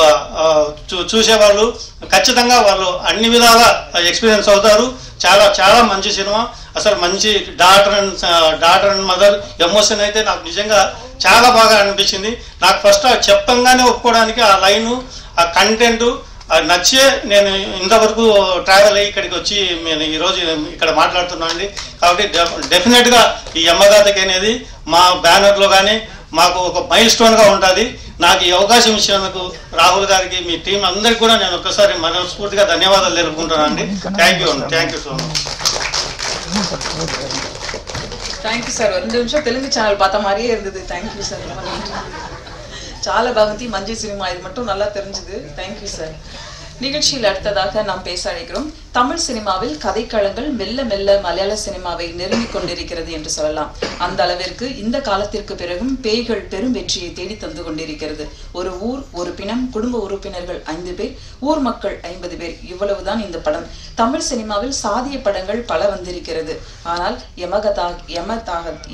చూసేవాళ్ళు ఖచ్చితంగా వాళ్ళు అన్ని విధాలా ఎక్స్పీరియన్స్ అవుతారు. చాలా చాలా మంచి సినిమా. అసలు మంచి డాటర్ అండ్ మదర్ ఎమోషన్ అయితే నాకు నిజంగా చాలా బాగా అనిపించింది. నాకు ఫస్ట్ చెప్పంగానే ఒప్పుకోవడానికి ఆ లైను, ఆ కంటెంట్ నచ్చే నేను ఇంతవరకు ట్రావెల్ అయ్యి ఇక్కడికి వచ్చి నేను ఈరోజు ఇక్కడ మాట్లాడుతున్నాను అండి. కాబట్టి డెఫినెట్గా ఈ యమగాథకి అనేది మా బ్యానర్లో కానీ మాకు ఒక మైల్ స్టోన్గా ఉంటుంది. నాకు ఈ అవకాశం ఇచ్చినందుకు రాహుల్ గారికి, మీ టీం అందరికీ కూడా నేను ఒక్కసారి మనస్ఫూర్తిగా ధన్యవాదాలు తెలుపుకుంటున్నాను అండి. Thank you so much. Thank you sir. 2 நிமிஷம் தெலுங்கு சேனல் பார்த்த மாதிரியே இருந்தது. Thank you sir. చాలా బాగుంది. మంచి సినిమా, ఇది மட்டும் நல்லா தெரிஞ்சது. Thank you sir. நிகழ்ச்சியில் அடுத்ததாக நாம் பேச அழைக்கிறோம். தமிழ் சினிமாவில் கதைக்களங்கள் மெல்ல மெல்ல மலையாள சினிமாவை நெருங்கிக் கொண்டிருக்கிறது என்று சொல்லலாம். அந்த அளவிற்கு இந்த காலத்திற்கு பிறகும் பேய்கள் பெரும் வெற்றியை தேடி தந்து கொண்டிருக்கிறது. ஒரு ஊர், ஒரு பிணம், குடும்ப உறுப்பினர்கள் 5 பேர், ஊர் மக்கள் 50 பேர், இவ்வளவுதான் இந்த படம். தமிழ் சினிமாவில் சாதிய படங்கள் பல வந்திருக்கிறது. ஆனால்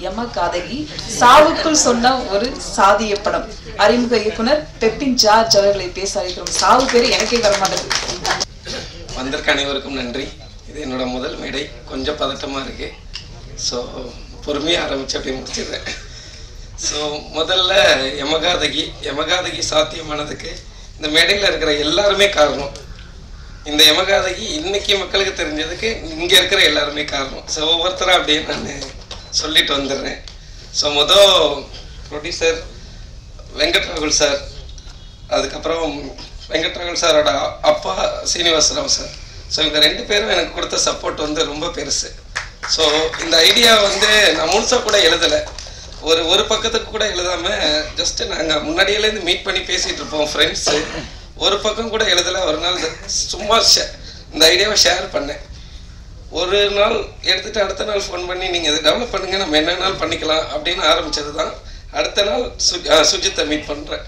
யமகாதகி சாவுக்குள் சொன்ன ஒரு சாதிய படம். அறிமுக இயக்குனர் பெப்பின் ஜார்ஜ் அவர்களை பேச அழைக்கிறோம். சாவு பேரு எனக்கே வரமாட்டேன். வந்திருக்க அனைவருக்கும் நன்றி. இது என்னோட முதல் மேடை, கொஞ்சம் பதட்டமாக இருக்கு. ஸோ பொறுமையாக ஆரம்பிச்சு அப்படியே முடிச்சிடுறேன். ஸோ முதல்ல யமகாதகி சாத்தியமானதுக்கு இந்த மேடையில் இருக்கிற எல்லாருமே காரணம். இந்த யமகாதகி இன்னைக்கு மக்களுக்கு தெரிஞ்சதுக்கு இங்கே இருக்கிற எல்லாருமே காரணம். ஸோ ஒவ்வொருத்தராக அப்படியே நான் சொல்லிட்டு வந்துடுறேன். ஸோ ப்ரொடியூசர் வெங்கட் ராகுல் சார், அதுக்கப்புறம் வெங்கட் ராகுல் சாரோட அப்பா சீனிவாசராவ் சார். ஸோ இந்த 2 பேரும் எனக்கு கொடுத்த சப்போர்ட் வந்து ரொம்ப பெருசு. ஸோ இந்த ஐடியா வந்து நான் முழுசாக கூட எழுதலை, ஒரு பக்கத்துக்கு கூட எழுதாமல் ஜஸ்ட்டு நாங்கள் முன்னாடியிலேருந்து மீட் பண்ணி பேசிகிட்டு இருப்போம் ஃப்ரெண்ட்ஸு. ஒரு பக்கம் கூட எழுதலை. ஒரு நாள் சும்மா இந்த ஐடியாவை ஷேர் பண்ணேன். ஒரு நாள் எடுத்துகிட்டு அடுத்த நாள் ஃபோன் பண்ணி நீங்கள் இதை டெவலப் பண்ணுங்கள், நம்ம என்னென்னாலும் பண்ணிக்கலாம் அப்படின்னு ஆரம்பித்தது தான். அடுத்த நாள் சுஜித்தை மீட் பண்ணுறேன்.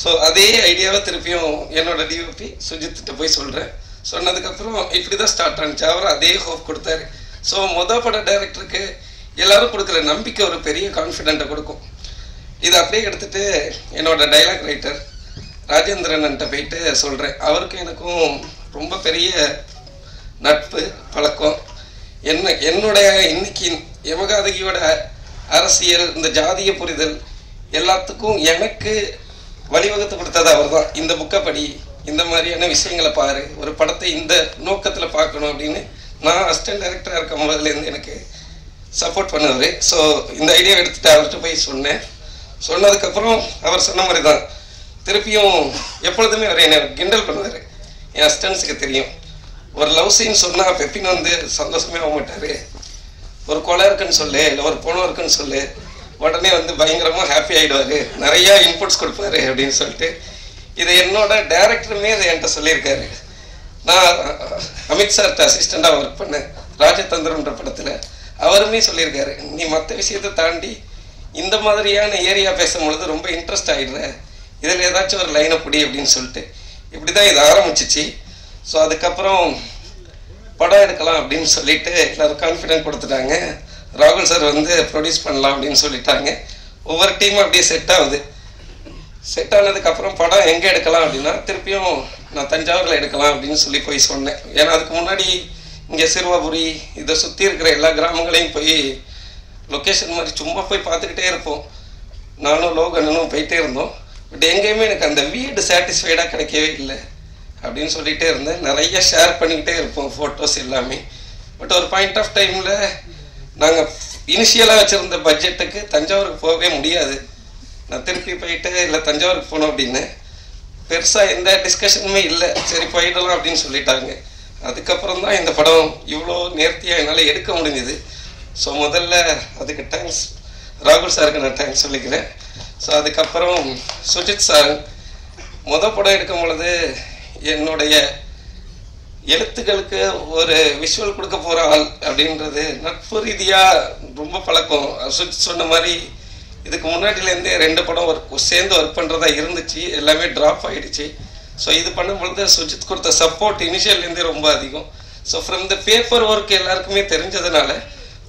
ஸோ அதே ஐடியாவை திருப்பியும் என்னோட டிஓபி சுஜித்திட்ட போய் சொல்கிறேன். சொன்னதுக்கப்புறம் இப்படி தான் ஸ்டார்ட் ஆனிச்சு. அவரும் அதே ஹோப் கொடுத்தாரு. ஸோ பட டைரக்டருக்கு எல்லோரும் கொடுக்குற நம்பிக்கை ஒரு பெரிய கான்ஃபிடென்ட்டை கொடுக்கும். இதை அப்படியே எடுத்துகிட்டு என்னோட டைலாக் ரைட்டர் ராஜேந்திரன்ட்ட போயிட்டு சொல்கிறேன். அவருக்கும் எனக்கும் ரொம்ப பெரிய நட்பு பழக்கம். என்னுடைய இன்னைக்கு யமகாதகியோட அரசியல், இந்த ஜாதிய புரிதல் எல்லாத்துக்கும் எனக்கு வழிவகுத்து கொடுத்தது அவர் தான். இந்த புக்கை படி, இந்த மாதிரியான விஷயங்களை பாரு, ஒரு படத்தை இந்த நோக்கத்தில் பார்க்கணும் அப்படின்னு நான் அசிஸ்டன்ட் டைரக்டராக இருக்கும் போதுலேருந்து எனக்கு சப்போர்ட் பண்ணுவார். ஸோ இந்த ஐடியா எடுத்துகிட்டு அவர்கிட்ட போய் சொன்னேன். சொன்னதுக்கப்புறம் அவர் சொன்ன மாதிரி தான் திருப்பியும் எப்பொழுதுமே அவர் என்னை கிண்டல் பண்ணுவார். என் அசிஸ்டன்ஸுக்கு தெரியும், ஒரு லவ் சீன் சொன்னால் பெப்பின் வந்து சந்தோஷமே ஆக மாட்டார். ஒரு கொலை இருக்குன்னு சொல்லு, இல்லை ஒரு பொண்ணு இருக்குன்னு சொல்லு, உடனே வந்து பயங்கரமாக ஹாப்பி ஆகிடுவார், நிறையா இன்புட்ஸ் கொடுப்பாரு அப்படின்னு சொல்லிட்டு இதை என்னோட டைரக்டருமே இதை என்கிட்ட சொல்லியிருக்காரு. நான் அமித் சார்கிட்ட அசிஸ்டண்டாக ஒர்க் பண்ணேன் ராஜதந்திரம்ன்ற படத்தில். அவருமே சொல்லியிருக்காரு, நீ மற்ற விஷயத்தை தாண்டி இந்த மாதிரியான ஏரியா பேசும்பொழுது ரொம்ப இன்ட்ரெஸ்ட் ஆகிடுற, இதில் ஏதாச்சும் ஒரு லைனை பிடி அப்படின்னு சொல்லிட்டு இப்படி தான் இது ஆரம்பிச்சிச்சு. ஸோ அதுக்கப்புறம் படம் எடுக்கலாம் அப்படின்னு சொல்லிட்டு எல்லோரும் கான்ஃபிடென்ட் கொடுத்துட்டாங்க. ராகுல் சார் வந்து ப்ரொடியூஸ் பண்ணலாம் அப்படின்னு சொல்லிட்டாங்க. ஒவ்வொரு டீமும் அப்படியே செட் ஆகுது. செட் ஆனதுக்கப்புறம் படம் எங்கே எடுக்கலாம் அப்படின்னா திருப்பியும் நான் தஞ்சாவூரில் எடுக்கலாம் அப்படின்னு சொல்லி போய் சொன்னேன். ஏன்னா அதுக்கு முன்னாடி இங்கே சிறுவாபுரி இதை சுற்றி இருக்கிற எல்லா கிராமங்களையும் போய் லொக்கேஷன் மாதிரி சும்மா போய் பார்த்துக்கிட்டே இருப்போம். நானும் லோகனும் போயிட்டே இருந்தோம். பட் எங்கேயுமே எனக்கு அந்த வீடு சாட்டிஸ்ஃபைடாக கிடைக்கவே இல்லை அப்படின்னு சொல்லிகிட்டே இருந்தேன். நிறைய ஷேர் பண்ணிக்கிட்டே இருப்போம் ஃபோட்டோஸ் எல்லாமே. பட் ஒரு பாயிண்ட் ஆஃப் டைமில் நாங்கள் இனிஷியலாக வச்சுருந்த பட்ஜெட்டுக்கு தஞ்சாவூருக்கு போகவே முடியாது. நான் திருப்பி போயிட்டு இல்லை தஞ்சாவூருக்கு போனோம் அப்படின்னு பெருசாக எந்த டிஸ்கஷனுமே இல்லை. சரி போயிடலாம் அப்படின்னு சொல்லிட்டாங்க. அதுக்கப்புறம் தான் இந்த படம் இவ்வளோ நேர்த்தியாக என்னால் எடுக்க முடிஞ்சுது. ஸோ முதல்ல அதுக்கு தேங்க்ஸ் ராகுல் சாருக்கு நான் தேங்க்ஸ் சொல்லிக்கிறேன். ஸோ அதுக்கப்புறம் சுஜித் சார் படம் எடுக்கும் பொழுது என்னுடைய எழுத்துக்களுக்கு ஒரு விஷுவல் கொடுக்க போகிற ஆள் அப்படின்றது நட்பு ரீதியாக ரொம்ப பழக்கம். சுஜித் சொன்ன மாதிரி இதுக்கு முன்னாடியிலேருந்தே 2 படம் சேர்ந்து ஒர்க் பண்ணுறதா இருந்துச்சு, எல்லாமே ட்ராப் ஆகிடுச்சு. ஸோ இது பண்ணும்பொழுது சுஜித் கொடுத்த சப்போர்ட் இனிஷியல்லேருந்தே ரொம்ப அதிகம். So from the paper work எல்லாருக்குமே தெரிஞ்சதுனால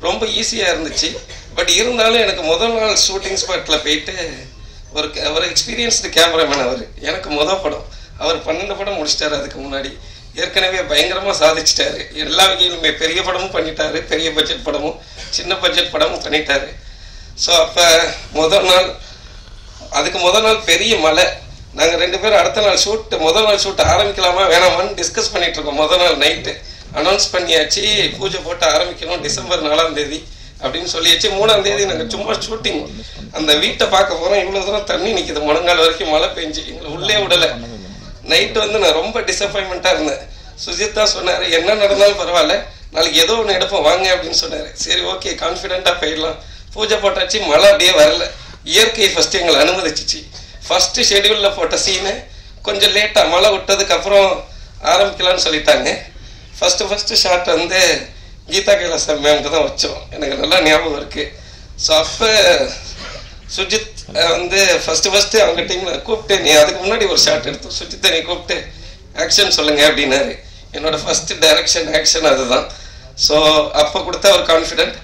ரொம்ப ஈஸியாக இருந்துச்சு. பட் இருந்தாலும் எனக்கு முதல் நாள் ஷூட்டிங் ஸ்பாட்டில் போயிட்டு ஒரு எக்ஸ்பீரியன்ஸ்டு கேமராமேன் அவர். எனக்கு படம் அவர் 12 படம் முடிச்சிட்டாரு. அதுக்கு முன்னாடி ஏற்கனவே பயங்கரமாக சாதிச்சிட்டாரு. எல்லா வகையிலுமே பெரிய படமும் பண்ணிட்டாரு, பெரிய பட்ஜெட் படமும் சின்ன பட்ஜெட் படமும் பண்ணிட்டாரு. ஸோ அப்போ அதுக்கு முதல் நாள் பெரிய மழை. நாங்கள் 2 பேரும் அடுத்த நாள் முதல் நாள் ஷூட் ஆரம்பிக்கலாமா வேணாமான்னு டிஸ்கஸ் பண்ணிட்டு இருக்கோம். முதல் நாள் நைட்டு அனௌன்ஸ் பண்ணியாச்சு, பூஜை போட்டு ஆரம்பிக்கணும் டிசம்பர் 4ஆம் தேதி அப்படின்னு சொல்லியாச்சு. 3ஆம் தேதி நாங்கள் சும்மா ஷூட்டிங் அந்த வீட்டை பார்க்க போகிறோம். இவ்வளோ தூரம் தண்ணி நிற்கிது, முழங்கால் வரைக்கும் மழை பெஞ்சு எங்களை உள்ளே விடலை. நைட்டு நான் ரொம்ப டிசப்பாயின்மெண்ட்டாக இருந்தேன். சுஜித் தான் சொன்னார், என்ன நடந்தாலும் பரவாயில்ல, நாளைக்கு ஏதோ ஒன்று எடுப்போம் வாங்க அப்படின்னு சொன்னார். சரி ஓகே கான்ஃபிடென்ட்டாக போயிடலாம். பூஜை போட்டாச்சு, மழை அப்படியே வரல. இயற்கை ஃபஸ்ட்டு எங்களை அனுமதிச்சிச்சு. ஃபஸ்ட்டு ஷெடியூலில் போட்ட சீனு கொஞ்சம் லேட்டாக மழை விட்டதுக்கப்புறம் ஆரம்பிக்கலான்னு சொல்லிட்டாங்க. ஃபஸ்ட்டு ஷாட் கீதா கைலாசம் மேம்க்கு தான் வச்சோம். எனக்கு நல்லா ஞாபகம் இருக்குது. ஸோ அப்போ சுஜித் ஃபஸ்ட்டு அவங்க டீமில் கூப்பிட்டு, நீ அதுக்கு முன்னாடி ஒரு ஷாட் எடுத்தோம், சுஜித்தை நீ கூப்பிட்டு ஆக்ஷன் சொல்லுங்கள் அப்படின்னாரு. என்னோட ஃபஸ்ட்டு டைரக்ஷன் ஆக்ஷன் அதுதான். ஸோ அப்போ கொடுத்த ஒரு கான்ஃபிடென்ட்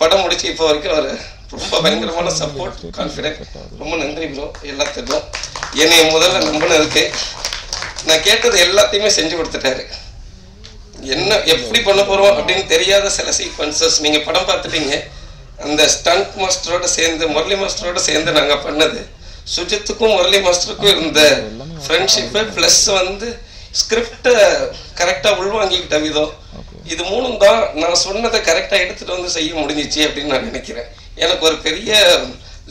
படம் முடிச்சு இப்போ வரைக்கும் அவர் ரொம்ப பயங்கரமான சப்போர்ட், கான்ஃபிடென்ட். ரொம்ப நன்றி ப்ரோ எல்லாத்துக்கும். என்னை முதல்ல நம்பினதுக்கு நான் கேட்டது எல்லாத்தையுமே செஞ்சு கொடுத்துட்டாரு. என்ன எப்படி பண்ண போகிறோம் அப்படின்னு தெரியாத சில சீக்வன்சஸ் நீங்கள் படம் பார்த்துட்டீங்க. அந்த ஸ்டண்ட் மாஸ்டரோட சேர்ந்து முரளி மாஸ்டரோட சேர்ந்து நாங்கள் பண்ணது, சுஜித்துக்கும் முரளி மாஸ்டருக்கும் இருந்த ஃப்ரெண்ட்ஷிப்பு ப்ளஸ் ஸ்கிரிப்டை கரெக்டாக உள்வாங்கிக்கிட்ட விதம், இது 3 தான் நான் சொன்னதை கரெக்டாக எடுத்துகிட்டு செய்ய முடிஞ்சிச்சு அப்படின்னு நான் நினைக்கிறேன். எனக்கு ஒரு பெரிய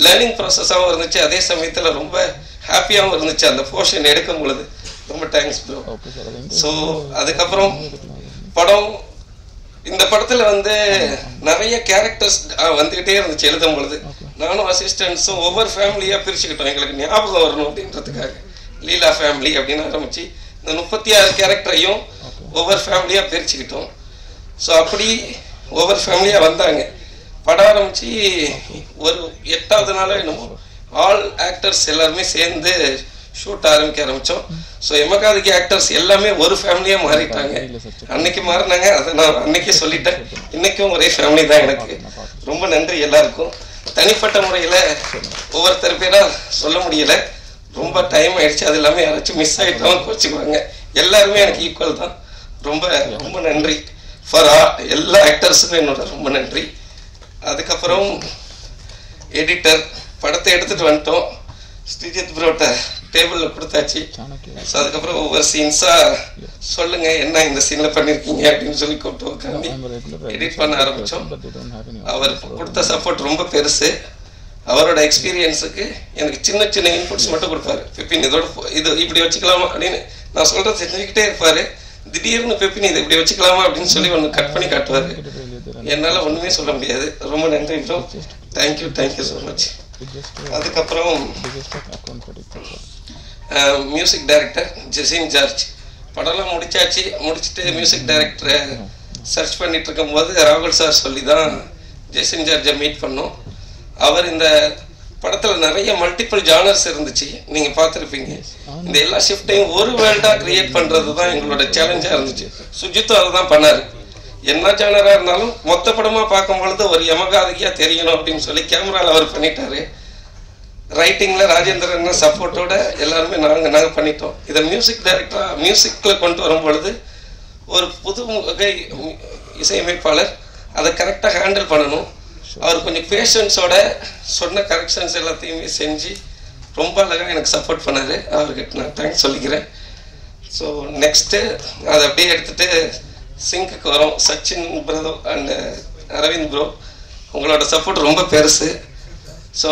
லேர்னிங் ப்ராசஸாகவும் இருந்துச்சு, அதே சமயத்தில் ரொம்ப ஹாப்பியாகவும் இருந்துச்சு அந்த போர்ஷன் எடுக்கும் பொழுது. ரொம்ப தேங்க்ஸ் ப்ரோ. ஸோ அதுக்கப்புறம் இந்த படத்தில் நிறைய கேரக்டர்ஸ் வந்துக்கிட்டே இருந்துச்சு எழுதும் பொழுது. நானும் அசிஸ்டன்ட்ஸும் ஒவ்வொரு ஃபேமிலியாக பிரிச்சுக்கிட்டோம், எங்களுக்கு ஞாபகம் வரணும் அப்படின்றதுக்காக. லீலா ஃபேமிலி அப்படின்னு ஆரம்பிச்சு இந்த 36 கேரக்டரையும் ஒவ்வொரு ஃபேமிலியாக பிரிச்சுக்கிட்டோம். ஸோ அப்படி ஒவ்வொரு ஃபேமிலியாக வந்தாங்க. படம் ஆரம்பித்து ஒரு 8ஆவது நாளோ என்னமோ ஆல் ஆக்டர்ஸ் எல்லாருமே சேர்ந்து ஷூட் ஆரம்பித்தோம். ஸோ எமகாதிக்கு ஆக்டர்ஸ் எல்லாமே ஒரு ஃபேமிலியாக மாறிட்டாங்க. அன்னைக்கு மாறினாங்க, அதை நான் அன்னைக்கே சொல்லிட்டேன். இன்றைக்கும் ஒரே ஃபேமிலி தான் எனக்கு. ரொம்ப நன்றி எல்லாருக்கும். தனிப்பட்ட முறையில் ஒவ்வொருத்தர் பேராக சொல்ல முடியலை, ரொம்ப டைம் ஆயிடுச்சு. அது எல்லாமே யாராச்சும் மிஸ் ஆகிட்டாலும் வச்சுக்குவாங்க. எல்லாருமே எனக்கு ஈக்குவல் தான். ரொம்ப ரொம்ப நன்றி ஃபார் எல்லா ஆக்டர்ஸுக்கும் என்னோட ரொம்ப நன்றி. அதுக்கப்புறம் எடிட்டர் படத்தை எடுத்துகிட்டு வந்துட்டோம், ஸ்ரீஜித் ப்ரோட்ட டேபிளில் கொடுத்தாச்சு. ஸோ அதுக்கப்புறம் ஒவ்வொரு சீன்ஸாக சொல்லுங்கள் என்ன இந்த சீனில் பண்ணியிருக்கீங்க அப்படின்னு சொல்லி கூப்பிட்டு உட்காந்து எடிட் பண்ண ஆரம்பித்தோம். அவர் கொடுத்த சப்போர்ட் ரொம்ப பெருசு. அவரோட எக்ஸ்பீரியன்ஸுக்கு எனக்கு சின்ன சின்ன இன்புட்ஸ் மட்டும் கொடுப்பாரு. பெப்பின் இதோட இது இப்படி வச்சுக்கலாமா அப்படின்னு நான் சொல்கிறத செஞ்சுக்கிட்டே இருப்பார். திடீர்னு பெப்பின் இதை இப்படி வச்சுக்கலாமா அப்படின்னு சொல்லி ஒன்று கட் பண்ணி காட்டுவார். என்னால் ஒன்றுமே சொல்ல முடியாது. ரொம்ப நன்றி ப்ரோ, தேங்க்யூ ஸோ மச். அதுக்கப்புறம் மியூசிக் டைரக்டர் ஜெசின் ஜார்ஜ். படம்லாம் முடிச்சுட்டு மியூசிக் டைரக்டரை சர்ச் பண்ணிட்டு இருக்கும்போது ராகுல் சார் சொல்லி தான் ஜெசின் ஜார்ஜை மீட் பண்ணோம். அவர் இந்த படத்தில் நிறைய மல்டிபிள் ஜானர்ஸ் இருந்துச்சு, நீங்கள் பார்த்துருப்பீங்க. இந்த எல்லா ஷிஃப்டையும் ஒரு வேர்ல்டாக க்ரியேட் பண்ணுறது தான் எங்களோட சேலஞ்சாக இருந்துச்சு. சுஜித்தும் அதை தான் பண்ணார். என்ன ஜானராக இருந்தாலும் மொத்த படமாக பார்க்கும் பொழுது ஒரு யமகாதிக்காக தெரியணும் அப்படின்னு சொல்லி கேமராவில் அவர் பண்ணிட்டாரு. ரைட்டிங்கில் ராஜேந்திரன் சப்போர்ட்டோட எல்லாருமே நாங்கள் பண்ணிட்டோம். இதை மியூசிக் டைரக்டராக மியூசிக்கில் கொண்டு வரும் பொழுது ஒரு புது வகை இசையமைப்பாளர் அதை கரெக்டாக ஹேண்டில் பண்ணணும். அவர் கொஞ்சம் பேஷன்ஸோட சொன்ன கரெக்ஷன்ஸ் எல்லாத்தையுமே செஞ்சு ரொம்ப அழகாக எனக்கு சப்போர்ட் பண்ணார். அவர்கிட்ட நான் தேங்க்ஸ் சொல்லிக்கிறேன். ஸோ நெக்ஸ்ட்டு அதை அப்படியே எடுத்துகிட்டு சிங்குக்கு வரோம். சச்சின் பிரதோ அண்ட் அரவிந்த் ப்ரோ, உங்களோட சப்போர்ட் ரொம்ப பெருசு. ஸோ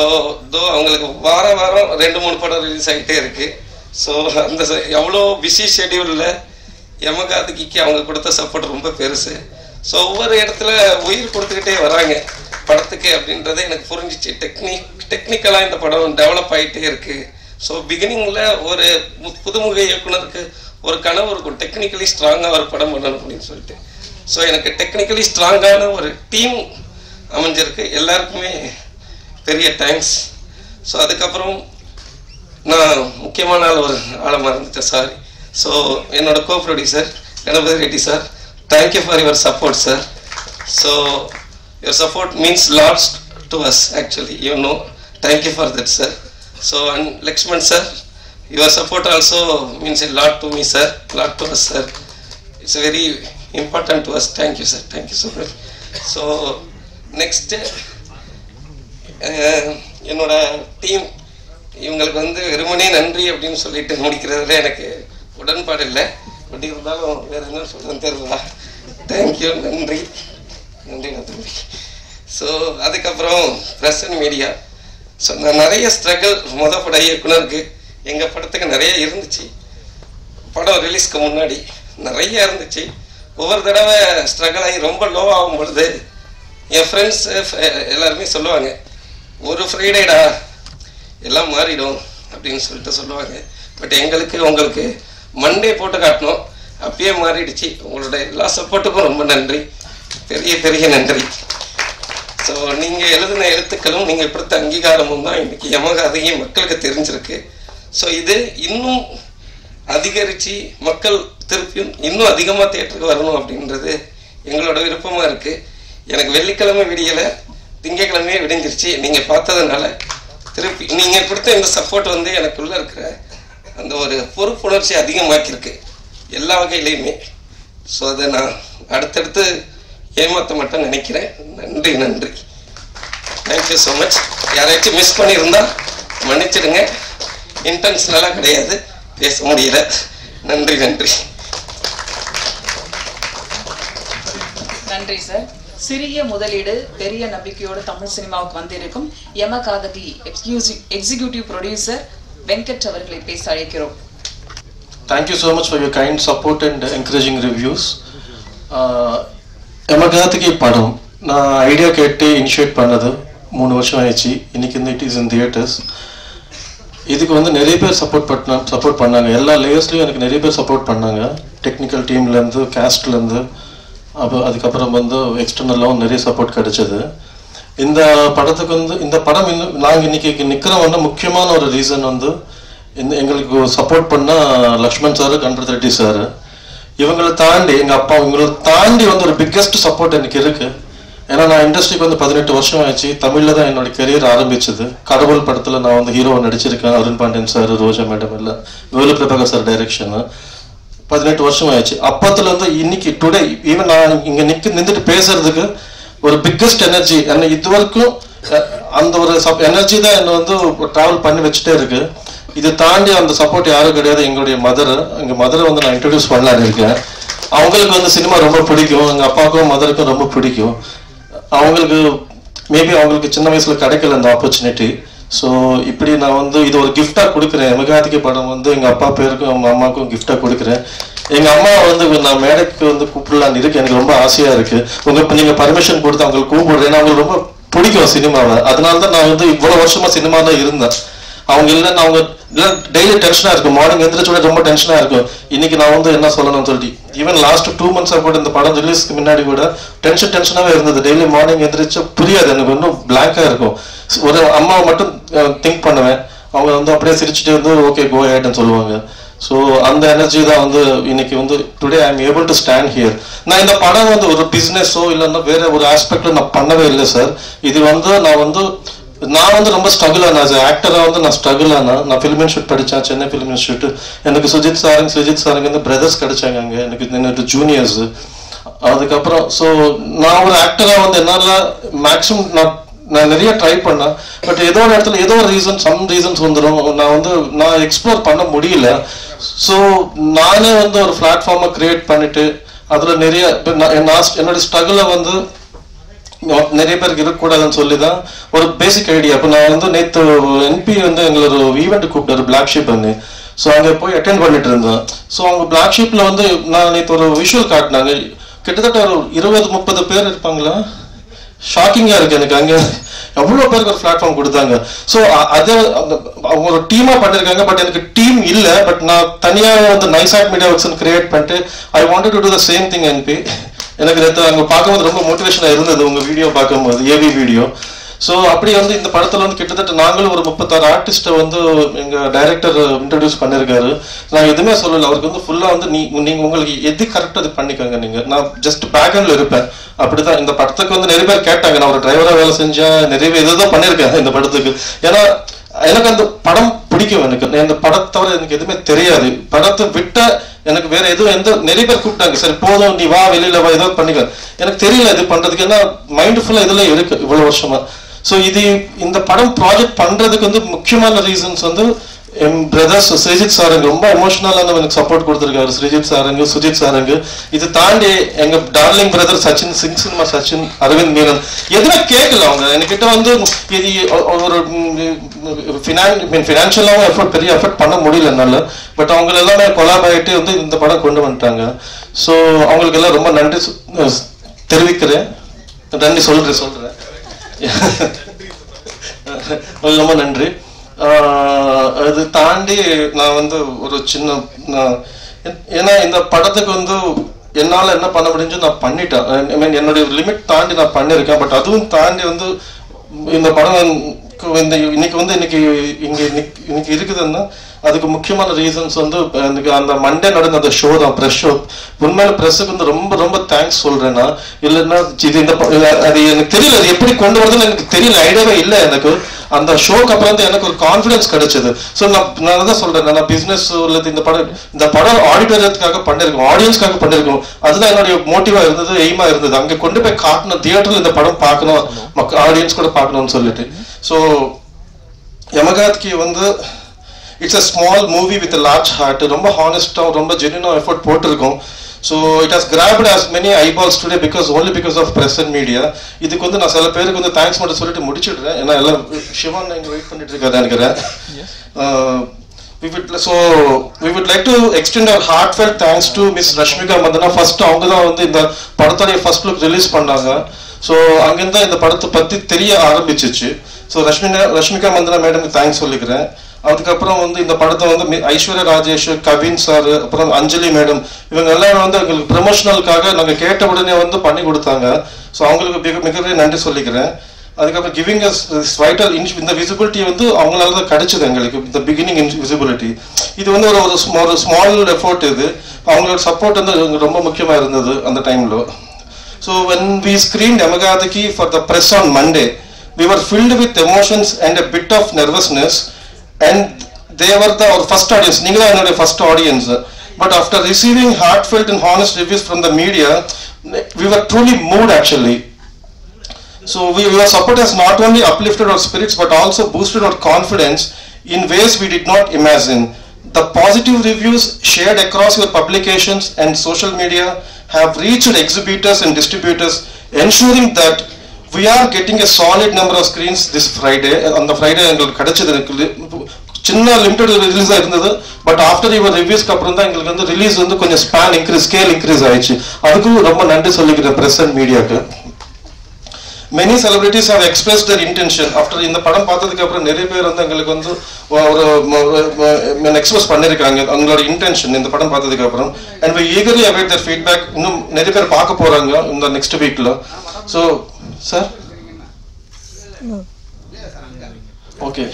அவங்களுக்கு வாரம் 2-3 படம் ரிலீஸ் ஆகிட்டே இருக்குது. ஸோ அந்த எவ்வளோ பிஸி ஷெடியூலில் யமகாதிக்கு அவங்க கொடுத்த சப்போர்ட் ரொம்ப பெருசு. ஸோ ஒவ்வொரு இடத்துல உயிர் கொடுத்துக்கிட்டே வராங்க படத்துக்கு அப்படின்றத எனக்கு புரிஞ்சிச்சு. டெக்னிக்கலாக இந்த படம் டெவலப் ஆகிட்டே இருக்குது. ஸோ பிகினிங்கில் ஒரு புதுமுக இயக்குனருக்கு ஒரு கனவு இருக்கும், டெக்னிக்கலி ஸ்ட்ராங்காக ஒரு படம் பண்ணணும் அப்படின்னு சொல்லிட்டு. ஸோ எனக்கு டெக்னிக்கலி ஸ்ட்ராங்கான ஒரு டீம் அமைஞ்சிருக்கு. எல்லாருக்குமே பெரிய தேங்க்ஸ். ஸோ அதுக்கப்புறம் நான் முக்கியமான ஒரு ஆளை மறந்துட்டேன், சாரி. ஸோ என்னோட co producer Ganapathi Reddy sir, thank you for your support sir. So your support means lots to us actually, you know. Thank you for that sir. So and Laxman sir, your support also means a lot to me sir, lot to us sir. It's very important to us. Thank you sir, thank you so much. So next என்னோட team, இவங்களுக்கு வெறுமனே நன்றி அப்படின்னு சொல்லிட்டு முடிக்கிறதுல எனக்கு உடன்பாடு இல்லை. But இருந்தாலும் வேறு என்ன சொல்கிறேன்னு தெரியல. தேங்க்யூ, நன்றி நன்றி தம்பி. ஸோ அதுக்கப்புறம் ப்ரெஸ் அண்ட் மீடியா. ஸோ நான் நிறைய ஸ்ட்ரகிள் பட இயக்குனருக்கு எங்கள் படத்துக்கு நிறைய இருந்துச்சு. படம் ரிலீஸ்க்கு முன்னாடி நிறைய இருந்துச்சு. ஒவ்வொரு தடவை ஸ்ட்ரகிள் ஆகி ரொம்ப லோ ஆகும் பொழுது என் ஃப்ரெண்ட்ஸ் எல்லாருமே சொல்லுவாங்க, ஒரு ஃப்ரைடேடா எல்லாம் மாறிடும் அப்படின்னு சொல்லிட்டு சொல்லுவாங்க. பட் உங்களுக்கு மண்டே போட்டு காட்டணும், அப்பயே மாறிடுச்சு. உங்களோட எல்லா சப்போர்ட்டுக்கும் ரொம்ப நன்றி, பெரிய பெரிய நன்றி. ஸோ நீங்கள் எழுதின எழுத்துக்களும் நீங்கள் கொடுத்த அங்கீகாரமும் தான் இன்றைக்கி யமகாதையும் மக்களுக்கு தெரிஞ்சிருக்கு. ஸோ இது இன்னும் அதிகரித்து மக்கள் திருப்பியும் இன்னும் அதிகமாக தியேட்டருக்கு வரணும் அப்படின்றது எங்களோட விருப்பமாக இருக்குது. எனக்கு வெள்ளிக்கிழமை விடியலை, திங்கக்கிழமையே விடிஞ்சிருச்சு. நீங்கள் பார்த்ததுனால திருப்பி நீங்கள் கொடுத்த இந்த சப்போர்ட் எனக்குள்ளே இருக்கிற அந்த ஒரு பொறுப்புணர்ச்சி அதிகமாக்கியிருக்கு எல்லா வகையிலையுமே. ஸோ அதை நான் அடுத்தடுத்து ஏமாற்ற மட்டும் நினைக்கிறேன். நன்றி நன்றி, தேங்க்யூ ஸோ மச். யாராச்சும் மிஸ் பண்ணியிருந்தா மன்னிச்சிடுங்க, இன்டென்ஷனலாக கிடையாது, பேச முடியல. நன்றி நன்றி நன்றி சார். சிறிய முதலீடு பெரிய நம்பிக்கையோடு தமிழ் சினிமாவுக்கு வந்திருக்கும் யமகாதகி எக்ஸிக்யூட்டிவ் ப்ரொடியூசர் வெங்கட் அவர்களை பேச அழைக்கிறோம். Thank you so much for your kind support and encouraging reviews. யமகாதகி படம் நான் ஐடியா கேட்டு இனிஷியேட் பண்ணது 3 வருஷம் ஆயிடுச்சு. இன்னைக்கு இட் இஸ் இன் தியேட்டர்ஸ். இதுக்கு நிறைய பேர் சப்போர்ட் பண்ணாங்க. எல்லா லேயர்ஸ்லையும் எனக்கு நிறைய பேர் சப்போர்ட் பண்ணாங்க. டெக்னிக்கல் டீம்லேருந்து, கேஸ்ட்லேருந்து, அதுக்கப்புறம் எக்ஸ்டர்னலாகவும் நிறைய சப்போர்ட் கிடைச்சது. இந்த படத்துக்கு இந்த படம் இன்னும் நாங்கள் இன்னைக்கு நிற்கிறோம் முக்கியமான ஒரு ரீசன் எங்களுக்கு சப்போர்ட் பண்ண லக்ஷ்மண் சார், கணபதி ரெட்டி சார், இவங்களை தாண்டி எங்கள் அப்பா, இவங்களை தாண்டி ஒரு பிக்கெஸ்ட் சப்போர்ட் எனக்கு இருக்குது. ஏன்னா நான் இண்டஸ்ட்ரிக்கு 18 வருஷம் ஆயிடுச்சு. தமிழில் தான் என்னோட கெரியர் ஆரம்பிச்சது. கடவுள் படத்தில் நான் ஹீரோவை நடிச்சிருக்கேன். அருண் பாண்டியன் சார், ரோஜா மேடம் எல்லாம், வேலு பிரபாகர் சார் டைரக்ஷனு. 18 வருஷம் ஆயிடுச்சு. அப்பத்துலேருந்து இன்னைக்கு டுடே ஈவன் நான் இங்கே நின்றுட்டு பேசுறதுக்கு ஒரு பிக்கெஸ்ட் எனர்ஜி என்னை இதுவரைக்கும் அந்த ஒரு எனர்ஜி தான் என்னை ட்ராவல் பண்ணி வச்சுட்டே இருக்கு. இது தாண்டி அந்த சப்போர்ட் யாரும் கிடையாது. எங்களுடைய எங்கள் மதரை நான் இன்ட்ரடியூஸ் பண்ணலான்னு இருக்கேன். அவங்களுக்கு சினிமா ரொம்ப பிடிக்கும். எங்கள் அப்பாவுக்கும் மதருக்கும் ரொம்ப பிடிக்கும். அவங்களுக்கு சின்ன வயசுல கிடைக்கல அந்த ஆப்பர்ச்சுனிட்டி. ஸோ இப்படி நான் இது ஒரு கிஃப்டா கொடுக்குறேன். யமகாதகி படம் எங்க அப்பா பேருக்கும் அவங்க அம்மாவுக்கும் கிஃப்டா கொடுக்குறேன். எங்க அம்மா நான் மேடைக்கு கூப்பிடலான்னு இருக்கு. எனக்கு ரொம்ப ஆசையா இருக்கு. நீங்க பர்மிஷன் கொடுத்து அவங்களுக்கு கூப்பிடுறேன். அவங்களுக்கு ரொம்ப பிடிக்கும் சினிமாவை. அதனாலதான் நான் இவ்வளவு வருஷமா சினிமால இருந்தேன். அவங்க இல்லைன்னு அவங்க டெய்லி டென்ஷனா இருக்கும். மார்னிங் எந்திரிச்சோட ரொம்ப டென்ஷனா இருக்கும். இன்னைக்கு நான் என்ன சொல்லணும்னு சொல்லிட்டு ஈவன் லாஸ்ட் 2 months கூட இந்த படம் ரிலீஸ்க்கு முன்னாடி கூட டென்ஷனாவே இருந்தது. டெய்லி மார்னிங் எந்திரிச்சு புரியாது எனக்கு, இன்னும் பிளாங்கா இருக்கும். ஒரு அம்மாவை மட்டும் திங்க் பண்ணுவேன். அவங்க அப்படியே சிரிச்சுட்டு ஓகே கோ ஹெட்னு சொல்லுவாங்க. ஸோ அந்த எனர்ஜி தான் இன்னைக்கு today I am able to stand here. நான் இந்த படம் ஒரு பிஸ்னஸோ இல்லைன்னா வேற ஒரு ஆஸ்பெக்ட்ல நான் பண்ணவே இல்லை சார். இது நான் நான் வந்து ரொம்ப ஸ்ட்ரகிள் ஆனேன் ஆஸ் ஆக்டராக வந்து நான் ஸ்ட்ரகிள் ஆனேன். நான் ஃபிலிம் இன்ஸ்டியூட் படித்தேன், சென்னை ஃபிலிம் இன்ஸ்டியூட். எனக்கு சுஜித் சாருங்க வந்து பிரதர்ஸ் கிடைச்சாங்க அங்கே, எனக்கு ஜூனியர்ஸு. அதுக்கப்புறம் ஸோ நான் ஒரு ஆக்டராக வந்து என்னால் மேக்ஸிமம் நான் நிறைய ட்ரை பண்ணேன். பட் ஏதோ ஒரு இடத்துல ஏதோ ஒரு சம் ரீசன்ஸ் வந்துடும், நான் எக்ஸ்ப்ளோர் பண்ண முடியல. ஸோ நானே வந்து ஒரு பிளாட்ஃபார்மை கிரியேட் பண்ணிட்டு அதில் நிறைய என்னோட ஸ்ட்ரகிளை வந்து நிறைய பேருக்கு இருக்கக்கூடாதுன்னு சொல்லி தான் ஒரு பேசிக் ஐடியா. இப்போ நான் வந்து நேற்று என்பி வந்து எங்களை ஒரு ஈவெண்ட் கூப்பிட்டாரு பிளாக் ஷீப் வந்து. ஸோ அங்கே போய் அட்டென்ட் பண்ணிட்டு இருந்தேன். ஸோ அவங்க பிளாக் ஷீப்பில் வந்து நான் நேற்று ஒரு விஷுவல் காட்டினாங்க. கிட்டத்தட்ட ஒரு 20-30 பேர் இருப்பாங்களா. ஷாக்கிங்காக இருக்குது எனக்கு. அங்கே எவ்வளோ பேருக்கு ஒரு பிளாட்ஃபார்ம் கொடுத்தாங்க. ஸோ அதை அவங்க ஒரு டீமாக பண்ணியிருக்காங்க. பட் எனக்கு டீம் இல்லை. பட் நான் தனியாக வந்து நைசாட் மீடியா ஒர்க்ஸ் கிரியேட் பண்ணிட்டு I wanted to do the same thing NP. எனக்கு நேற்று அங்கே பார்க்கும்போது ரொம்ப மோட்டிவேஷனாக இருந்தது உங்கள் வீடியோ பார்க்கும்போது, ஏவி வீடியோ. ஸோ அப்படி வந்து இந்த படத்தில் வந்து கிட்டத்தட்ட நாங்களும் ஒரு 36 ஆர்டிஸ்ட்டை வந்து எங்கள் டைரக்டர் இன்ட்ரடியூஸ் பண்ணியிருக்காரு. நான் எதுவுமே சொல்லலை அவருக்கு வந்து ஃபுல்லாக வந்து நீங்கள் உங்களுக்கு எது கரெக்டாக அது பண்ணிக்கோங்க. நீங்கள் நான் ஜஸ்ட் பேக்ரவுண்டில் இருப்பேன். அப்படி தான் இந்த படத்துக்கு வந்து நிறைய பேர் கேட்டாங்க. நான் ஒரு டிரைவராக வேலை செஞ்சேன், நிறைய பேர் எதோ பண்ணியிருக்கேன் இந்த படத்துக்கு. ஏன்னா எனக்கு அந்த படம் பிடிக்கும். எனக்கு அந்த படத்தவிர எனக்கு எதுவுமே தெரியாது. படத்தை விட்ட எனக்கு வேற எதுவும் நிறைய பேர் கூப்பிட்டாங்க, சரி போதும் நீ வா வெளியில வா ஏதோ பண்ணிக்க. எனக்கு தெரியல இது பண்றதுக்கு, ஏன்னா மைண்ட் ஃபுல்லா இதுல இருக்கு இவ்வளவு வருஷமா. ஸோ இந்த படம் ப்ராஜெக்ட் பண்றதுக்கு வந்து முக்கியமான ரீசன்ஸ் வந்து என் பிரதர்ஸ் ஸ்ரீஜித் சாருங்க ரொம்ப எமோஷனலான எனக்கு சப்போர்ட் கொடுத்துருக்காரு. ஸ்ரீஜித் சாருங்க, சுஜித் சாருங்க. இது தாண்டி எங்க டார்லிங் பிரதர் சச்சின், சிங் சினிமா சச்சின், அரவிந்த் மீனன் எதுவுமே கேட்கல. அவங்க என்கிட்ட வந்து இது ஒரு ஃபினான்ஷியலாகவும் எஃபர்ட் பெரிய எஃபர்ட் பண்ண முடியல என்னால. பட் அவங்க எல்லாமே கொலாப் ஆகிட்டு வந்து இந்த படம் கொண்டு வந்துட்டாங்க. ஸோ அவங்களுக்கு எல்லாம் ரொம்ப நன்றி தெரிவிக்கிறேன். நன்றி சொல்றேன் ரொம்ப நன்றி. அது தாண்டி நான் வந்து ஒரு சின்ன ஏன்னா இந்த படத்துக்கு வந்து என்னால் என்ன பண்ண முடிஞ்சு நான் பண்ணிட்டேன். ஐ மீன் என்னுடைய லிமிட் தாண்டி நான் பண்ணியிருக்கேன். பட் அதுவும் தாண்டி வந்து இந்த படம் இன்னைக்கு இருக்குதுன்னா அதுக்கு முக்கியமான ரீசன்ஸ் வந்து எனக்கு அந்த மண்டே நடந்த அந்த ஷோ தான், ப்ரெஸ் ஷோ. உண்மையில ப்ரெஸ்ஸுக்கு வந்து ரொம்ப ரொம்ப தேங்க்ஸ் சொல்றேன்னா. இல்லைன்னா இது அது எனக்கு தெரியல, அது எப்படி கொண்டு வருதுன்னு எனக்கு தெரியல, ஐடியாவே இல்லை எனக்கு. அந்த ஷோக்கு அப்புறம் வந்து எனக்கு ஒரு கான்ஃபிடன்ஸ் கிடைச்சது. ஸோ நான் தான் சொல்றேன், நான் பிசினஸ் உள்ளது இந்த படம் ஆடிட்டோரியத்துக்காக பண்ணிருக்கோம், ஆடியன்ஸ்க்காக பண்ணிருக்கோம். அதுதான் என்னுடைய மோட்டிவா இருந்தது, எய்மா இருந்தது. அங்கே கொண்டு போய் காட்டணும், தியேட்டர்ல இந்த படம் பார்க்கணும், ஆடியன்ஸ் கூட பார்க்கணும்னு சொல்லிட்டு. ஸோ யமகாத்கி வந்து it's a small movie with large heart. ரொம்ப ஹானஸ்டாக ரொம்ப ஜென்யூனாக எஃபர்ட் போட்டிருக்கோம். So it has grabbed as many eyeballs today only because of press and media. இதுக்கு வந்து நான் சில பேருக்கு வந்து தேங்க்ஸ் மட்டும் சொல்லிட்டு முடிச்சுடுறேன். ஏன்னா எல்லாம் சிவான் இங்கே வெயிட் பண்ணிட்டு இருக்காரு நினைக்கிறேன். we would like to extend our heartfelt thanks to Miss Rashmika Mandana. First அவங்க தான் வந்து இந்த படத்தோடைய ஃபர்ஸ்ட் லுக் ரிலீஸ் பண்ணாங்க. ஸோ அங்கிருந்து தான் இந்த படத்தை பற்றி தெரிய ஆரம்பிச்சிச்சு. ஸோ ரஷ்மிகா மந்தனா மேடம்க்கு தேங்க்ஸ் சொல்லிக்கிறேன். அதுக்கப்புறம் வந்து இந்த படத்தை வந்து ஐஸ்வர்யா ராஜேஷ், கவின் சார், அப்புறம் அஞ்சலி மேடம், இவங்க எல்லாரும் வந்து எங்களுக்கு ப்ரமோஷனலுக்காக நாங்கள் கேட்ட உடனே வந்து பண்ணி கொடுத்தாங்க. ஸோ அவங்களுக்கு மிகப்பெரிய நன்றி சொல்லிக்கிறேன். அதுக்கப்புறம் கிவிங் அஸ் வைட்டல் இந்த விசிபிலிட்டி வந்து அவங்களால தான் கிடைச்சது எங்களுக்கு, இந்த பிகினிங் விசிபிலிட்டி. இது வந்து ஒரு ஸ்மால் எஃபோர்ட். இது அவங்களோட சப்போர்ட் வந்து ரொம்ப முக்கியமாக இருந்தது அந்த டைமில். So when we screened Yamagathiki for the press on Monday, we were filled with emotions and a bit of nervousness, and they were our first audience. Ningala என்னோட first audience. But after receiving heartfelt and honest reviews from the media, we were truly moved actually. So your support has not only uplifted our spirits but also boosted our confidence in ways we did not imagine. The positive reviews shared across your publications and social media have reached exhibitors and distributors, ensuring that we are getting a solid number of screens this Friday. On the Friday எங்களுக்கு கிடைச்சது சின்ன limited ரிலீஸாக இருந்தது. But after your ரிவ்யூஸ்க்கு அப்புறம் தான் எங்களுக்கு வந்து release வந்து கொஞ்சம் ஸ்கேல் இன்க்ரீஸ் ஆயிடுச்சு. அதுக்கும் ரொம்ப நன்றி சொல்லிக்கிறேன் பிரஸ் அண்ட் மீடியாவுக்கு. Many celebrities have expressed their intention. After இந்த படம் பார்த்ததுக்கு அப்புறம் நிறைய பேர் வந்து எங்களுக்கு வந்து ஒரு எக்ஸ்பிரஸ் பண்ணியிருக்காங்க அவங்களோட இன்டென்ஷன் இந்த படம் பார்த்ததுக்கு அப்புறம். And we eagerly await their feedback. இன்னும் நிறைய பேர் பார்க்க போறாங்க இந்த நெக்ஸ்ட் வீக்ல. So sir okay.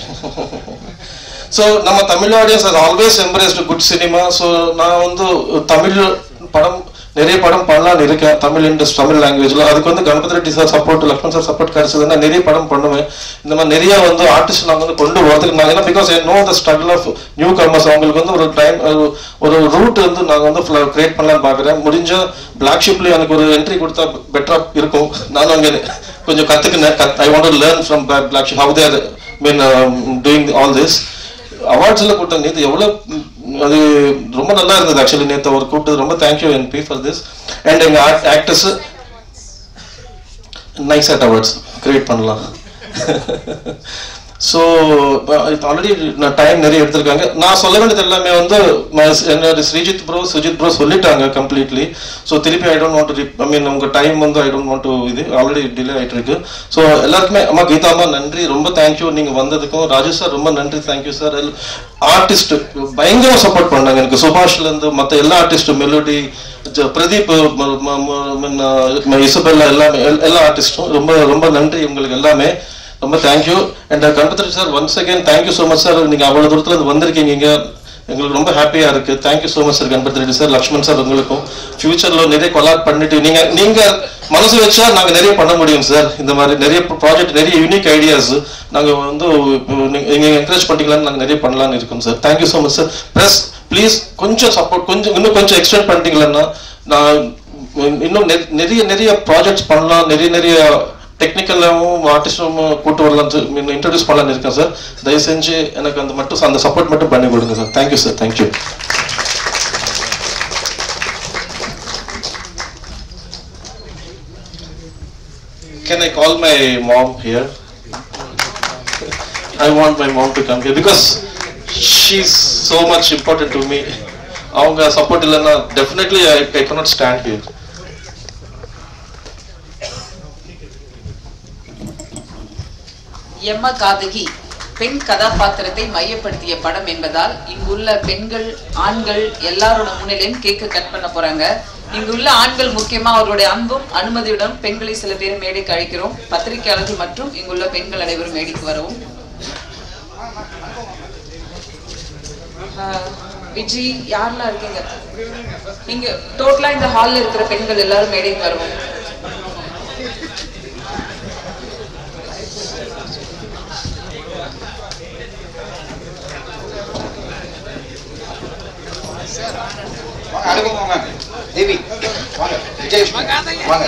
ஸோ நம்ம Tamil audience has always embraced good cinema. So நான் வந்து தமிழ் படம் நிறைய படம் பண்ணலான்னு இருக்கேன் தமிழ் இண்டஸ்ட்ரி தமிழ் லாங்குவேஜில். அதுக்கு வந்து Ganapathi Reddy sir support, Laxman sir support கிடைச்சதுன்னா நிறைய படம் பண்ணுவேன். இந்த மாதிரி நிறைய வந்து ஆர்டிஸ்ட் நாங்கள் வந்து கொண்டு வரதுக்கு நாங்கள், ஏன்னா because I know the struggle of newcomers. அவங்களுக்கு வந்து ஒரு டைம் ஒரு ரூட் வந்து நாங்கள் வந்து கிரியேட் பண்ணலான்னு பார்க்குறேன். முடிஞ்ச பிளாக் ஷிப்லேயும் எனக்கு ஒரு என்ட்ரி கொடுத்தா பெட்டராக இருக்கும். நானும் அங்கே கொஞ்சம் கற்றுக்கினேன். I want to learn from black sheep how they're been doing all this. அவார்ட்ஸில் கூட்டம் நேற்று எவ்வளோ அது ரொம்ப நல்லா இருந்தது. ஆக்சுவலி நேற்று அவர் கூப்பிட்டது ரொம்ப thank you NP for this. And எங்கள் actors nice at awards create பண்ணலாம். ஸோ ஆல்ரெடி டைம் நிறைய எடுத்திருக்காங்க. நான் சொல்ல வேண்டியது எல்லாமே வந்து என்னோட சுஜித் ப்ரோ சொல்லிட்டாங்க கம்ப்ளீட்லி. ஸோ திருப்பி I don't want to I mean உங்கள் டைம் வந்து ஐ டோன்ட் வாண்ட் டு இது ஆல்ரெடி டிலே ஆகிட்டு இருக்கு. ஸோ எல்லாருக்குமே அம்மா கீதா அம்மா நன்றி, ரொம்ப தேங்க்யூ நீங்கள் வந்ததுக்கும். ராஜு சார் ரொம்ப நன்றி, தேங்க்யூ சார். ஆர்டிஸ்ட் பயங்கர சப்போர்ட் பண்ணாங்க எனக்கு, சுபாஷ்லேருந்து மற்ற எல்லா ஆர்டிஸ்ட்டும், மெலோடி, பிரதீப், இசபெல்லா, எல்லாமே எல்லா ஆர்டிஸ்டும் ரொம்ப ரொம்ப நன்றி உங்களுக்கு எல்லாமே, ரொம்ப thank you. And Ganapathi sir once again thank you so much sir. நீங்கள் அவ்வளோ தூரத்தில் வந்திருக்கீங்க, எங்களுக்கு ரொம்ப ஹாப்பியாக இருக்குது. Thank you so much sir Ganapathi Reddy sir, Laxman sir. உங்களுக்கும் ஃபியூச்சரில் நிறைய கொலாப் பண்ணிட்டு நீங்கள் மனசு வச்சா நாங்கள் நிறைய பண்ண முடியும் சார். இந்த மாதிரி நிறைய ப்ராஜெக்ட், நிறைய யூனிக் ஐடியாஸ் நாங்கள் வந்து நீங்கள் என்கரேஜ் பண்ணிக்கலான்னு நாங்கள் நிறைய பண்ணலான்னு இருக்கோம் sir. Thank you so much sir. Plus please கொஞ்சம் சப்போர்ட், இன்னும் கொஞ்சம் எக்ஸ்டெண்ட் பண்ணிட்டீங்களன்னா நான் இன்னும் நிறைய ப்ராஜெக்ட்ஸ் பண்ணலாம், நிறைய டெக்னிக்கலாகவும் ஆர்டிஸ்டும் கூட்டு வரலாம், இன்ட்ரடியூஸ் பண்ணலான்னு இருக்கேன் சார். தயவு செஞ்சு எனக்கு அந்த சப்போர்ட் மட்டும் பண்ணி கொடுங்க sir. Thank you sir, thank you. Can I call my mom here? I want my mom to come here because she's so much important to me. அவங்க சப்போர்ட் இல்லைன்னா definitely I cannot stand here. எம்ம காதகி பெண் கதாபாத்திரத்தை மையப்படுத்திய படம் என்பதால் இங்குள்ள பெண்கள், ஆண்கள் எல்லாரோட முன்னிலையும் கேக்க கட் பண்ண போறாங்க. இங்குள்ள ஆண்கள் முக்கியமா அவர்களுடைய அன்பும் அனுமதியுடன் பெண்களை சில பேர் மேடைக்கு அழைக்கிறோம். பத்திரிகையாளர்கள் மற்றும் இங்குள்ள பெண்கள் அனைவரும் மேடைக்கு வரவும். விஜி யாரெல்லாம் இருக்கீங்க? இங்க டோட்டலா இந்த ஹால்ல இருக்கிற பெண்கள் எல்லாரும் மேடைக்கு வரவும். வாங்க தேவி, வாங்க விஜய், வாங்க.